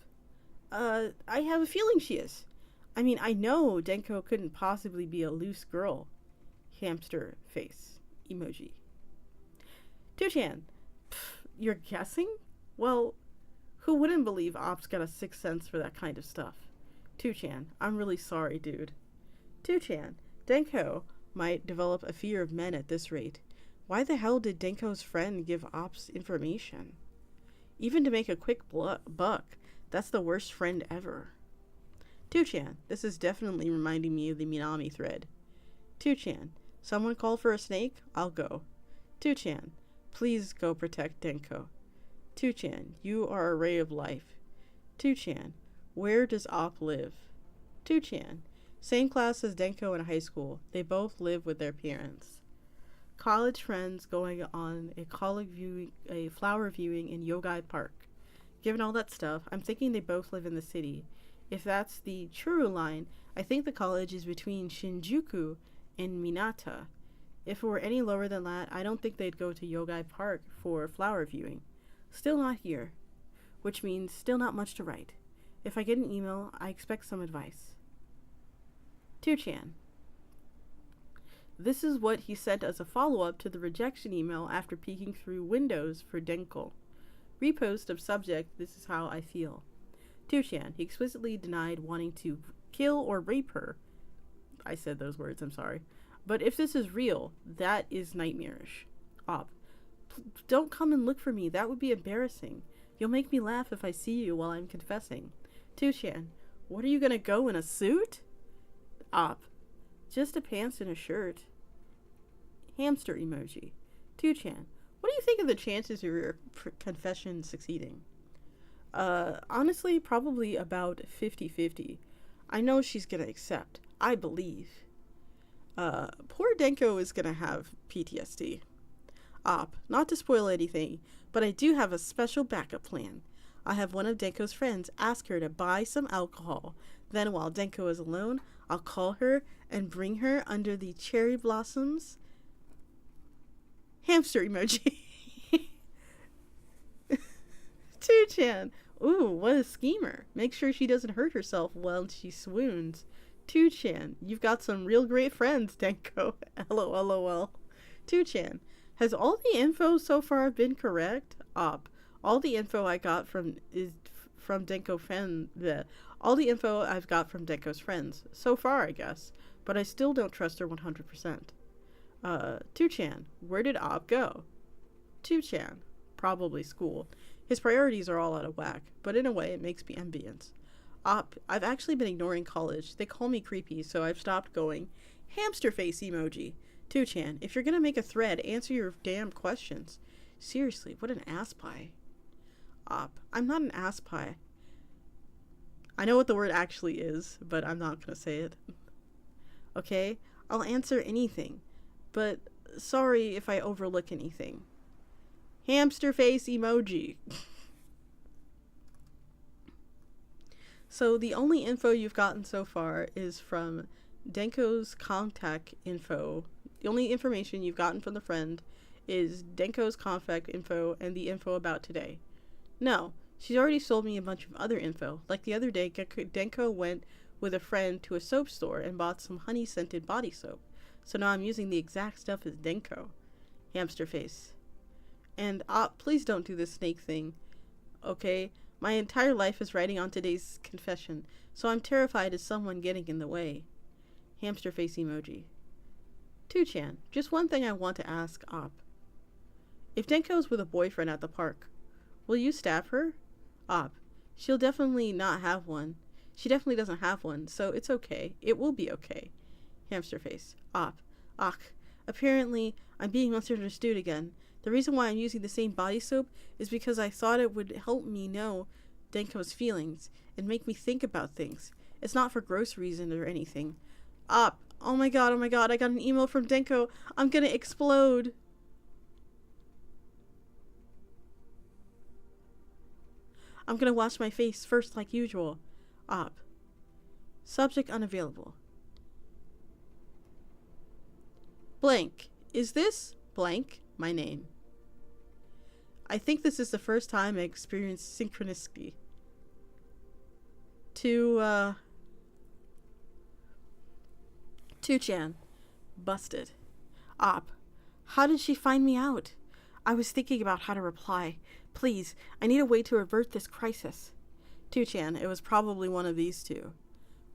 I have a feeling she is. I mean, I know Denko couldn't possibly be a loose girl. Hamster face emoji. 2chan. You're guessing? Well, who wouldn't believe Op's got a sixth sense for that kind of stuff? 2chan. I'm really sorry, dude. 2chan. Denko might develop a fear of men at this rate. Why the hell did Denko's friend give Ops information? Even to make a quick buck, that's the worst friend ever. 2chan. This is definitely reminding me of the Minami thread. 2chan. Someone call for a snake? I'll go. 2chan. Please go protect Denko. 2chan. You are a ray of life. 2chan. Where does Op live? 2chan. Same class as Denko in high school. They both live with their parents. College friends going on a flower viewing in Yogai Park. Given all that stuff, I'm thinking they both live in the city. If that's the Churu line, I think the college is between Shinjuku and Minata. If it were any lower than that, I don't think they'd go to Yogai Park for flower viewing. Still not here, which means still not much to write. If I get an email, I expect some advice. 2chan. This is what he sent as a follow-up to the rejection email after peeking through windows for Denko. Repost of subject, this is how I feel. 2chan. He explicitly denied wanting to kill or rape her. I said those words, I'm sorry. But if this is real, that is nightmarish. Op. Don't come and look for me. That would be embarrassing. You'll make me laugh if I see you while I'm confessing. 2chan. What are you gonna go in a suit? Op. Just a pants and a shirt. Hamster emoji. 2chan. What do you think of the chances of your confession succeeding? Honestly, probably about 50-50. I know she's gonna accept. I believe. Poor Denko is gonna have PTSD. Op. Not to spoil anything, but I do have a special backup plan. I have one of Denko's friends ask her to buy some alcohol. Then while Denko is alone, I'll call her and bring her under the cherry blossoms. Hamster emoji. 2chan. Ooh, what a schemer. Make sure she doesn't hurt herself while she swoons. 2chan. You've got some real great friends, Denko. LOL. 2chan. Has all the info so far been correct? Op. All the info I got from is from Denko friend. All the info I've got from Denko's friends so far, I guess. But I still don't trust her 100%. 2chan, where did Op go? 2chan, probably school. His priorities are all out of whack, but in a way it makes me envious. Op, I've actually been ignoring college. They call me creepy, so I've stopped going. Hamster face emoji. 2chan, if you're gonna make a thread, answer your damn questions. Seriously, what an ass pie. Op, I'm not an ass pie. I know what the word actually is, but I'm not gonna say it. Okay? I'll answer anything. But sorry if I overlook anything. Hamster face emoji. So the only info you've gotten so far is from Denko's contact info. The only information you've gotten from the friend is Denko's contact info and the info about today. No, she's already sold me a bunch of other info. Like the other day, Denko went with a friend to a soap store and bought some honey-scented body soap. So now I'm using the exact stuff as Denko. Hamster face. And please don't do this snake thing. Okay? My entire life is riding on today's confession, so I'm terrified of someone getting in the way. Hamster face emoji. 2chan, just one thing I want to ask Op. If Denko's with a boyfriend at the park, will you stab her? Op, she'll definitely not have one. She definitely doesn't have one, so it's okay. It will be okay. Hamster face. Op. Apparently, I'm being misunderstood again. The reason why I'm using the same body soap is because I thought it would help me know Denko's feelings and make me think about things. It's not for gross reason or anything. Op. Oh my god, I got an email from Denko. I'm gonna explode. I'm gonna wash my face first like usual. Op. Subject unavailable. Blank. Is this blank my name? I think this is the first time I experienced synchronicity. 2chan. Busted. Op. How did she find me out? I was thinking about how to reply. Please, I need a way to avert this crisis. 2chan, it was probably one of these two.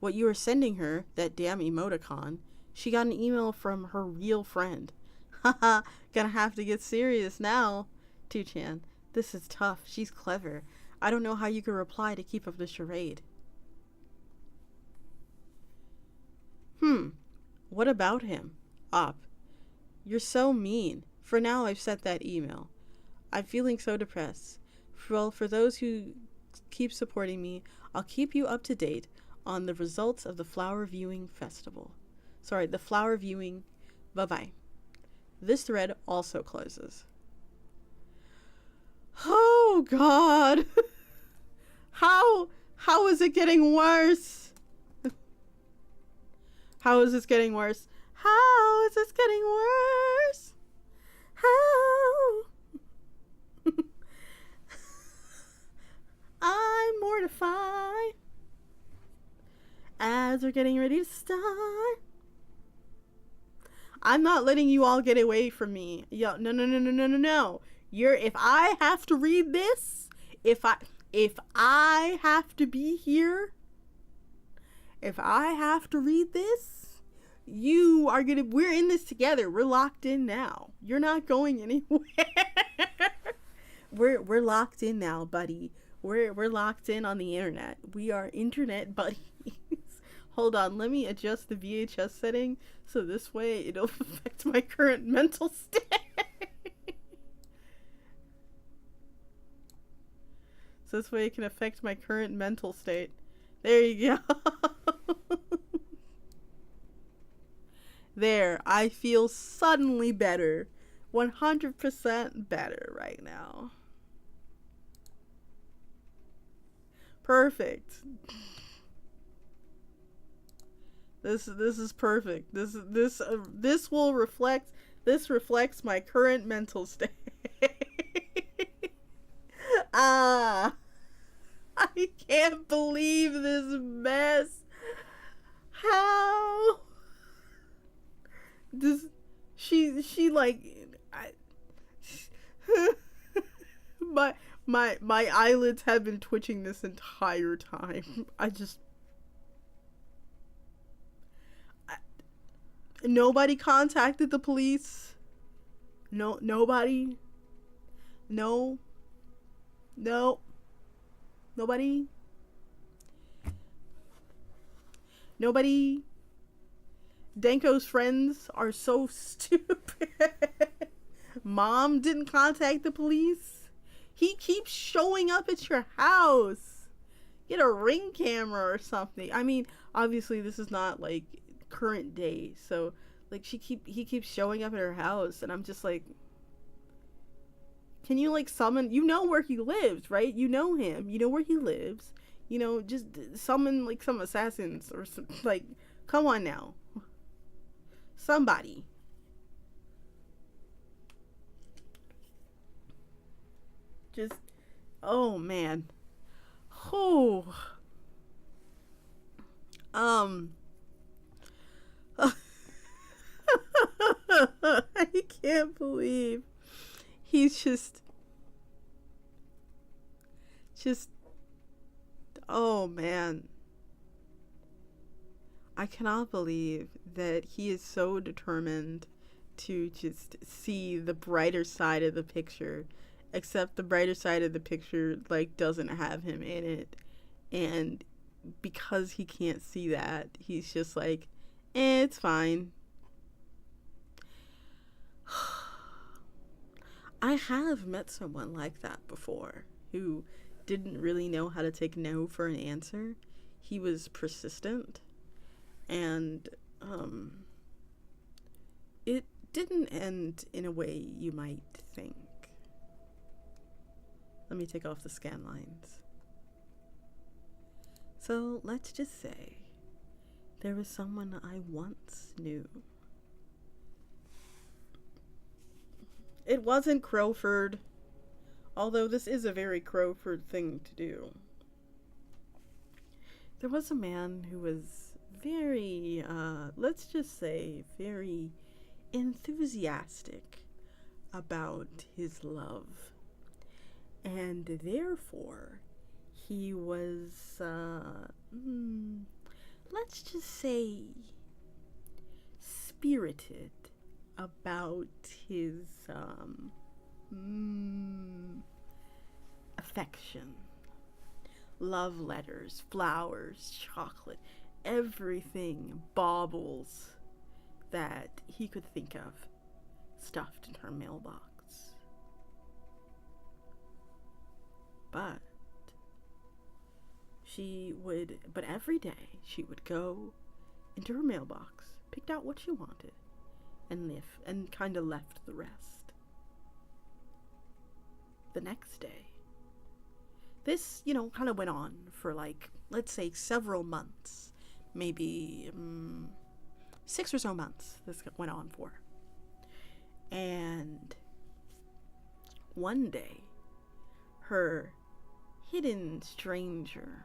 What you were sending her, that damn emoticon, she got an email from her real friend. Haha, gonna have to get serious now. 2chan, this is tough. She's clever. I don't know how you could reply to keep up the charade. What about him? Op. You're so mean. For now, I've sent that email. I'm feeling so depressed. Well, for those who keep supporting me, I'll keep you up to date on the results of the flower viewing festival. Sorry, the flower viewing. Bye-bye. This thread also closes. Oh, God. How is it getting worse? How is this getting worse? How is this getting worse? How? I'm mortified as we're getting ready to start. I'm not letting you all get away from me. Yo, no. If I have to read this, if I have to be here, if I have to read this, we're in this together. We're locked in now. You're not going anywhere. We're locked in now, buddy. We're locked in on the internet. We are internet buddies. Hold on, let me adjust the VHS setting so this way it'll affect my current mental state. So this way it can affect my current mental state. There you go. There, I feel suddenly better. 100% better right now. Perfect. This is perfect. This reflects my current mental state. I can't believe this mess. How? She like My eyelids have been twitching this entire time. Nobody contacted the police. No, nobody. No. No. Nobody. Nobody. Danko's friends are so stupid. Mom didn't contact the police. He keeps showing up at your house. Get a Ring camera or something. I mean, obviously this is not like current day, so like he keeps showing up at her house, and I'm just like, can you like summon, you know where he lives, right? You know him, you know where he lives, you know, just summon like some assassins or some, like, come on now, somebody. Just, oh man. Oh. I can't believe he's just, oh man. I cannot believe that he is so determined to just see the brighter side of the picture, except the brighter side of the picture like doesn't have him in it, and because he can't see that, he's just like, it's fine. I have met someone like that before who didn't really know how to take no for an answer. He was persistent, and it didn't end in a way you might think. Let me take off the scan lines. So let's just say there was someone I once knew. It wasn't Crowford, although this is a very Crowford thing to do. There was a man who was very, let's just say, very enthusiastic about his love. And therefore, he was, let's just say, spirited about his affection. Love letters, flowers, chocolate, everything, baubles that he could think of stuffed in her mailbox. But every day she would go into her mailbox, picked out what she wanted, and kind of left the rest. The next day, this, kind of went on for like, let's say several months, maybe 6 or so months this went on for. And one day, her hidden stranger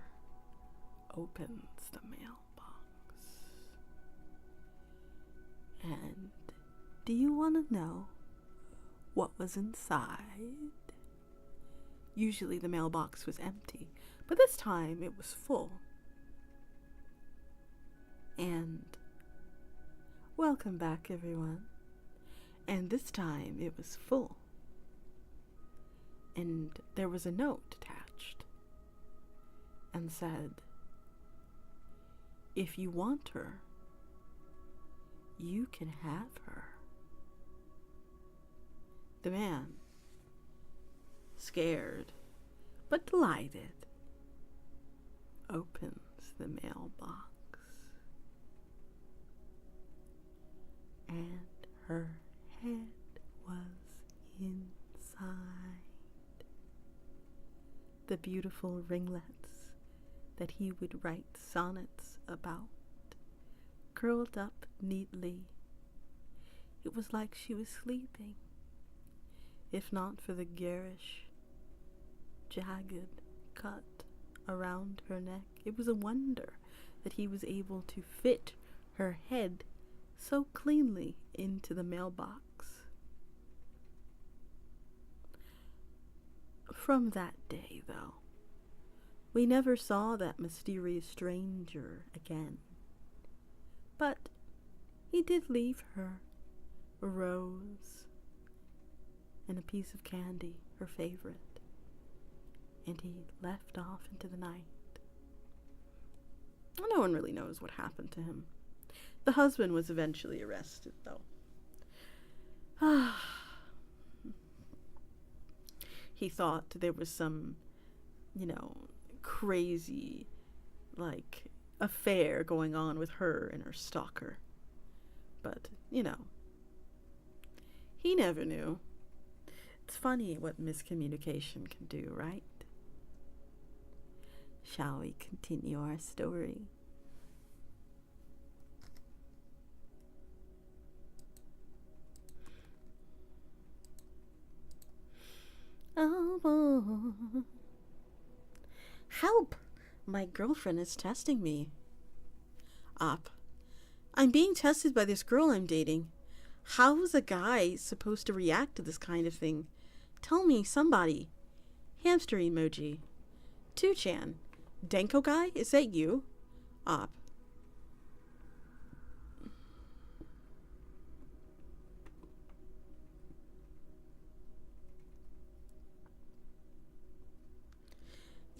opens the mailbox. And do you want to know what was inside? Usually the mailbox was empty, but this time it was full. And welcome back, everyone. And this time it was full. And there was a note attached and said, if you want her, you can have her. The man, scared but delighted, opens the mailbox, and her head was inside. The beautiful ringlets that he would write sonnets about, curled up neatly. It was like she was sleeping, if not for the garish, jagged cut around her neck. It was a wonder that he was able to fit her head so cleanly into the mailbox. From that day, though, we never saw that mysterious stranger again. But he did leave her a rose and a piece of candy, her favorite, and he left off into the night. No one really knows what happened to him. The husband was eventually arrested, though. He thought there was some, crazy, affair going on with her and her stalker. But, he never knew. It's funny what miscommunication can do, right? Shall we continue our story? Oh boy. Help! My girlfriend is testing me. Up. I'm being tested by this girl I'm dating. How is a guy supposed to react to this kind of thing? Tell me, somebody. Hamster emoji. 2chan. Denko guy? Is that you? Op.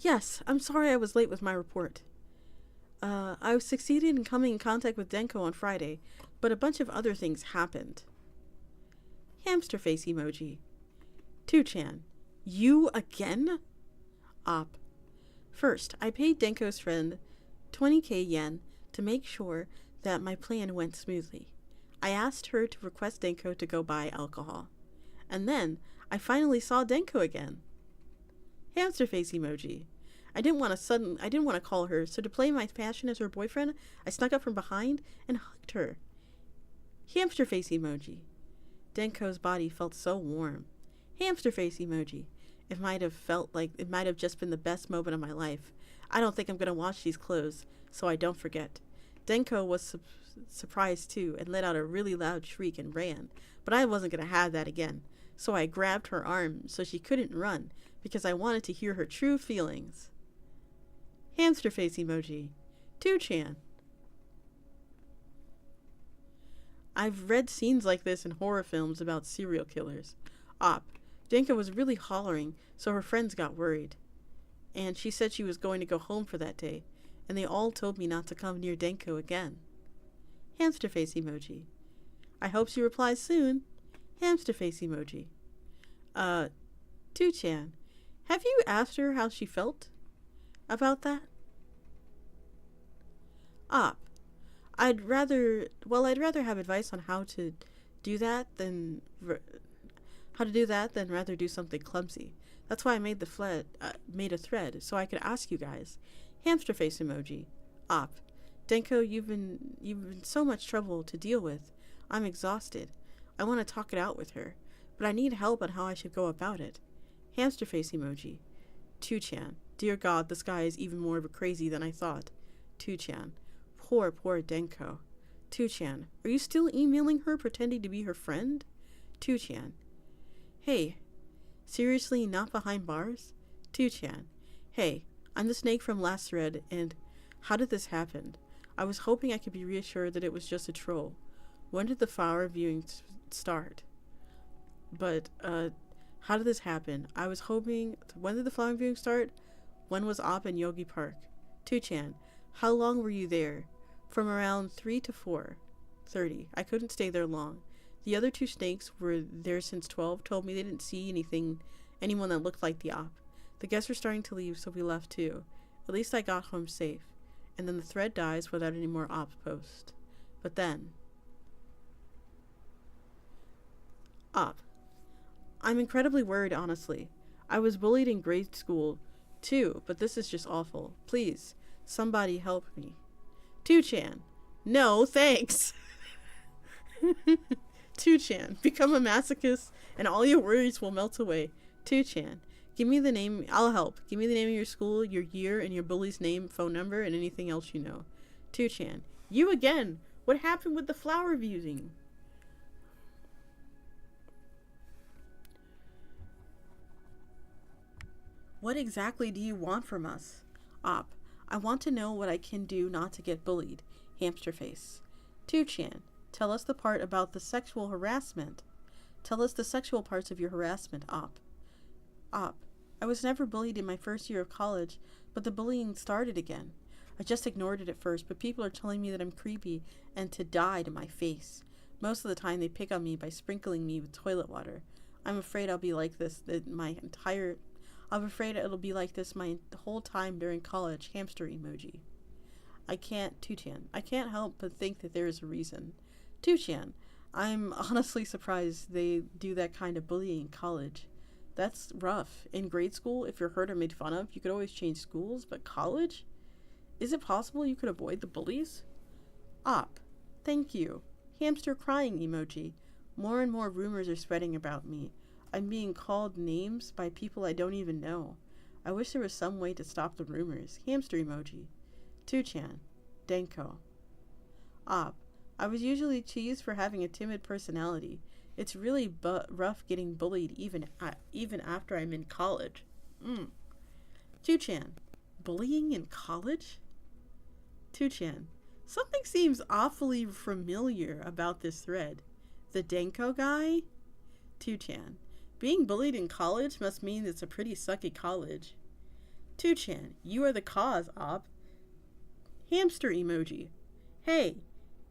Yes, I'm sorry I was late with my report. I succeeded in coming in contact with Denko on Friday, but a bunch of other things happened. Hamster face emoji. 2chan. You again? Op. First, I paid Denko's friend 20k yen to make sure that my plan went smoothly. I asked her to request Denko to go buy alcohol. And then, I finally saw Denko again. Hamster face emoji. I didn't want to call her, so to play my passion as her boyfriend, I snuck up from behind and hugged her. Hamster face emoji. Denko's body felt so warm. Hamster face emoji. It might have just been the best moment of my life. I don't think I'm going to wash these clothes, so I don't forget. Denko was surprised too and let out a really loud shriek and ran, but I wasn't going to have that again. So I grabbed her arm so she couldn't run because I wanted to hear her true feelings. Hamster face emoji. 2chan. I've read scenes like this in horror films about serial killers. Op. Denko was really hollering, so her friends got worried. And she said she was going to go home for that day, and they all told me not to come near Denko again. Hamster face emoji. I hope she replies soon. Hamster face emoji. 2chan. Have you asked her how she felt about that? Op. I'd rather have advice on how to do that than rather do something clumsy. That's why I made a thread so I could ask you guys. Hamster face emoji. Op. Denko, you've been so much trouble to deal with. I'm exhausted. I want to talk it out with her, but I need help on how I should go about it. Hamster face emoji. 2chan. Dear God, this guy is even more of a crazy than I thought. 2chan. Poor Denko. 2chan. Are you still emailing her pretending to be her friend? 2chan. Hey, seriously, not behind bars? 2chan. Hey, I'm the snake from last thread, and how did this happen? I was hoping I could be reassured that it was just a troll. When did the flower viewing start? But, how did this happen? I was hoping... When did the flower viewing start? When was Op in Yogi Park? 2chan. How long were you there? From around 3 to 4:30. I couldn't stay there long. The other two snakes were there since 12, told me they didn't see anyone that looked like the Op. The guests were starting to leave, so we left too. At least I got home safe. And then the thread dies without any more Op posts. But then... Op. I'm incredibly worried, honestly. I was bullied in grade school, too, but this is just awful. Please, somebody help me. 2chan. No, thanks. 2chan. Become a masochist, and all your worries will melt away. 2chan. Give me the name. I'll help. Give me the name of your school, your year, and your bully's name, phone number, and anything else you know. 2chan. You again. What happened with the flower viewing? What exactly do you want from us? Op. I want to know what I can do not to get bullied. Hamster face. 2chan. Tell us the part about the sexual harassment. Tell us the sexual parts of your harassment, Op. Op. I was never bullied in my first year of college, but the bullying started again. I just ignored it at first, but people are telling me that I'm creepy and to die to my face. Most of the time they pick on me by sprinkling me with toilet water. I'm afraid it'll be like this my whole time during college. Hamster emoji. I can't 2chan. I can't help but think that there is a reason. 2chan. I'm honestly surprised they do that kind of bullying in college. That's rough. In grade school, if you're hurt or made fun of, you could always change schools, but college? Is it possible you could avoid the bullies? Op. Thank you. Hamster crying emoji. More and more rumors are spreading about me. I'm being called names by people I don't even know. I wish there was some way to stop the rumors. Hamster emoji. 2chan. Denko. Op. I was usually teased for having a timid personality. It's really rough getting bullied even after I'm in college. 2chan. Bullying in college? 2chan. Something seems awfully familiar about this thread. The Denko guy? 2chan. Being bullied in college must mean it's a pretty sucky college. 2chan. You are the cause, Op. Hamster emoji. Hey,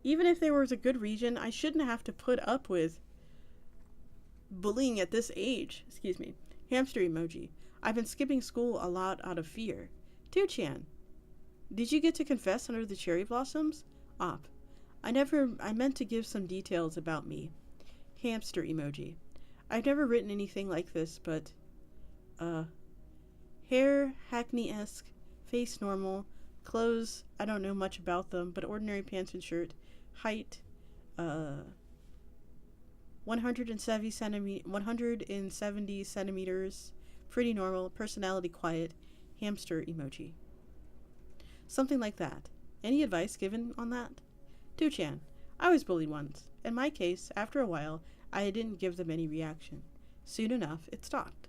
even if there was a good reason, I shouldn't have to put up with bullying at this age. Excuse me. Hamster emoji. I've been skipping school a lot out of fear. 2chan. Did you get to confess under the cherry blossoms? Op. I meant to give some details about me. Hamster emoji. I've never written anything like this, but hair Hackney-esque, face normal, clothes I don't know much about them, but ordinary pants and shirt, height 170 centimeters, pretty normal, personality quiet, hamster emoji. Something like that. Any advice given on that? 2chan. I was bullied once. In my case, after a while, I didn't give them any reaction. Soon enough, it stopped.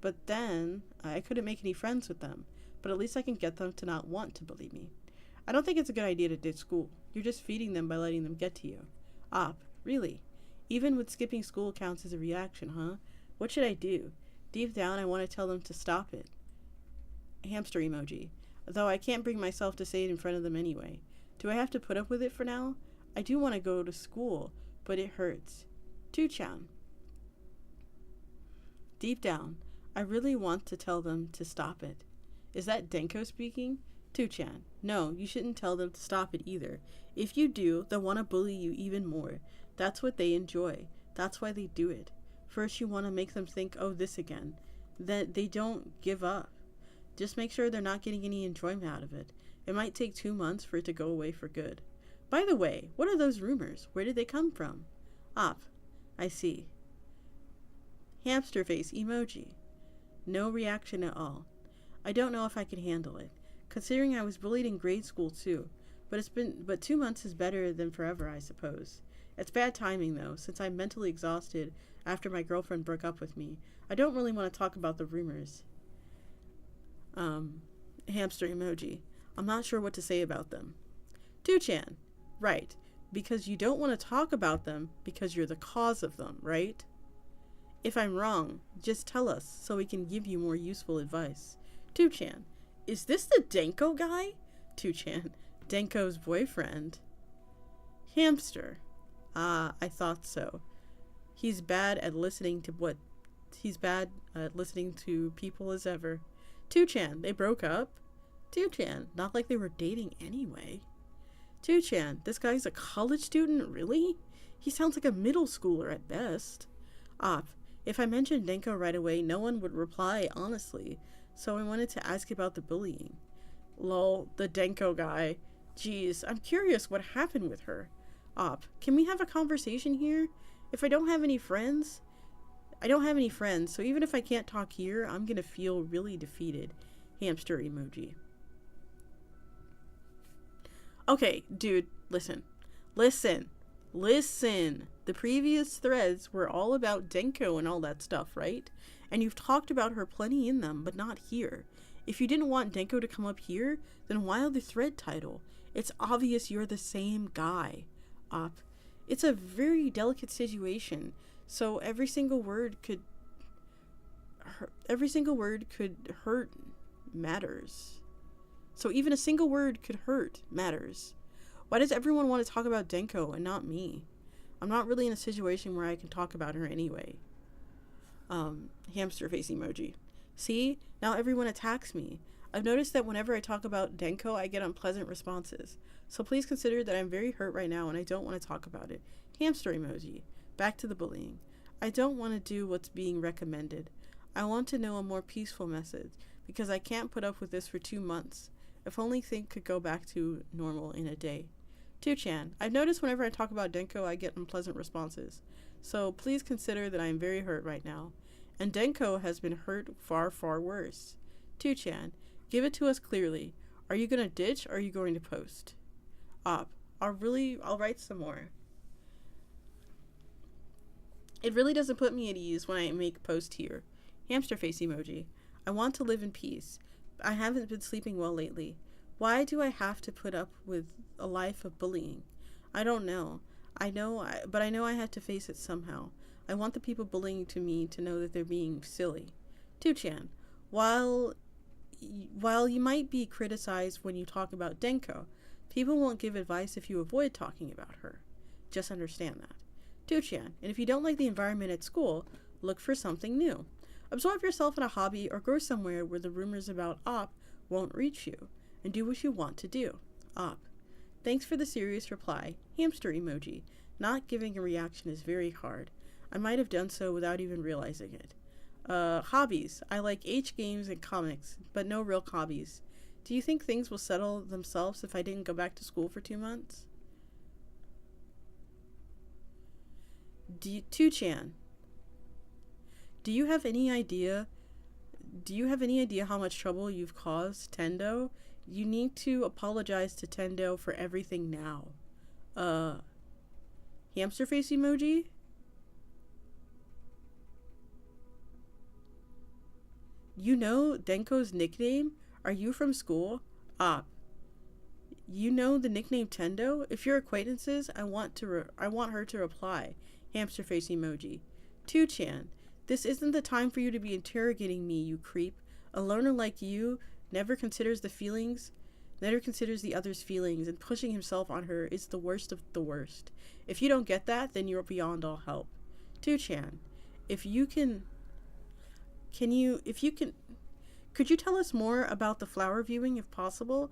But then, I couldn't make any friends with them, but at least I can get them to not want to bully me. I don't think it's a good idea to ditch school. You're just feeding them by letting them get to you. Op. Really? Even with skipping school counts as a reaction, huh? What should I do? Deep down, I want to tell them to stop it. Hamster emoji. Though I can't bring myself to say it in front of them anyway. Do I have to put up with it for now? I do want to go to school, but it hurts. 2chan. Deep down, I really want to tell them to stop it. Is that Denko speaking? 2chan. No, you shouldn't tell them to stop it either. If you do, they'll want to bully you even more. That's what they enjoy. That's why they do it. First you want to make them think, oh, this again. That they don't give up. Just make sure they're not getting any enjoyment out of it. It might take 2 months for it to go away for good. By the way, what are those rumors? Where did they come from? Op. I see. Hamster face emoji. No reaction at all. I don't know if I can handle it. Considering I was bullied in grade school too. But 2 months is better than forever, I suppose. It's bad timing though, since I'm mentally exhausted after my girlfriend broke up with me. I don't really want to talk about the rumors. Hamster emoji. I'm not sure what to say about them. 2chan. Right. Because you don't want to talk about them because you're the cause of them, right? If I'm wrong, just tell us so we can give you more useful advice. 2chan. Is this the Denko guy? 2chan. Denko's boyfriend. Hamster. Ah, I thought so. He's bad at listening to people as ever. 2chan, they broke up? 2chan, not like they were dating anyway. 2chan, this guy's a college student, really? He sounds like a middle schooler at best. Op, if I mentioned Denko right away, no one would reply honestly, so I wanted to ask about the bullying. Lol, the Denko guy. Jeez, I'm curious what happened with her. Op, can we have a conversation here? If I don't have any friends, so even if I can't talk here, I'm gonna feel really defeated. Hamster emoji. Okay, dude, listen. Listen, the previous threads were all about Denko and all that stuff, right? And you've talked about her plenty in them, but not here. If you didn't want Denko to come up here, then why the thread title? It's obvious you're the same guy. It's a very delicate situation, so every single word could hurt matters. So even a single word could hurt matters. Why does everyone want to talk about Denko and not me? I'm not really in a situation where I can talk about her anyway. Hamster face emoji. See? Now everyone attacks me. I've noticed that whenever I talk about Denko, I get unpleasant responses. So please consider that I'm very hurt right now and I don't want to talk about it. Hamster emoji. Back to the bullying. I don't want to do what's being recommended. I want to know a more peaceful message because I can't put up with this for 2 months. If only things could go back to normal in a day. 2chan. I've noticed whenever I talk about Denko, I get unpleasant responses. So please consider that I am very hurt right now. And Denko has been hurt far, far worse. 2chan. Give it to us clearly. Are you going to ditch or are you going to post? I'll write some more. It really doesn't put me at ease when I make a post here. Hamster face emoji. I want to live in peace. I haven't been sleeping well lately. Why do I have to put up with a life of bullying? I don't know. But I know I have to face it somehow. I want the people bullying to me to know that they're being silly. 2chan. While you might be criticized when you talk about Denko, people won't give advice if you avoid talking about her. Just understand that. 2chan. And if you don't like the environment at school, look for something new. Absorb yourself in a hobby or go somewhere where the rumors about op won't reach you, and do what you want to do. Op. Thanks for the serious reply. Hamster emoji. Not giving a reaction is very hard. I might have done so without even realizing it. Hobbies. I like H games and comics, but no real hobbies. Do you think things will settle themselves if I didn't go back to school for 2 months? 2chan. Do you have any idea how much trouble you've caused Tendo? You need to apologize to Tendo for everything now. Hamster face emoji? You know Denko's nickname? Are you from school? You know the nickname Tendo? If you're acquaintances, I want her to reply. Hamster face emoji. 2chan. This isn't the time for you to be interrogating me, you creep. A learner like you never considers the other's feelings, and pushing himself on her is the worst of the worst. If you don't get that, then you're beyond all help. 2chan. Could you tell us more about the flower viewing if possible?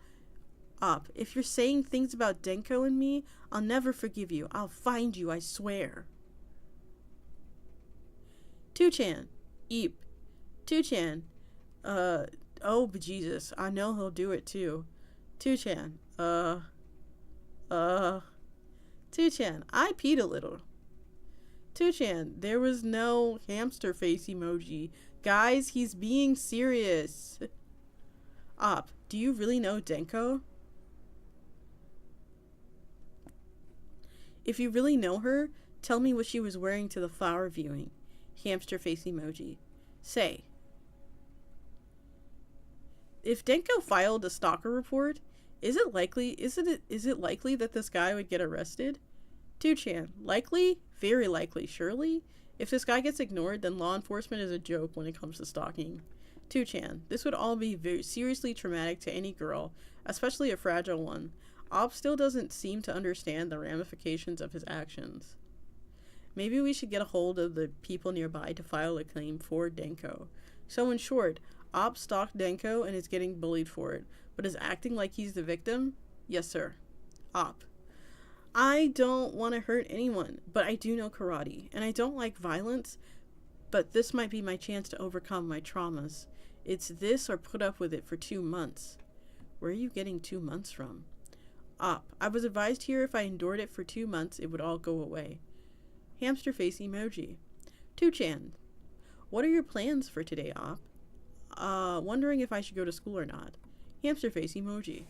If you're saying things about Denko and me, I'll never forgive you. I'll find you, I swear. 2chan. Eep. 2chan. Oh, bejesus. I know he'll do it too. 2chan. 2chan. I peed a little. 2chan. There was no hamster face emoji. Guys, he's being serious. Do you really know Denko? If you really know her, tell me what she was wearing to the flower viewing. Hamster face emoji. Say. If Denko filed a stalker report, is it likely that this guy would get arrested? 2chan. Likely? Very likely, surely? If this guy gets ignored, then law enforcement is a joke when it comes to stalking. 2chan. This would all be very seriously traumatic to any girl, especially a fragile one. Op still doesn't seem to understand the ramifications of his actions. Maybe we should get a hold of the people nearby to file a claim for Denko. So in short, Op stalked Denko and is getting bullied for it, but is acting like he's the victim? Yes, sir. Op. I don't want to hurt anyone, but I do know karate, and I don't like violence, but this might be my chance to overcome my traumas. It's this or put up with it for 2 months. Where are you getting 2 months from? Op. I was advised here if I endured it for 2 months, it would all go away. Hamster face emoji. 2chan. What are your plans for today, Op? Wondering if I should go to school or not. Hamster face emoji.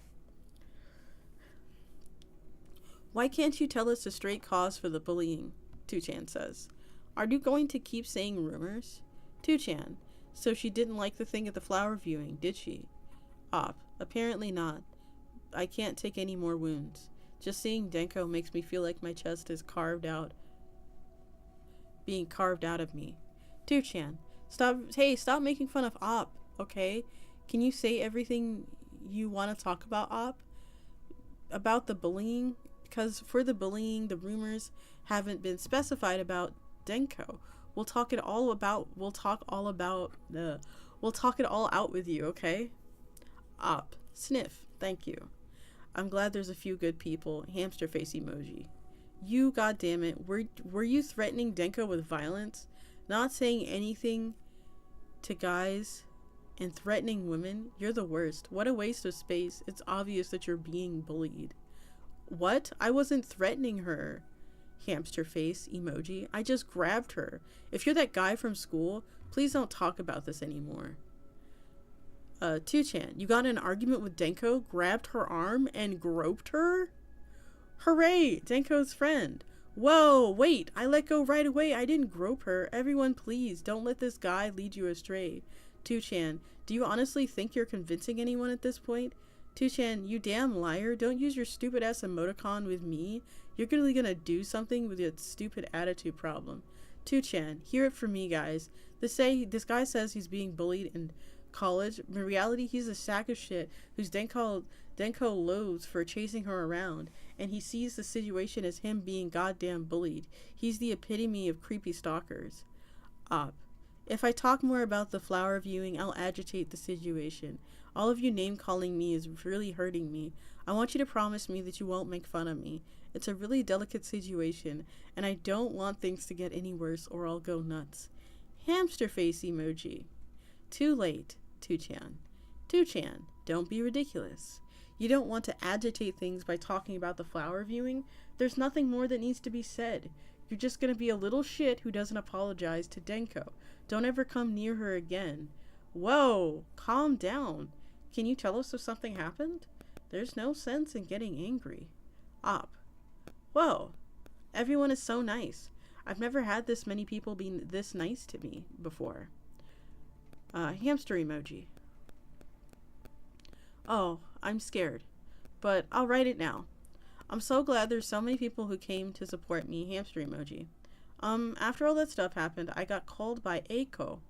Why can't you tell us the straight cause for the bullying? 2chan says. Are you going to keep saying rumors? 2chan. So she didn't like the thing at the flower viewing, did she? Op. Apparently not. I can't take any more wounds. Just seeing Denko makes me feel like my chest is being carved out of me. 2chan. Stop making fun of Op, okay? Can you say everything you want to talk about, Op? About the bullying? Because for the bullying, the rumors haven't been specified about Denko. We'll talk it all out with you, okay? Op. Sniff. Thank you. I'm glad there's a few good people. Hamster face emoji. You, goddammit, were you threatening Denko with violence? Not saying anything to guys and threatening women? You're the worst. What a waste of space. It's obvious that you're being bullied. What? I wasn't threatening her. Hamster face emoji. I just grabbed her. If you're that guy from school, please don't talk about this anymore. 2chan, you got in an argument with Denko, grabbed her arm, and groped her? Hooray! Denko's friend. Whoa, wait, I let go right away. I didn't grope her. Everyone, please, don't let this guy lead you astray. 2chan, do you honestly think you're convincing anyone at this point? 2chan, you damn liar. Don't use your stupid ass emoticon with me. You're really gonna do something with your stupid attitude problem. 2chan, hear it from me, guys. This guy says he's being bullied in college. In reality, he's a sack of shit who's Denko loathes for chasing her around, and he sees the situation as him being goddamn bullied. He's the epitome of creepy stalkers. Op. If I talk more about the flower viewing, I'll agitate the situation. All of you name calling me is really hurting me. I want you to promise me that you won't make fun of me. It's a really delicate situation, and I don't want things to get any worse or I'll go nuts. Hamster face emoji. Too late. 2chan. 2chan, don't be ridiculous. You don't want to agitate things by talking about the flower viewing. There's nothing more that needs to be said. You're just gonna be a little shit who doesn't apologize to Denko. Don't ever come near her again. Whoa, calm down. Can you tell us if something happened? There's no sense in getting angry. Op. Whoa, everyone is so nice. I've never had this many people be this nice to me before. Hamster emoji. Oh, I'm scared, but I'll write it now. I'm so glad there's so many people who came to support me. Hamster emoji. After all that stuff happened, I got called by Eiko,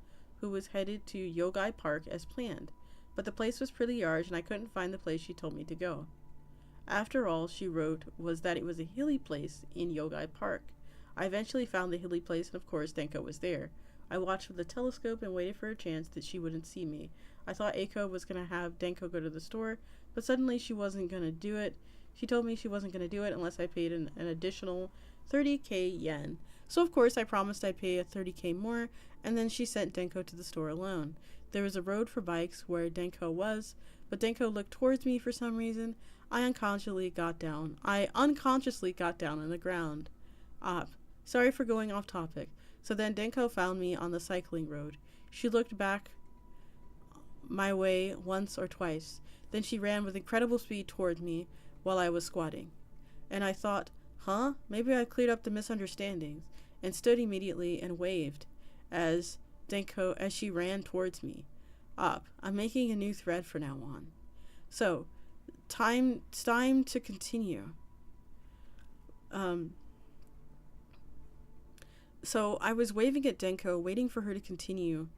who was headed to Yogai Park as planned, but the place was pretty large and I couldn't find the place she told me to go. After all, she wrote was that it was a hilly place in Yogai Park. I eventually found the hilly place, and of course Denko was there. I watched with the telescope and waited for a chance that she wouldn't see me. I thought Eiko was going to have Denko go to the store, but suddenly she wasn't going to do it. She told me she wasn't going to do it unless I paid an additional 30k yen. So of course I promised I'd pay a 30k more, and then she sent Denko to the store alone. There was a road for bikes where Denko was, but Denko looked towards me for some reason. I unconsciously got down on the ground. Sorry for going off topic. So then Denko found me on the cycling road. She looked back my way once or twice. Then she ran with incredible speed toward me while I was squatting. And I thought, maybe I cleared up the misunderstandings, and stood immediately and waved as she ran towards me. I'm making a new thread from now on. So, it's time to continue. So I was waving at Denko, waiting for her to continue.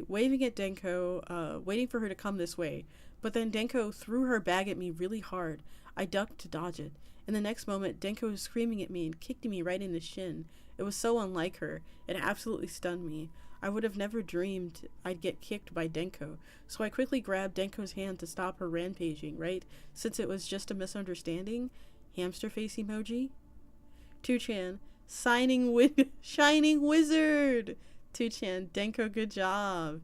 Waving at Denko, waiting for her to come this way. But then Denko threw her bag at me really hard. I ducked to dodge it. In the next moment, Denko was screaming at me and kicked me right in the shin. It was so unlike her. It absolutely stunned me. I would have never dreamed I'd get kicked by Denko. So I quickly grabbed Denko's hand to stop her rampaging, right? Since it was just a misunderstanding. Hamster face emoji. 2chan. Shining wizard. 2chan, Denko, good job.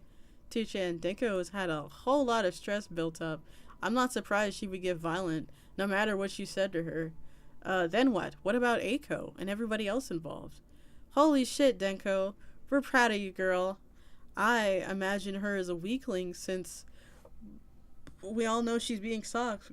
2chan, Denko has had a whole lot of stress built up. I'm not surprised she would get violent, no matter what you said to her. Then what? What about Eiko and everybody else involved? Holy shit, Denko. We're proud of you, girl. I imagine her as a weakling since we all know she's being stalked,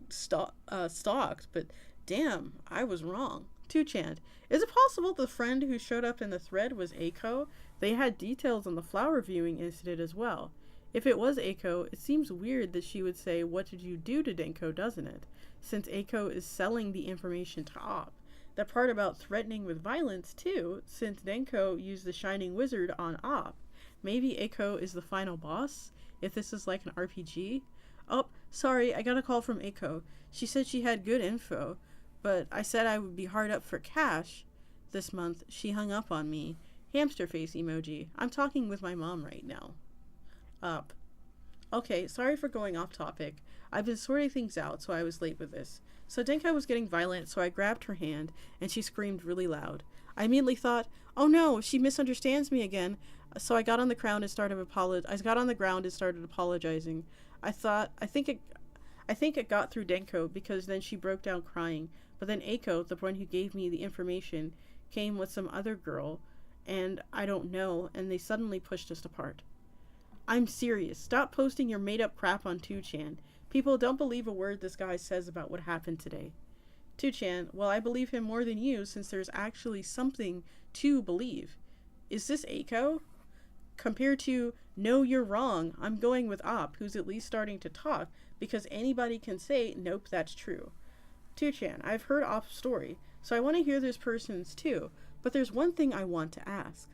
but Damn, I was wrong. 2chan. Is it possible the friend who showed up in the thread was Aiko? They had details on the flower viewing incident as well. If it was Aiko, it seems weird that she would say, "What did you do to Denko," doesn't it? Since Aiko is selling the information to Op. That part about threatening with violence, too, since Denko used the Shining Wizard on Op. Maybe Aiko is the final boss? If this is like an RPG? Oh, sorry, I got a call from Aiko. She said she had good info, but I said I would be hard up for cash this month. She hung up on me. Hamster face emoji. I'm talking with my mom right now. Up. Okay, sorry for going off topic. I've been sorting things out, so I was late with this. So Denko was getting violent, so I grabbed her hand, and she screamed really loud. I immediately thought, oh no, she misunderstands me again. So I got on the ground and started apologizing. I think it got through Denko, because then she broke down crying. But then Aiko, the one who gave me the information, came with some other girl, and I don't know, and they suddenly pushed us apart. I'm serious. Stop posting your made-up crap on 2chan. People don't believe a word this guy says about what happened today. 2chan, well, I believe him more than you, since there's actually something to believe. Is this Aiko? Compared to, no, you're wrong, I'm going with Op, who's at least starting to talk, because anybody can say, nope, that's true. 2chan, I've heard Op's story, so I want to hear this person's too, but there's one thing I want to ask.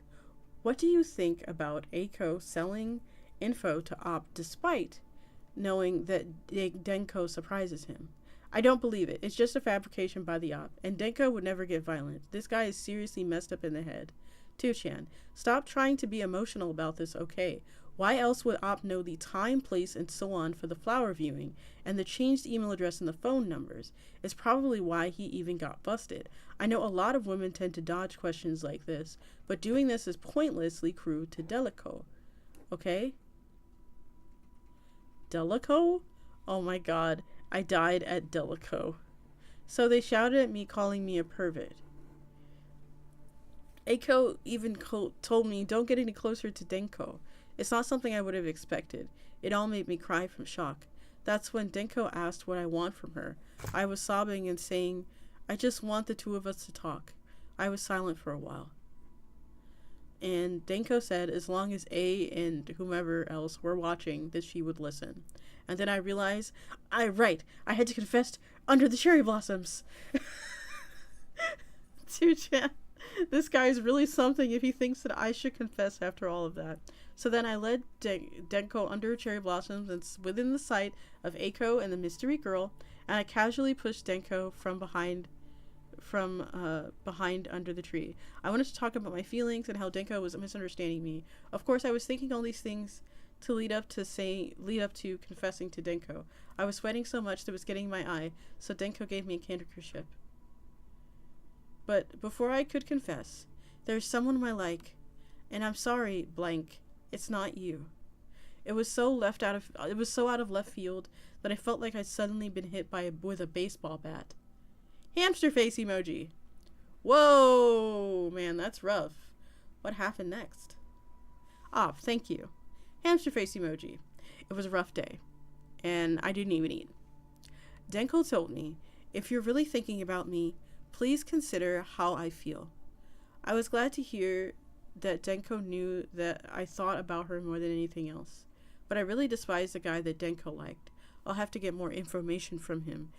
What do you think about Aiko selling info to Op despite knowing that Denko surprises him? I don't believe it. It's just a fabrication by the Op, and Denko would never get violent. This guy is seriously messed up in the head. 2chan, stop trying to be emotional about this, okay? Why else would Op know the time, place, and so on for the flower viewing, and the changed email address and the phone numbers? It's probably why he even got busted. I know a lot of women tend to dodge questions like this, but doing this is pointlessly crude to Delico. Okay? Delico? Oh my god, I died at Delico. So they shouted at me, calling me a pervert. Aiko even told me, don't get any closer to Denko. It's not something I would have expected. It all made me cry from shock. That's when Denko asked what I want from her. I was sobbing and saying, I just want the two of us to talk. I was silent for a while. And Denko said as long as A and whomever else were watching, that she would listen. And then I realized, I had to confess under the cherry blossoms. 2chan. This guy is really something if he thinks that I should confess after all of that. So then I led Denko under cherry blossoms and within the sight of Aiko and the mystery girl, and I casually pushed Denko from behind under the tree. I wanted to talk about my feelings and how Denko was misunderstanding me. Of course, I was thinking all these things to lead up to confessing to Denko. I was sweating so much that it was getting my eye, so Denko gave me a handkerchief. But before I could confess, there's someone I like, and I'm sorry, blank, it's not you. It was so out of left field that I felt like I'd suddenly been hit with a baseball bat. Hamster face emoji. Whoa, man, that's rough. What happened next? Thank you. Hamster face emoji. It was a rough day, and I didn't even eat. Denko told me, if you're really thinking about me, please consider how I feel. I was glad to hear that Denko knew that I thought about her more than anything else. But I really despise the guy that Denko liked. I'll have to get more information from him,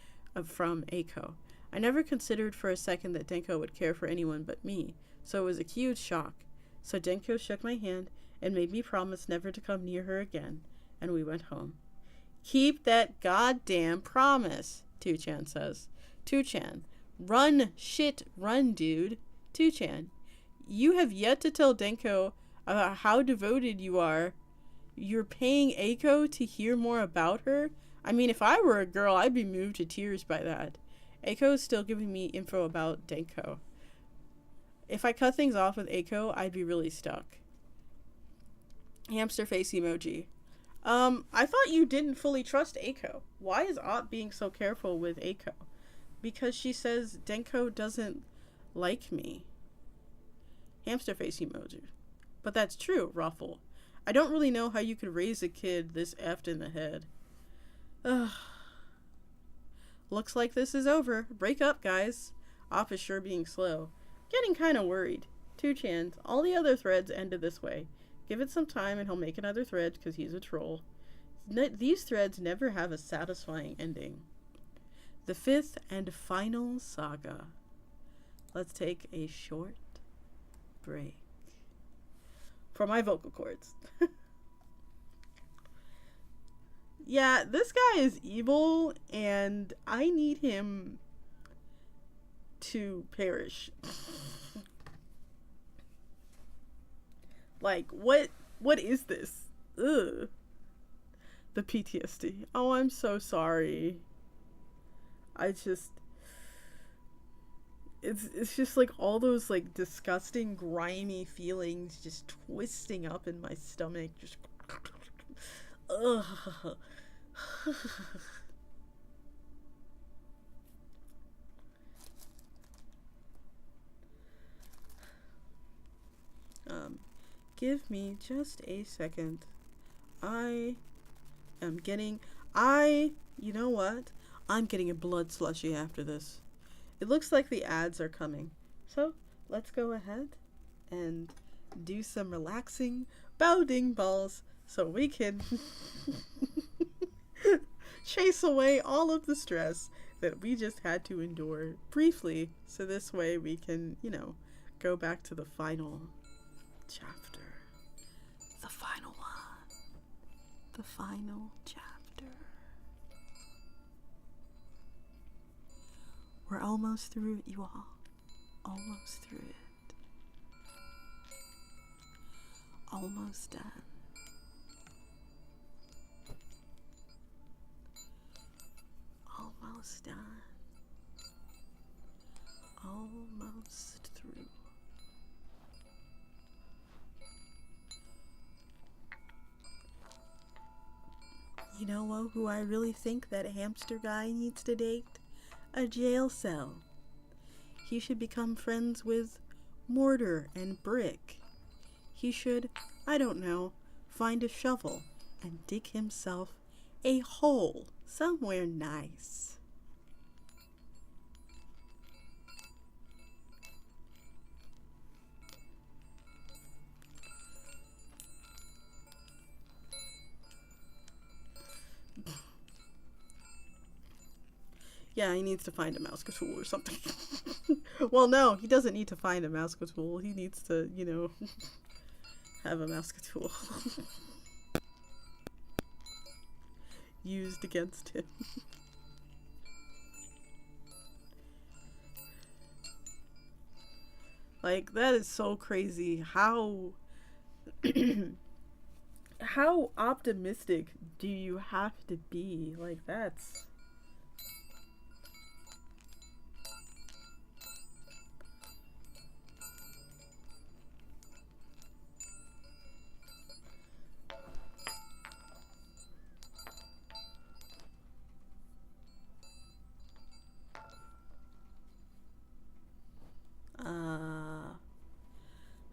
from Aiko. I never considered for a second that Denko would care for anyone but me, so it was a huge shock. So Denko shook my hand and made me promise never to come near her again, and we went home. Keep that goddamn promise, 2chan says. 2chan. Run, dude. 2chan. You have yet to tell Denko about how devoted you are. You're paying Aiko to hear more about her? I mean, if I were a girl, I'd be moved to tears by that. Aiko is still giving me info about Denko. If I cut things off with Aiko, I'd be really stuck. Hamster face emoji. I thought you didn't fully trust Aiko. Why is Op being so careful with Aiko? Because she says Denko doesn't like me. Hamster face emoji. But that's true, Ruffle. I don't really know how you could raise a kid this effed in the head. Ugh. Looks like this is over. Break up, guys. Off is sure being slow. Getting kind of worried. 2chans. All the other threads ended this way. Give it some time and he'll make another thread because he's a troll. These threads never have a satisfying ending. The 5th and final saga. Let's take a short break for my vocal cords. Yeah, this guy is evil and I need him to perish. Like, what is this? Ugh. The PTSD. Oh, I'm so sorry. It's just like all those like disgusting, grimy feelings just twisting up in my stomach. Just ugh. Give me just a second. You know what? I'm getting a blood slushy after this. It looks like the ads are coming. So let's go ahead and do some relaxing bounding balls so we can chase away all of the stress that we just had to endure briefly. So this way we can, go back to the final chapter. The final one. The final chapter. We're almost through it, you all. Almost through it. Almost done. Almost done. Almost through. You know who I really think that hamster guy needs to date? A jail cell. He should become friends with mortar and brick. He should, I don't know, find a shovel and dig himself a hole somewhere nice. Yeah, he needs to find a mouse tool or something. Well, no, he doesn't need to find a mouse tool. He needs to, have a mouse tool used against him. Like, that is so crazy. How how optimistic do you have to be? Like, that's...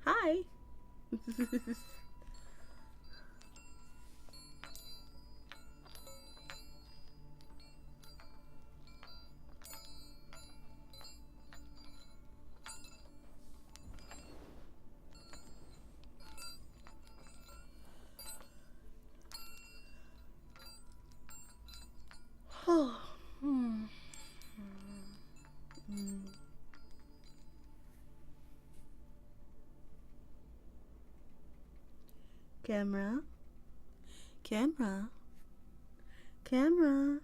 Hi. Camera, camera, camera,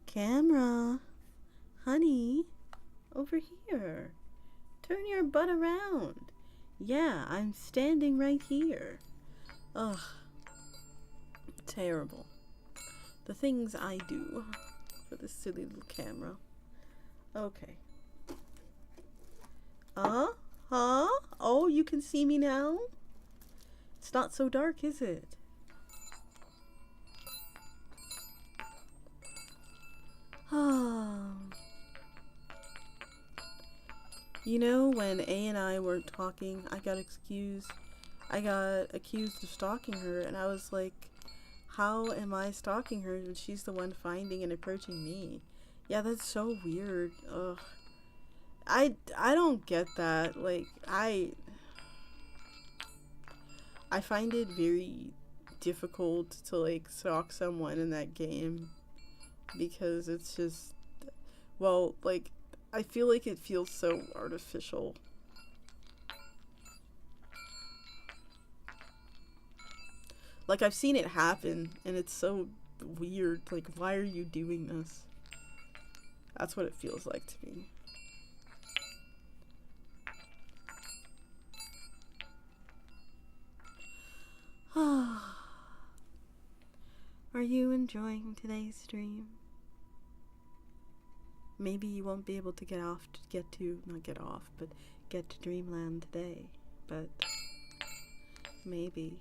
camera, honey, over here. Turn your butt around. Yeah, I'm standing right here. Ugh, terrible. The things I do for this silly little camera. Okay. Oh, you can see me now? It's not so dark, is it? You know, when A and I weren't talking, I got accused of stalking her, and I was like, how am I stalking her when she's the one finding and approaching me? Yeah, that's so weird. Ugh. I don't get that. Like, I find it very difficult to like stalk someone in that game because it's just, well, like, I feel like it feels so artificial. Like, I've seen it happen and it's so weird. Like, why are you doing this? That's what it feels like to me. Are you enjoying today's stream? Maybe you won't be able to get to Dreamland today, but maybe,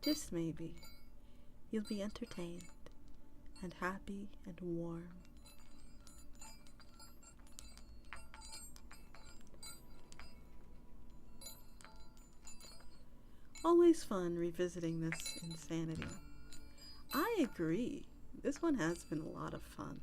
just maybe, you'll be entertained and happy and warm. Always fun revisiting this insanity. I agree. This one has been a lot of fun.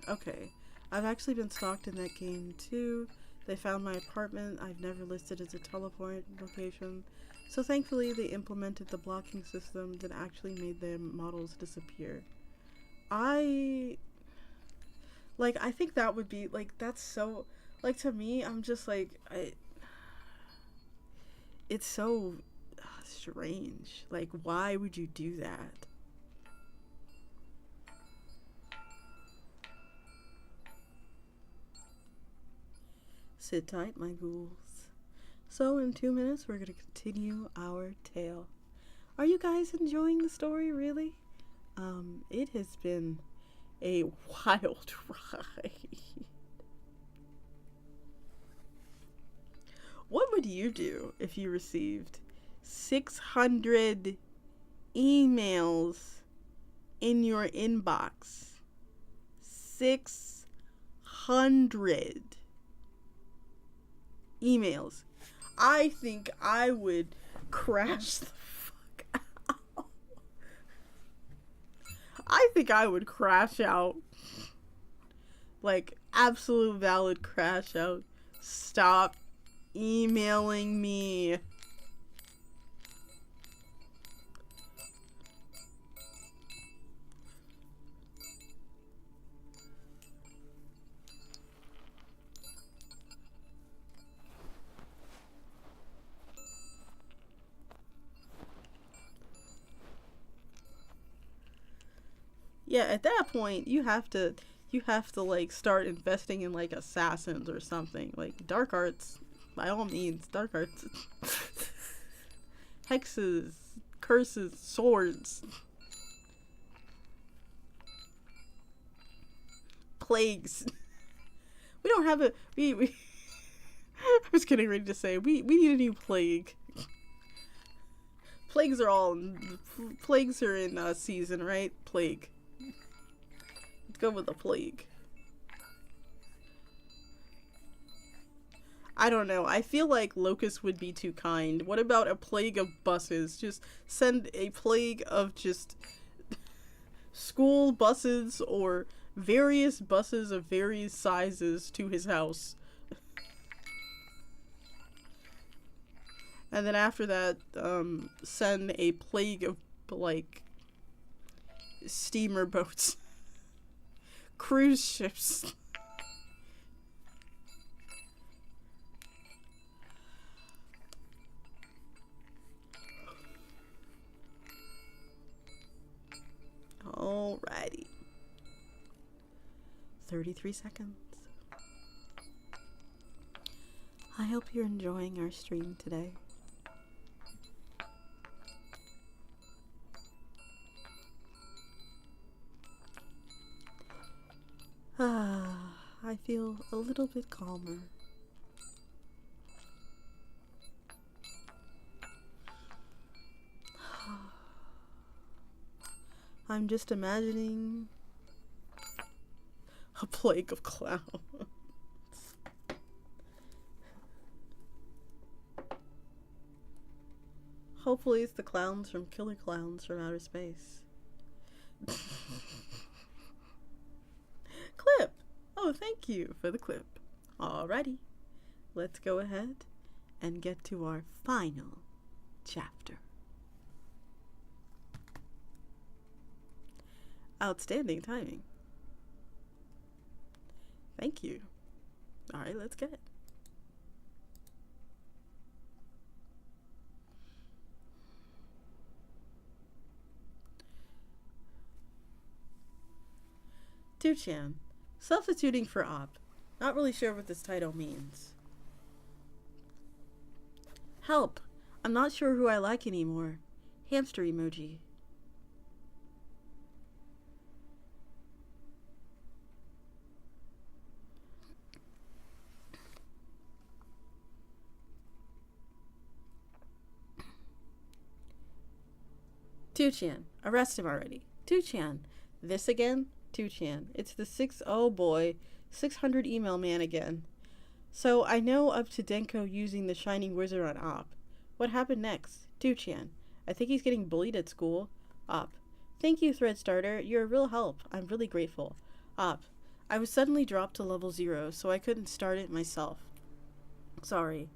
Okay. I've actually been stalked in that game too. They found my apartment. I've never listed as a teleport location. So thankfully they implemented the blocking system that actually made their models disappear. I think that would be, like, that's so, like, to me, I'm just like, it's so strange. Like, why would you do that? Sit tight, my ghouls. So in 2 minutes, we're going to continue our tale. Are you guys enjoying the story, really? It has been a wild ride. What would you do if you received 600 emails in your inbox? 600 emails. I think I would crash the fuck out. I think I would crash out. Like, absolute valid crash out. Stop emailing me. Yeah, at that point, you have to like start investing in like assassins or something. Like dark arts, by all means, dark arts. Hexes, curses, swords, plagues. We don't have we I was getting ready to say we need a new plague. Plagues are in season, right? Plague. Let's go with the plague. I don't know. I feel like locusts would be too kind. What about a plague of buses? Just send a plague of just school buses or various buses of various sizes to his house. And then after that, send a plague of, like, steamer boats. Cruise ships. Alrighty. 33 seconds. I hope you're enjoying our stream today. I feel a little bit calmer. I'm just imagining A plague of clowns. Hopefully it's the clowns from Killer Clowns from Outer Space. Clip! Oh, thank you for the clip. Alrighty, let's go ahead and get to our final chapter. Outstanding timing. Thank you. Alright, let's get it. Two-chan. Substituting for op. Not really sure what this title means. Help! I'm not sure who I like anymore. Hamster emoji. Two-chan. Arrest him already. Two-chan. This again? Two-chan. It's the oh boy, 600 email man again. So I know up to Denko using the Shining Wizard on Op. What happened next? Two-chan. I think he's getting bullied at school. Op. Thank you, Thread Starter. You're a real help. I'm really grateful. Op. I was suddenly dropped to level 0, so I couldn't start it myself. Sorry.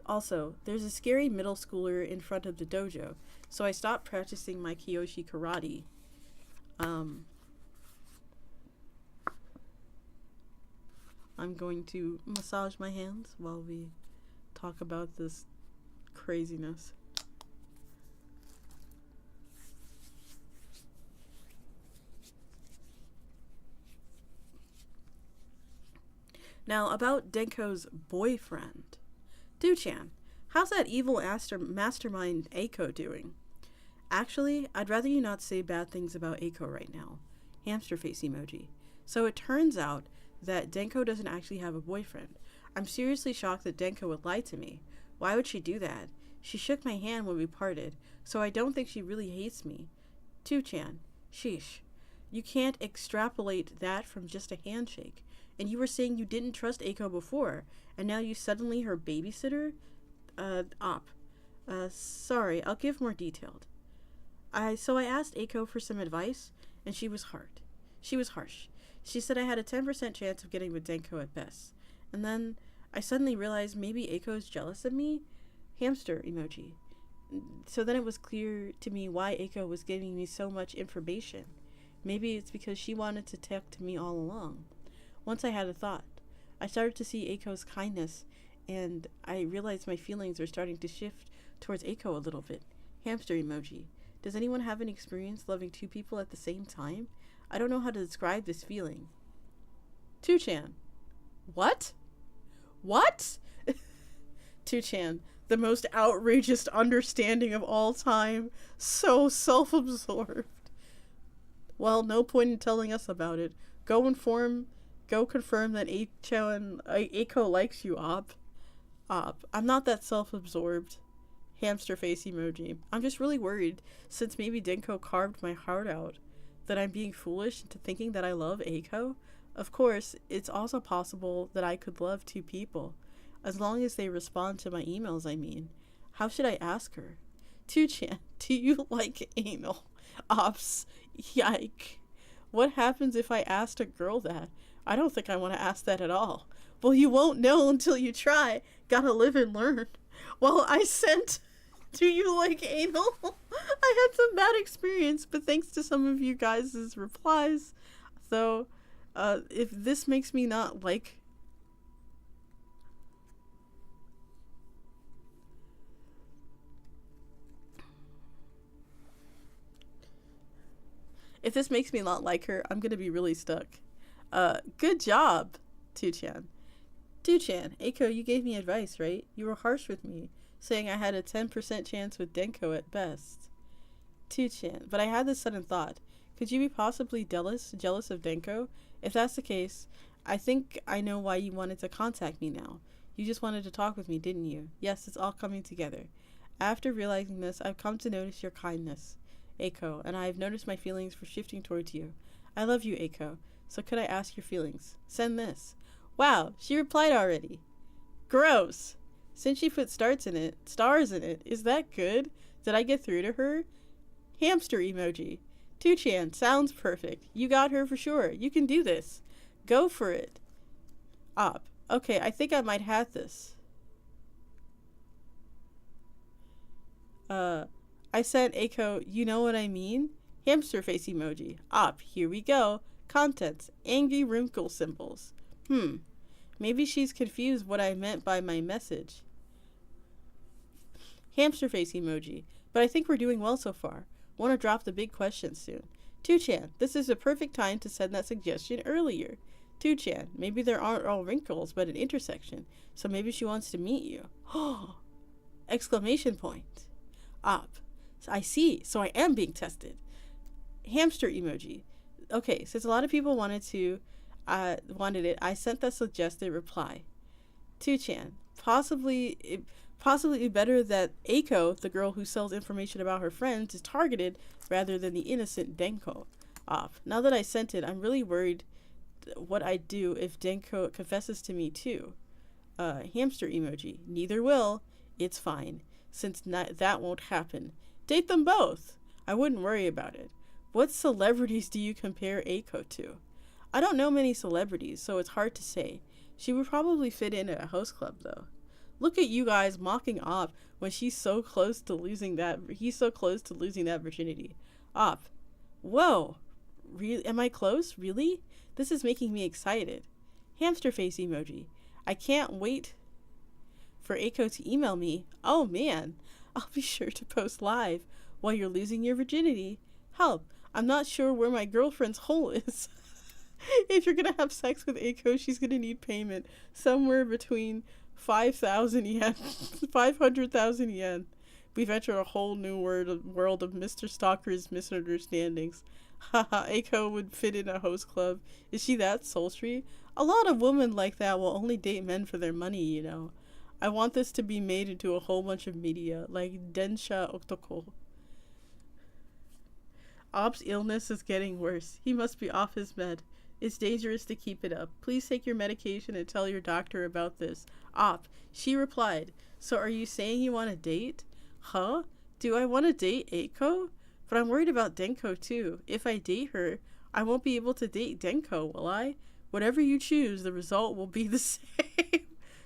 Also, there's a scary middle schooler in front of the dojo, so I stopped practicing my Kyoshi karate. I'm going to massage my hands while we talk about this craziness. Now, about Denko's boyfriend. Do-chan, how's that evil mastermind Eiko doing? Actually, I'd rather you not say bad things about Eiko right now. Hamster face emoji. So it turns out that Denko doesn't actually have a boyfriend. I'm seriously shocked that Denko would lie to me. Why would she do that? She shook my hand when we parted, so I don't think she really hates me. Two-chan, sheesh. You can't extrapolate that from just a handshake. And you were saying you didn't trust Eiko before, and now you suddenly her babysitter? Op. Sorry, I'll give more detailed. So I asked Eiko for some advice, and she was hard. She was harsh. She said I had a 10% chance of getting with Denko at best. And then I suddenly realized maybe Eiko is jealous of me? Hamster emoji. So then it was clear to me why Eiko was giving me so much information. Maybe it's because she wanted to talk to me all along. Once I had a thought. I started to see Eiko's kindness, and I realized my feelings were starting to shift towards Eiko a little bit. Hamster emoji. Does anyone have any experience loving two people at the same time? I don't know how to describe this feeling. Two-chan. What? What? Two-chan. The most outrageous understanding of all time. So self-absorbed. Well, no point in telling us about it. Go confirm that Eiko likes you, Op. I'm not that self-absorbed. Hamster face emoji. I'm just really worried, since maybe Denko carved my heart out, that I'm being foolish into thinking that I love Eiko. Of course, it's also possible that I could love two people, as long as they respond to my emails, I mean. How should I ask her? Two-chan, do you like anal? Ops, yike. What happens if I asked a girl that? I don't think I want to ask that at all. Well, you won't know until you try. Gotta live and learn. Well, I sent, do you like anal? I had some bad experience, but thanks to some of you guys' replies. So, if this makes me not like... If this makes me not like her, I'm gonna be really stuck. Good job, Two-chan. Two-chan, Eiko, you gave me advice, right? You were harsh with me, saying I had a 10% chance with Denko at best. Two-chan, but I had this sudden thought. Could you be possibly jealous of Denko? If that's the case, I think I know why you wanted to contact me now. You just wanted to talk with me, didn't you? Yes, it's all coming together. After realizing this, I've come to notice your kindness, Eiko, and I have noticed my feelings for shifting towards you. I love you, Eiko. So could I ask your feelings? Send this. Wow, she replied already. Gross. Since she put stars in it, is that good? Did I get through to her? Hamster emoji. 2chan, sounds perfect. You got her for sure. You can do this. Go for it. Op. Okay, I think I might have this. I sent Eiko, you know what I mean? Hamster face emoji. Op, here we go. Contents. Angry wrinkle symbols. Maybe she's confused what I meant by my message. Hamster face emoji. But I think we're doing well so far. Want to drop the big question soon. 2chan, this is a perfect time to send that suggestion earlier. 2chan, maybe there aren't all wrinkles, but an intersection. So maybe she wants to meet you. Oh! Exclamation point. Op. I see. So I am being tested. Hamster emoji. Okay, since a lot of people wanted it, I sent that suggested reply. 2chan, possibly better that Eiko, the girl who sells information about her friends, is targeted rather than the innocent Denko. Off. Now that I sent it, I'm really worried what I'd do if Denko confesses to me too. Hamster emoji. Neither will. It's fine, since that won't happen. Date them both. I wouldn't worry about it. What celebrities do you compare Eiko to? I don't know many celebrities, so it's hard to say. She would probably fit in at a host club, though. Look at you guys mocking Op when he's so close to losing that virginity. Op. Whoa. Really? Am I close? Really? This is making me excited. Hamster face emoji. I can't wait for Eiko to email me. Oh man. I'll be sure to post live while you're losing your virginity. Help. I'm not sure where my girlfriend's hole is. If you're gonna have sex with Eiko, she's gonna need payment somewhere between 5,000 yen, 500,000 yen. We've entered a whole new world of Mr. Stalker's misunderstandings. Haha, Eiko would fit in a host club. Is she that sultry? A lot of women like that will only date men for their money, you know. I want this to be made into a whole bunch of media, like Densha Otoko. Op's illness is getting worse. He must be off his med. It's dangerous to keep it up. Please take your medication and tell your doctor about this. Op. She replied, so are you saying you want to date? Huh? Do I want to date Eiko? But I'm worried about Denko too. If I date her, I won't be able to date Denko, will I? Whatever you choose, the result will be the same.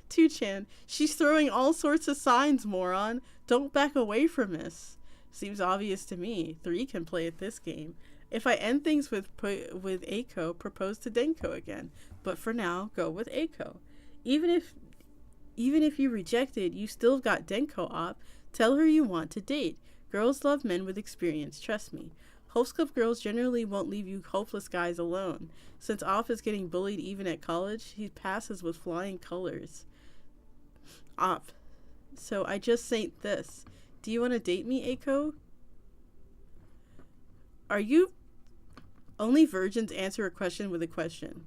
2chan, she's throwing all sorts of signs, moron. Don't back away from this. Seems obvious to me. 3 can play at this game. If I end things with Eiko, propose to Denko again. But for now, go with Eiko. Even if you reject it, you still got Denko Op. Tell her you want to date. Girls love men with experience, trust me. Host club girls generally won't leave you hopeless guys alone. Since Op is getting bullied even at college, he passes with flying colors. Op. So I just sent this. Do you want to date me, Eiko? Are you... Only virgins answer a question with a question.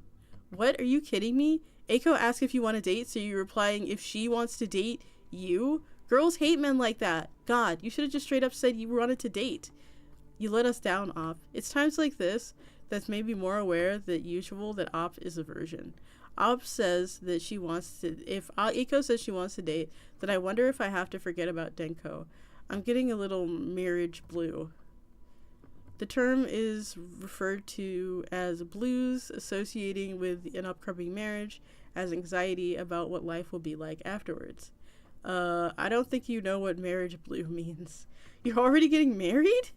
What? Are you kidding me? Eiko asked if you want to date, so you're replying if she wants to date you? Girls hate men like that. God, you should have just straight up said you wanted to date. You let us down, Op. It's times like this that's made me more aware than usual that Op is a virgin. Op says that she wants to... If Eiko says she wants to date, then I wonder if I have to forget about Denko. I'm getting a little marriage blue. The term is referred to as blues associating with an upcoming marriage, as anxiety about what life will be like afterwards. I don't think you know what marriage blue means. You're already getting married?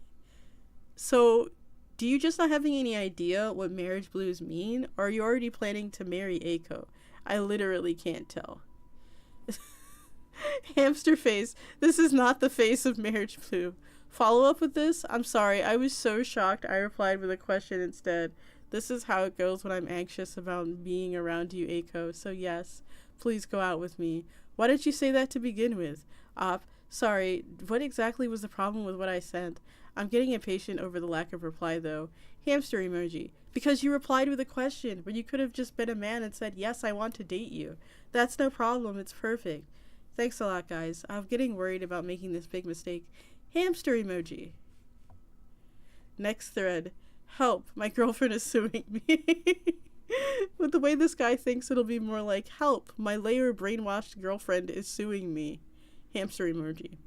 So, do you just not having any idea what marriage blues mean? Or are you already planning to marry Eiko? I literally can't tell. Hamster face. This is not the face of marriage blue. Follow up with this? I'm sorry, I was so shocked I replied with a question instead. This is how it goes when I'm anxious about being around you, Eiko. So yes, please go out with me. Why didn't you say that to begin with? Op, sorry, what exactly was the problem with what I sent? I'm getting impatient over the lack of reply though. Hamster emoji. Because you replied with a question, when you could have just been a man and said, yes, I want to date you. That's no problem, it's perfect. Thanks a lot, guys. I'm getting worried about making this big mistake. Hamster emoji. Next thread. Help, my girlfriend is suing me. With the way this guy thinks, it'll be more like, help, my layer brainwashed girlfriend is suing me. Hamster emoji.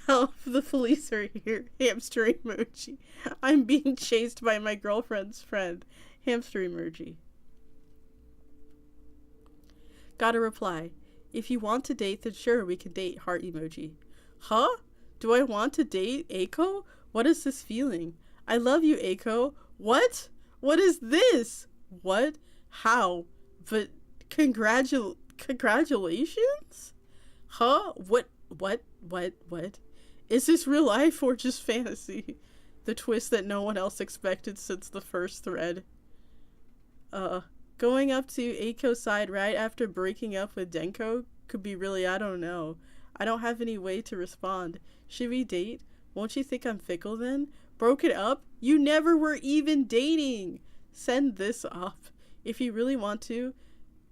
Help, the police are here. Hamster emoji. I'm being chased by my girlfriend's friend. Hamster emoji. Got a reply. If you want to date, then sure, we can date. Heart emoji. Huh? Do I want to date Aiko? What is this feeling? I love you, Aiko. What? What is this? What? How? But congratulations? Huh? What? Is this real life or just fantasy? The twist that no one else expected since the first thread. Going up to Aiko's side right after breaking up with Denko could be really, I don't know. I don't have any way to respond. Should we date? Won't you think I'm fickle then? Broke it up? You never were even dating! Send this off. If you really want to,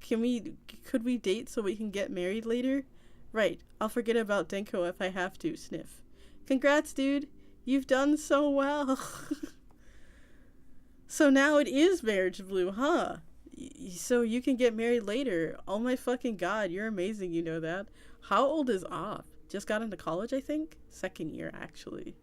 could we date so we can get married later? Right, I'll forget about Denko if I have to, sniff. Congrats, dude. You've done so well. So now it is marriage blue, huh? So you can get married later. Oh my fucking god, you're amazing, you know that. How old is Off? Just got into college, I think? Second year, actually.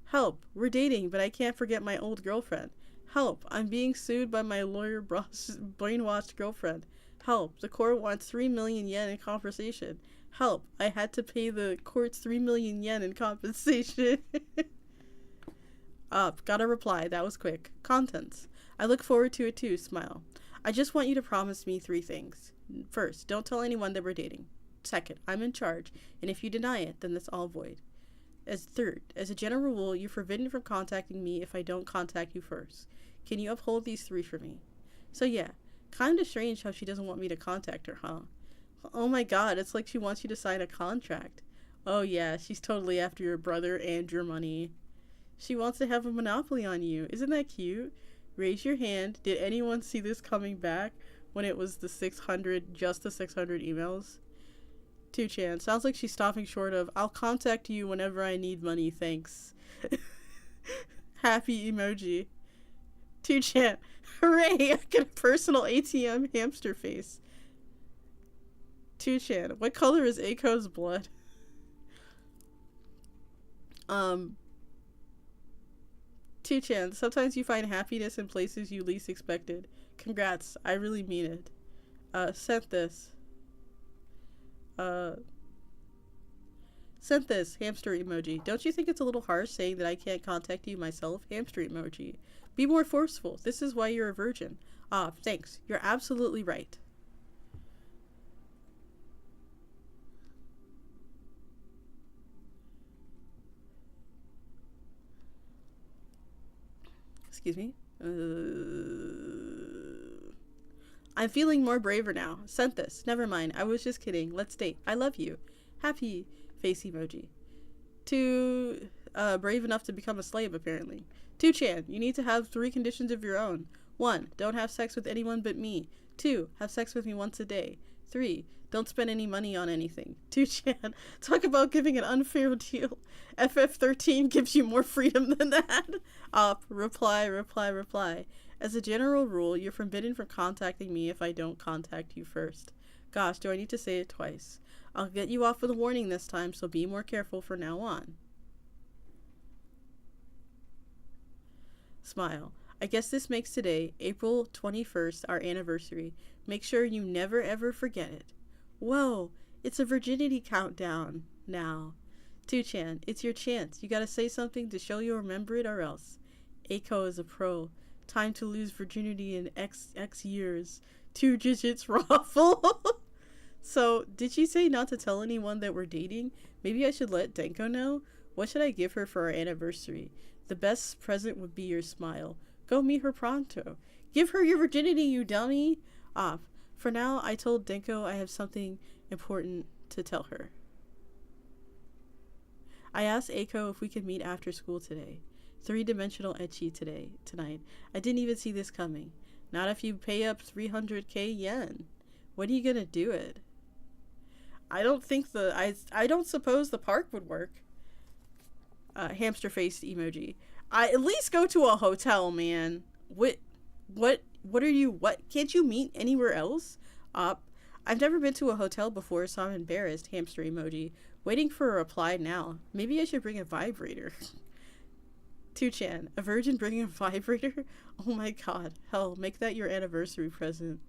Help, we're dating, but I can't forget my old girlfriend. Help, I'm being sued by my lawyer brainwashed girlfriend. Help, the court wants 3 million yen in compensation. Help, I had to pay the courts 3 million yen in compensation. Up, got a reply, that was quick. Contents. I look forward to it too, smile. I just want you to promise me 3 things. First, don't tell anyone that we're dating. Second, I'm in charge, and if you deny it, then it's all void. Third, as a general rule, you're forbidden from contacting me if I don't contact you first. Can you uphold these 3 for me? So yeah, kinda strange how she doesn't want me to contact her, huh? Oh my god, it's like she wants you to sign a contract. Oh yeah, she's totally after your brother and your money. She wants to have a monopoly on you. Isn't that cute? Raise your hand. Did anyone see this coming back when it was the 600 emails? 2chan. Sounds like she's stopping short of, I'll contact you whenever I need money, thanks. Happy emoji. 2chan. Hooray, I get a personal ATM hamster face. 2chan. What color is Aiko's blood? 2chan. Sometimes you find happiness in places you least expected. Congrats. I really mean it. Sent this. Sent this, hamster emoji. Don't you think it's a little harsh saying that I can't contact you myself? Hamster emoji. Be more forceful. This is why you're a virgin. Ah, thanks. You're absolutely right. Excuse me. I'm feeling more braver now. Sent this. Never mind. I was just kidding. Let's date. I love you. Happy face emoji. Too brave enough to become a slave, apparently. 2chan. You need to have 3 conditions of your own. 1. Don't have sex with anyone but me. 2. Have sex with me once a day. 3. Don't spend any money on anything. 2chan. Talk about giving an unfair deal. FF13 gives you more freedom than that. Up. Reply. As a general rule, you're forbidden from contacting me if I don't contact you first. Gosh, do I need to say it twice? I'll get you off with a warning this time, so be more careful from now on. Smile. I guess this makes today, April 21st, our anniversary. Make sure you never ever forget it. Whoa, it's a virginity countdown now. 2chan, it's your chance. You gotta say something to show you remember it or else. Aiko is a pro. Time to lose virginity in X years. 2 digits raffle. So, did she say not to tell anyone that we're dating? Maybe I should let Denko know? What should I give her for our anniversary? The best present would be your smile. Go meet her pronto. Give her your virginity, you dummy. Off. For now, I told Denko I have something important to tell her. I asked Aiko if we could meet after school today. 3-dimensional ecchi tonight. I didn't even see this coming. Not if you pay up 300k yen. When are you gonna do it? I don't think I don't suppose the park would work. Hamster face emoji. I at least go to a hotel, man. What are you, what? Can't you meet anywhere else? I've never been to a hotel before, so I'm embarrassed. Hamster emoji. Waiting for a reply now. Maybe I should bring a vibrator. 2chan. A virgin bringing a vibrator? Oh my god. Hell, make that your anniversary present.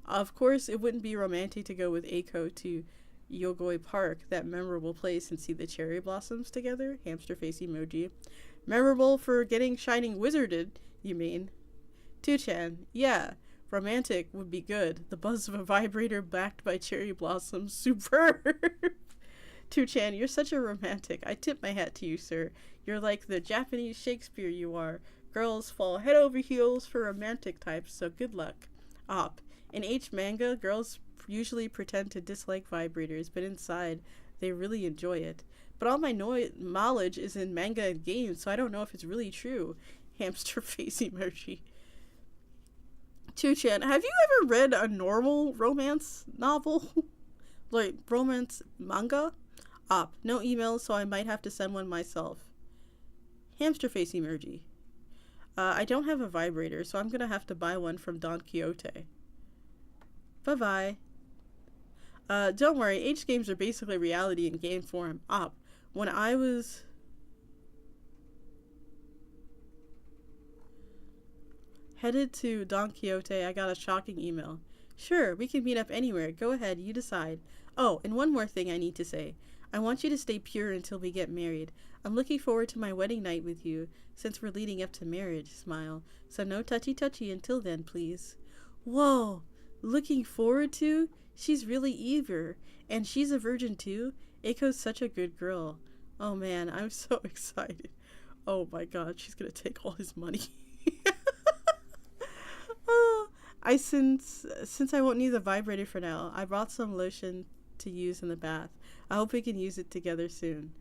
Of course, it wouldn't be romantic to go with Eiko to Yogoi Park, that memorable place, and see the cherry blossoms together? Hamster face emoji. Memorable for getting shining wizarded, you mean? 2chan. Yeah. Romantic would be good. The buzz of a vibrator backed by cherry blossoms. Superb. 2chan, you're such a romantic. I tip my hat to you, sir. You're like the Japanese Shakespeare you are. Girls fall head over heels for romantic types, so good luck. In H manga, girls usually pretend to dislike vibrators, but inside, they really enjoy it. But all my knowledge is in manga and games, so I don't know if it's really true. Hamster face emoji. 2chan, have you ever read a normal romance novel? Like, romance manga? No emails, so I might have to send one myself. Hamster face emoji. I don't have a vibrator, so I'm gonna have to buy one from Don Quixote. Bye-bye. Don't worry, H games are basically reality in game form. When I was... headed to Don Quixote, I got a shocking email. Sure, we can meet up anywhere. Go ahead, you decide. Oh, and one more thing I need to say. I want you to stay pure until we get married. I'm looking forward to my wedding night with you, since we're leading up to marriage, smile. So no touchy-touchy until then, please. Whoa, looking forward to? She's really eager. And she's a virgin too? Eiko's such a good girl. Oh man, I'm so excited. Oh my god, she's gonna take all his money. Since I won't need the vibrator for now, I brought some lotion to use in the bath. I hope we can use it together soon.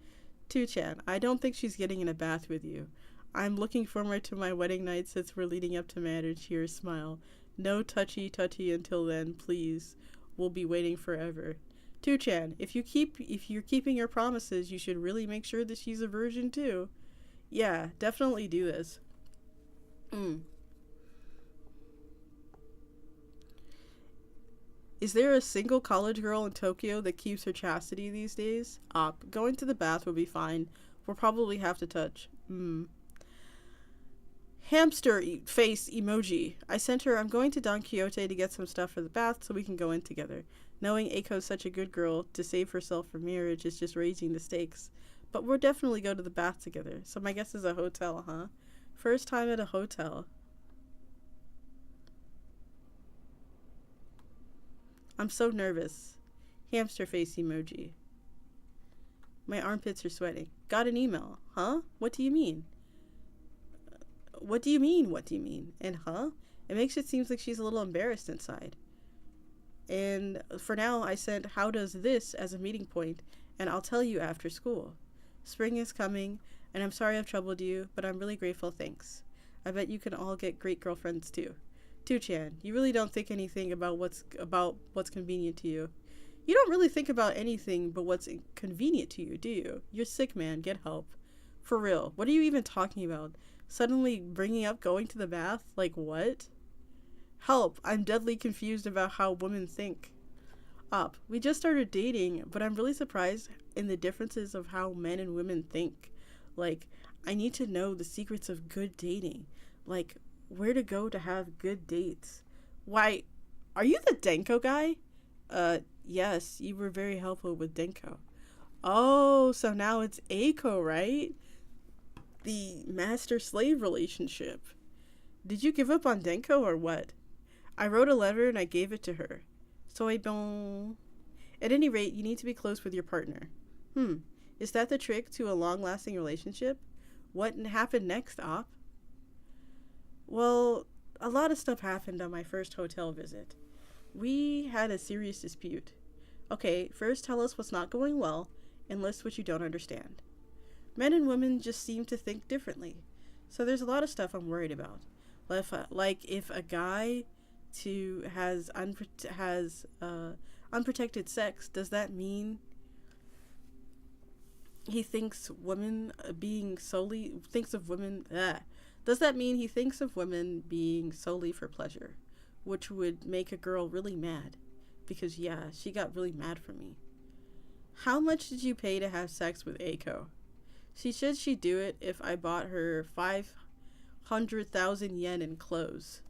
2chan, I don't think she's getting in a bath with you. I'm looking forward to my wedding night since we're leading up to marriage. Here, smile. No touchy-touchy until then, please. We'll be waiting forever. 2chan, if you're keeping your promises, you should really make sure that she's a virgin too. Yeah, definitely do this. Is there a single college girl in Tokyo that keeps her chastity these days? Going to the bath will be fine. We'll probably have to touch. Hamster face emoji. I sent her, I'm going to Don Quixote to get some stuff for the bath so we can go in together. Knowing Eiko's such a good girl, to save herself for marriage is just raising the stakes. But we'll definitely go to the bath together. So my guess is a hotel, huh? First time at a hotel. I'm so nervous. Hamster face emoji. My armpits are sweating. Got an email. Huh? What do you mean? What do you mean? What do you mean? And huh? It makes it seem like she's a little embarrassed inside. And for now, I sent how does this as a meeting point, and I'll tell you after school. Spring is coming, and I'm sorry I've troubled you, but I'm really grateful, thanks. I bet you can all get great girlfriends too. 2chan, you really don't think anything about what's convenient to you. You don't really think about anything but what's convenient to you, do you? You're sick, man. Get help. For real. What are you even talking about? Suddenly bringing up going to the bath? Like what? Help. I'm deadly confused about how women think. We just started dating, but I'm really surprised in the differences of how men and women think. Like, I need to know the secrets of good dating. Like, where to go to have good dates. Why, are you the Denko guy? Yes, you were very helpful with Denko. Oh, so now it's Eiko, right? The master-slave relationship. Did you give up on Denko or what? I wrote a letter and I gave it to her. Soy bon. At any rate, you need to be close with your partner. Is that the trick to a long-lasting relationship? What happened next, Op? Well, a lot of stuff happened on my first hotel visit. We had a serious dispute. Okay, first tell us what's not going well, and list what you don't understand. Men and women just seem to think differently, so there's a lot of stuff I'm worried about. Like if a guy has unprotected sex, does that mean he thinks women being solely thinks of women does that mean he thinks of women being solely for pleasure, which would make a girl really mad, because yeah, she got really mad for me. How much did you pay to have sex with Aiko? She said she'd do it if I bought her 500,000 yen in clothes,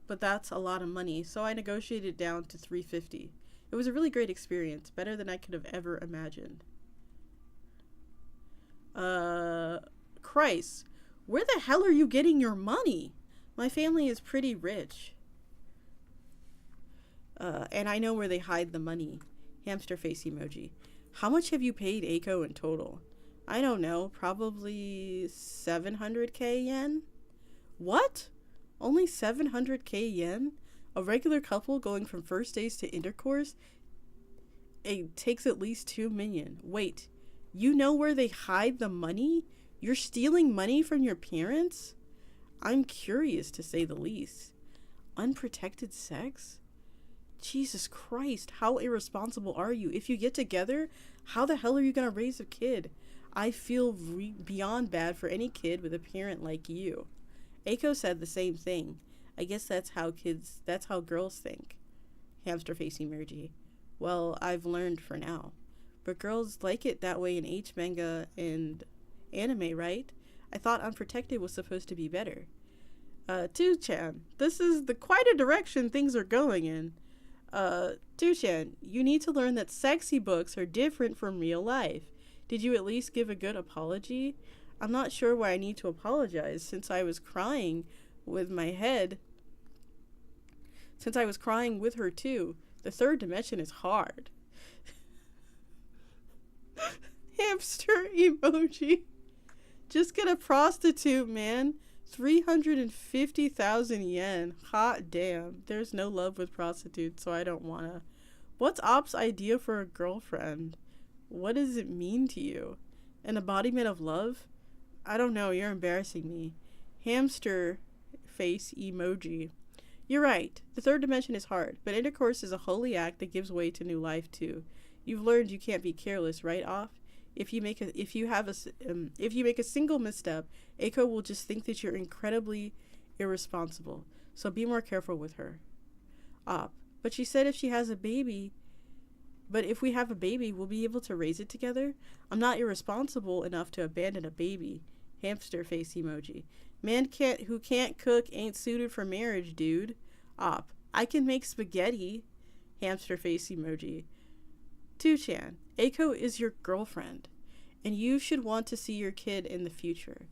but that's a lot of money, so I negotiated down to 350. It was a really great experience, better than I could have ever imagined. Christ, where the hell are you getting your money? My family is pretty rich. And I know where they hide the money. Hamster face emoji. How much have you paid Aiko in total? I don't know, probably 700k yen? What? Only 700k yen? A regular couple going from first dates to intercourse? It takes at least 2 million. Wait, you know where they hide the money? You're stealing money from your parents? I'm curious, to say the least. Unprotected sex? Jesus Christ, how irresponsible are you? If you get together, how the hell are you gonna raise a kid? I feel beyond bad for any kid with a parent like you. Aiko said the same thing. I guess that's how girls think. Hamster face emoji. Well, I've learned for now. But girls like it that way in H manga and anime, right? I thought unprotected was supposed to be better. 2chan, this is quite a direction things are going in. 2chan, you need to learn that sexy books are different from real life. Did you at least give a good apology? I'm not sure why I need to apologize, since I was crying with her too. The third dimension is hard. Hamster emoji. Just get a prostitute, man. 350,000 yen. Hot damn. There's no love with prostitutes, so I don't wanna. What's Op's idea for a girlfriend? What does it mean to you? An embodiment of love? I don't know, you're embarrassing me. Hamster face emoji. You're right. The third dimension is hard, but intercourse is a holy act that gives way to new life too. You've learned you can't be careless, right, Off? If you make a single misstep, Aiko will just think that you're incredibly irresponsible. So be more careful with her. Op. But she said if we have a baby, we'll be able to raise it together. I'm not irresponsible enough to abandon a baby. Hamster face emoji. Man who can't cook ain't suited for marriage, dude. Op. I can make spaghetti. Hamster face emoji. 2chan. Aiko is your girlfriend, and you should want to see your kid in the future.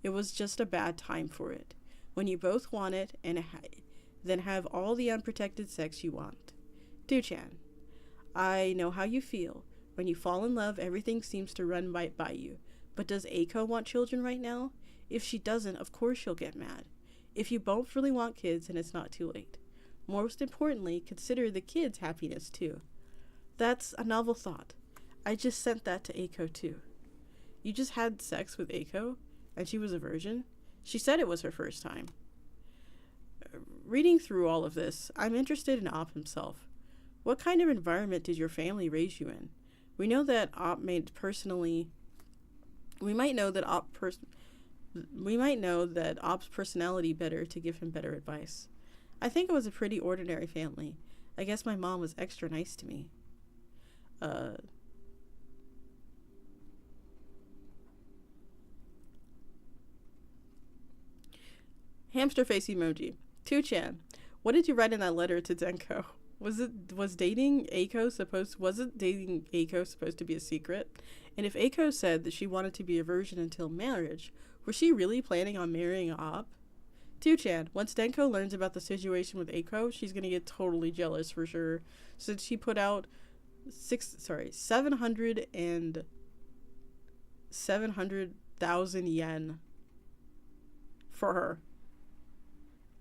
It was just a bad time for it. When you both want it, and then have all the unprotected sex you want. 2chan. I know how you feel. When you fall in love, everything seems to run right by you. But does Aiko want children right now? If she doesn't, of course she'll get mad. If you both really want kids, then it's not too late. Most importantly, consider the kids' happiness too. That's a novel thought. I just sent that to Aiko too. You just had sex with Aiko, and she was a virgin? She said it was her first time. Reading through all of this, I'm interested in Op himself. What kind of environment did your family raise you in? We know that Op we might know that Op's personality better to give him better advice. I think it was a pretty ordinary family. I guess my mom was extra nice to me. Hamster face emoji. 2chan, what did you write in that letter to Denko? Was dating Aiko supposed to be a secret? And if Aiko said that she wanted to be a virgin until marriage, was she really planning on marrying Op? 2chan, once Denko learns about the situation with Aiko, she's gonna get totally jealous for sure, since she put out 700,000 yen for her.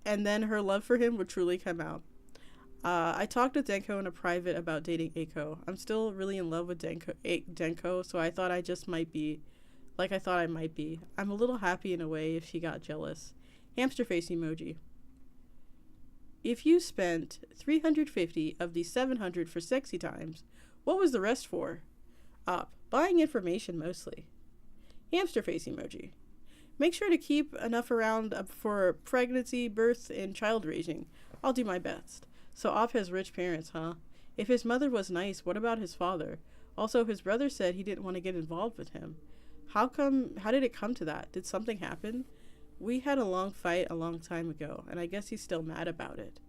And then her love for him would truly come out. I talked to Denko in a private about dating Aiko. I'm still really in love with Denko, so I thought I might be. I'm a little happy in a way if she got jealous. Hamster face emoji. If you spent 350 of the 700 for sexy times, what was the rest for? Op. Buying information mostly. Hamster face emoji. Make sure to keep enough around for pregnancy, birth, and child raising. I'll do my best. So Op has rich parents, huh? If his mother was nice, what about his father? Also, his brother said he didn't want to get involved with him. How did it come to that? Did something happen? We had a long fight a long time ago, and I guess he's still mad about it.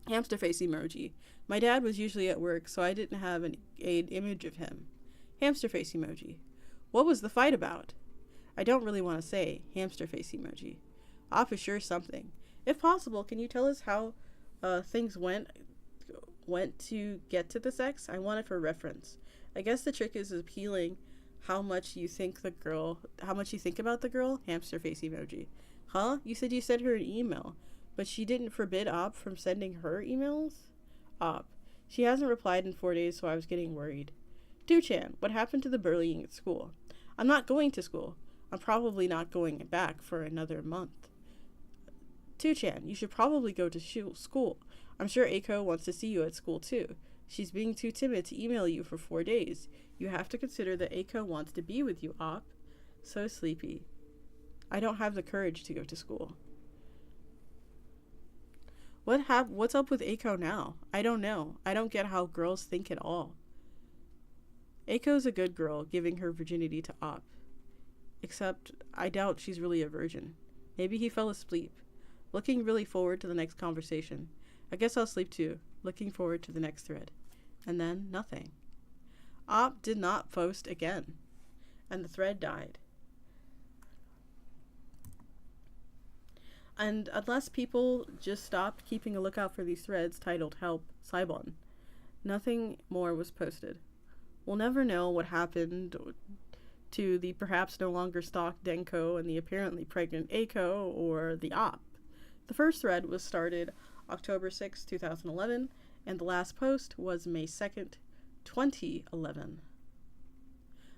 Hamster face emoji. My dad was usually at work, so I didn't have an image of him. Hamster face emoji. What was the fight about? I don't really want to say. Hamster face emoji. Op is sure something. If possible, can you tell us how things went to get to the sex? I want it for reference. I guess the trick is appealing how much you think about the girl. Hamster face emoji. Huh? You said you sent her an email, but she didn't forbid Op from sending her emails? Op. She hasn't replied in 4 days, so I was getting worried. Do-chan, what happened to the bullying at school? I'm not going to school. I'm probably not going back for another month. 2chan, you should probably go to school. I'm sure Aiko wants to see you at school too. She's being too timid to email you for 4 days. You have to consider that Aiko wants to be with you, Op. So sleepy. I don't have the courage to go to school. What's up with Aiko now? I don't know. I don't get how girls think at all. Aiko's a good girl, giving her virginity to Op. Except, I doubt she's really a virgin. Maybe he fell asleep. Looking really forward to the next conversation. I guess I'll sleep too. Looking forward to the next thread. And then, nothing. Op did not post again. And the thread died. And unless people just stopped keeping a lookout for these threads titled Help, Saibon, nothing more was posted. We'll never know what happened to the perhaps no longer stalked Denko and the apparently pregnant Aiko or the Op. The first thread was started October 6, 2011, and the last post was May 2nd, 2011.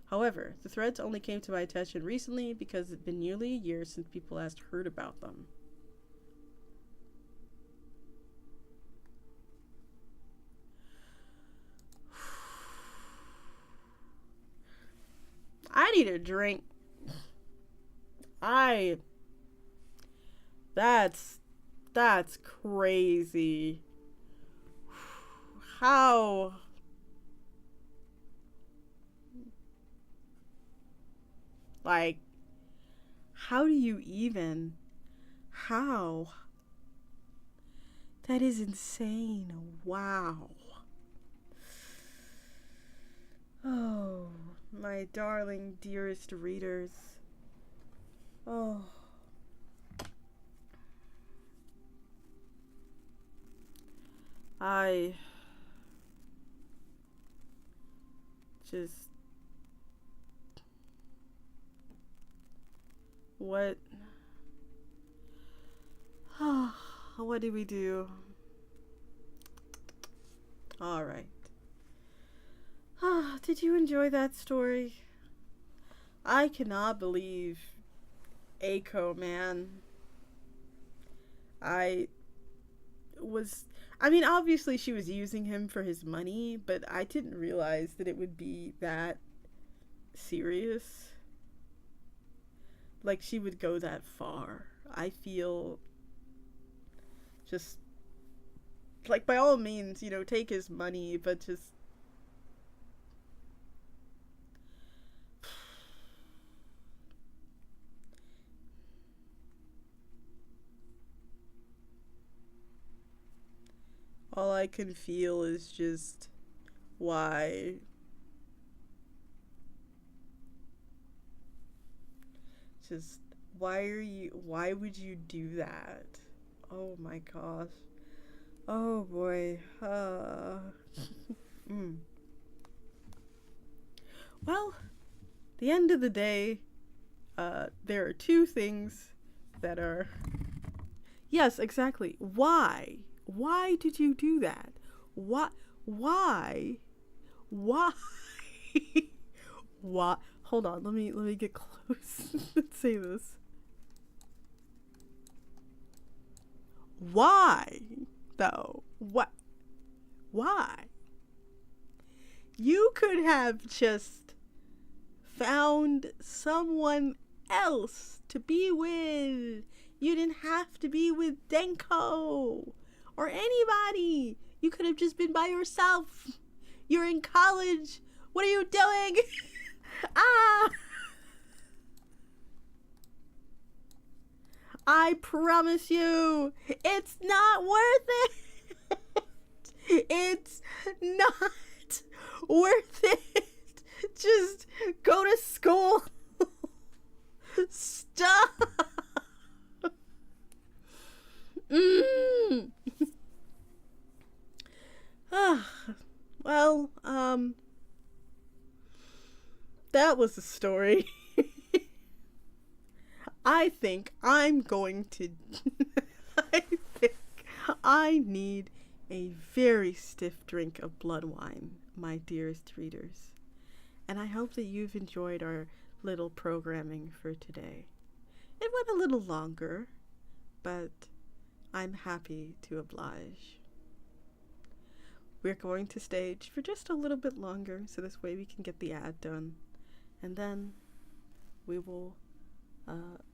However, the threads only came to my attention recently because it's been nearly a year since people last heard about them. I need a drink. That's crazy. How? Like, how do you even? How? That is insane. Wow. Oh, my darling, dearest readers. Oh. I just... What? What did we do? All right. Did you enjoy that story? I cannot believe Aiko, man. I mean, obviously she was using him for his money, but I didn't realize that it would be that serious. Like, she would go that far. I feel just, like, by all means, you know, take his money, but just, all I can feel is just, why? Just, why would you do that? Oh my gosh. Oh boy. Well, the end of the day, there are two things that are, yes, exactly. Why? Why did you do that? Why? Why? Why? Hold on, let me get close. Let's say this. Why, though? What? Why? You could have just found someone else to be with. You didn't have to be with Denko or anybody. You could have just been by yourself. You're in college. What are you doing? Ah! I promise you, it's not worth it. It's not worth it. Just go to school. Stop. Well, that was the story. I think I'm going to... I think I need a very stiff drink of blood wine, my dearest readers. And I hope that you've enjoyed our little programming for today. It went a little longer, but I'm happy to oblige. We're going to stage for just a little bit longer, so this way we can get the ad done. And then we will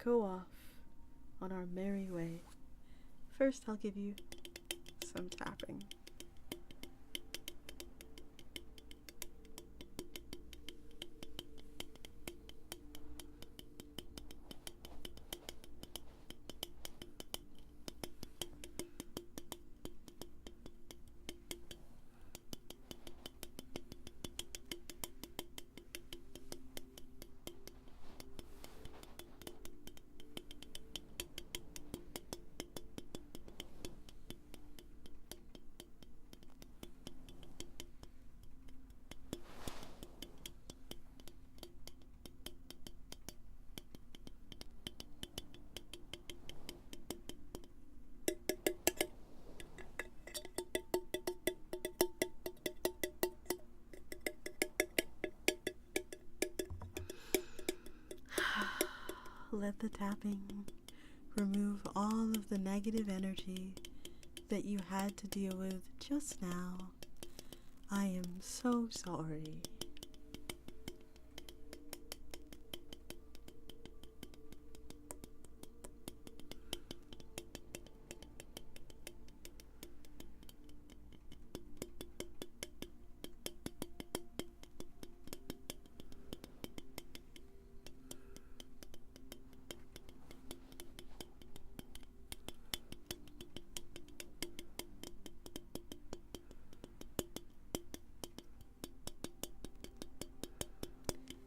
go off on our merry way. First, I'll give you some tapping. Let the tapping remove all of the negative energy that you had to deal with just now. I am so sorry.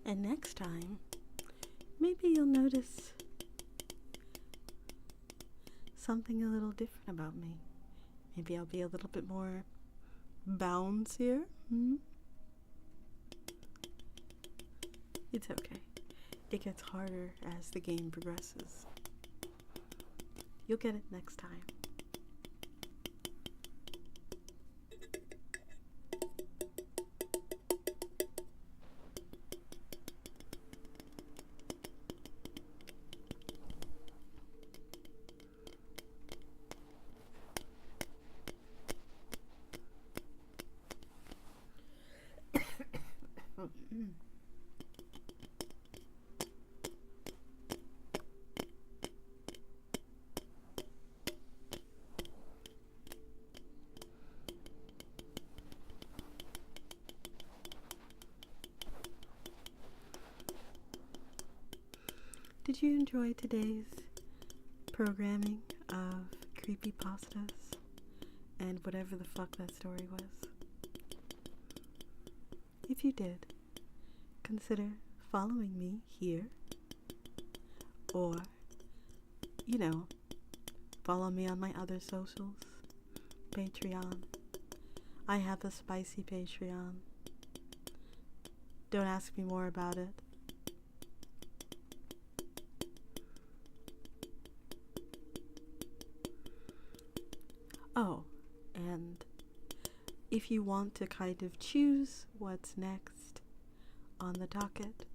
And next time, maybe you'll notice something a little different about me. Maybe I'll be a little bit more bouncier. It's okay. It gets harder as the game progresses. You'll get it next time. Did you enjoy today's programming of creepypastas and whatever the fuck that story was? If you did, consider following me here, or, follow me on my other socials, Patreon. I have a spicy Patreon. Don't ask me more about it. Oh, and if you want to kind of choose what's next on the docket,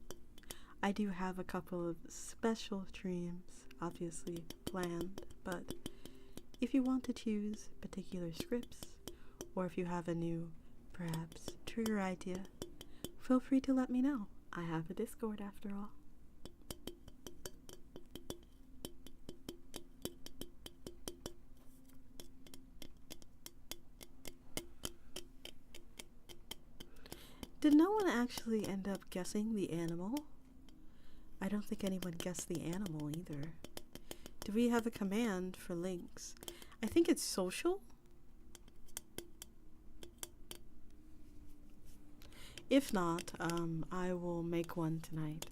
I do have a couple of special streams, obviously planned, but if you want to choose particular scripts, or if you have a new, perhaps, trigger idea, feel free to let me know. I have a Discord after all. Did no one actually end up guessing the animal? I don't think anyone guessed the animal either. Do we have a command for links? I think it's social. If not, I will make one tonight.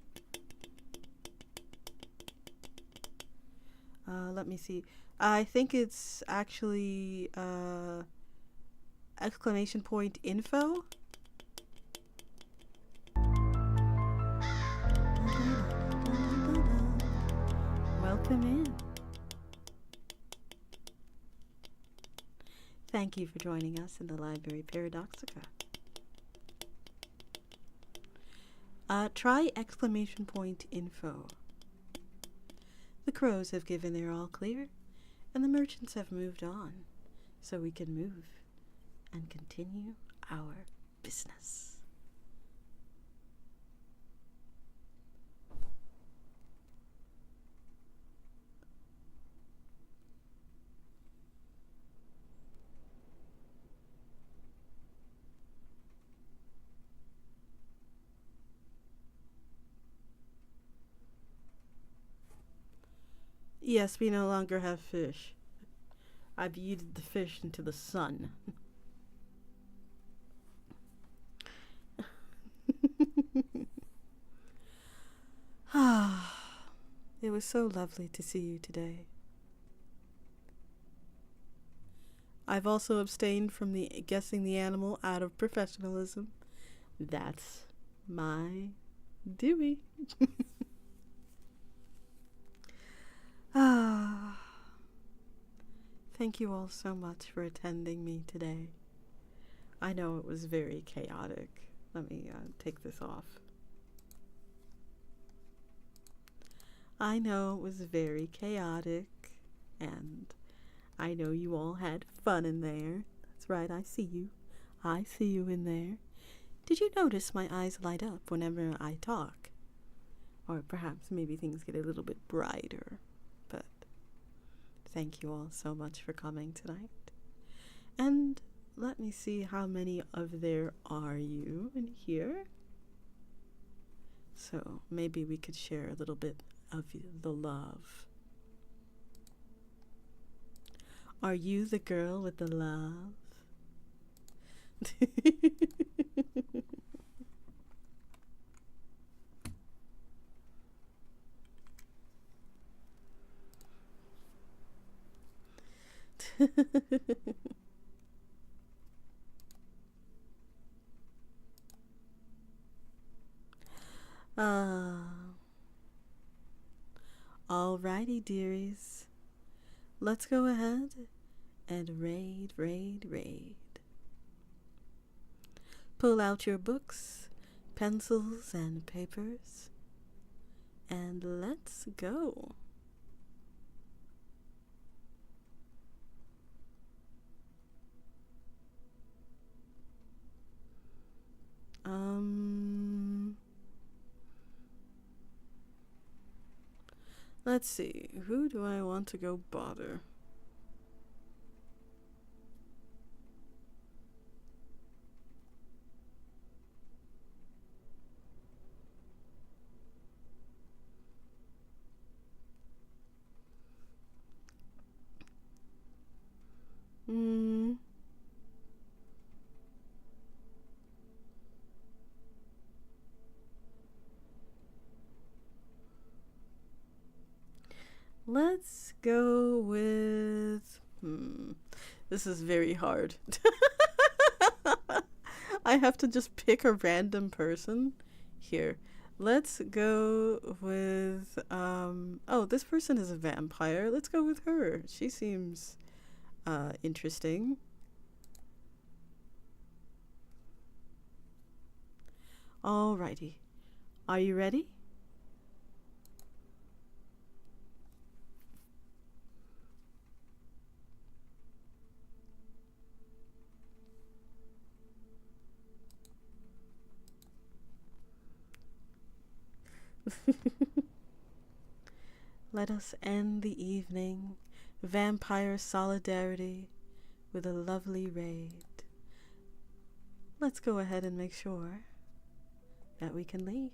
Let me see. I think it's actually exclamation point info. Welcome in. Thank you for joining us in the Library Paradoxica. Try exclamation point info. The crows have given their all clear, and the merchants have moved on, so we can move and continue our business. Yes, we no longer have fish. I've yeeted the fish into the sun. It was so lovely to see you today. I've also abstained from guessing the animal out of professionalism. That's my duty. Thank you all so much for attending me today. I know it was very chaotic. Let me take this off. I know it was very chaotic, and I know you all had fun in there. That's right, I see you. I see you in there. Did you notice my eyes light up whenever I talk? Or perhaps maybe things get a little bit brighter. But thank you all so much for coming tonight. And let me see how many of there are you in here. So maybe we could share a little bit of the love. Are you the girl with the love? Alrighty, dearies. Let's go ahead and raid. Pull out your books, pencils, and papers, and let's go. Let's see, who do I want to go bother? Let's go with... This is very hard. I have to just pick a random person. Here. Let's go with... oh, this person is a vampire. Let's go with her. She seems interesting. Alrighty. Are you ready? Let us end the evening, vampire solidarity, with a lovely raid. Let's go ahead and make sure that we can leave.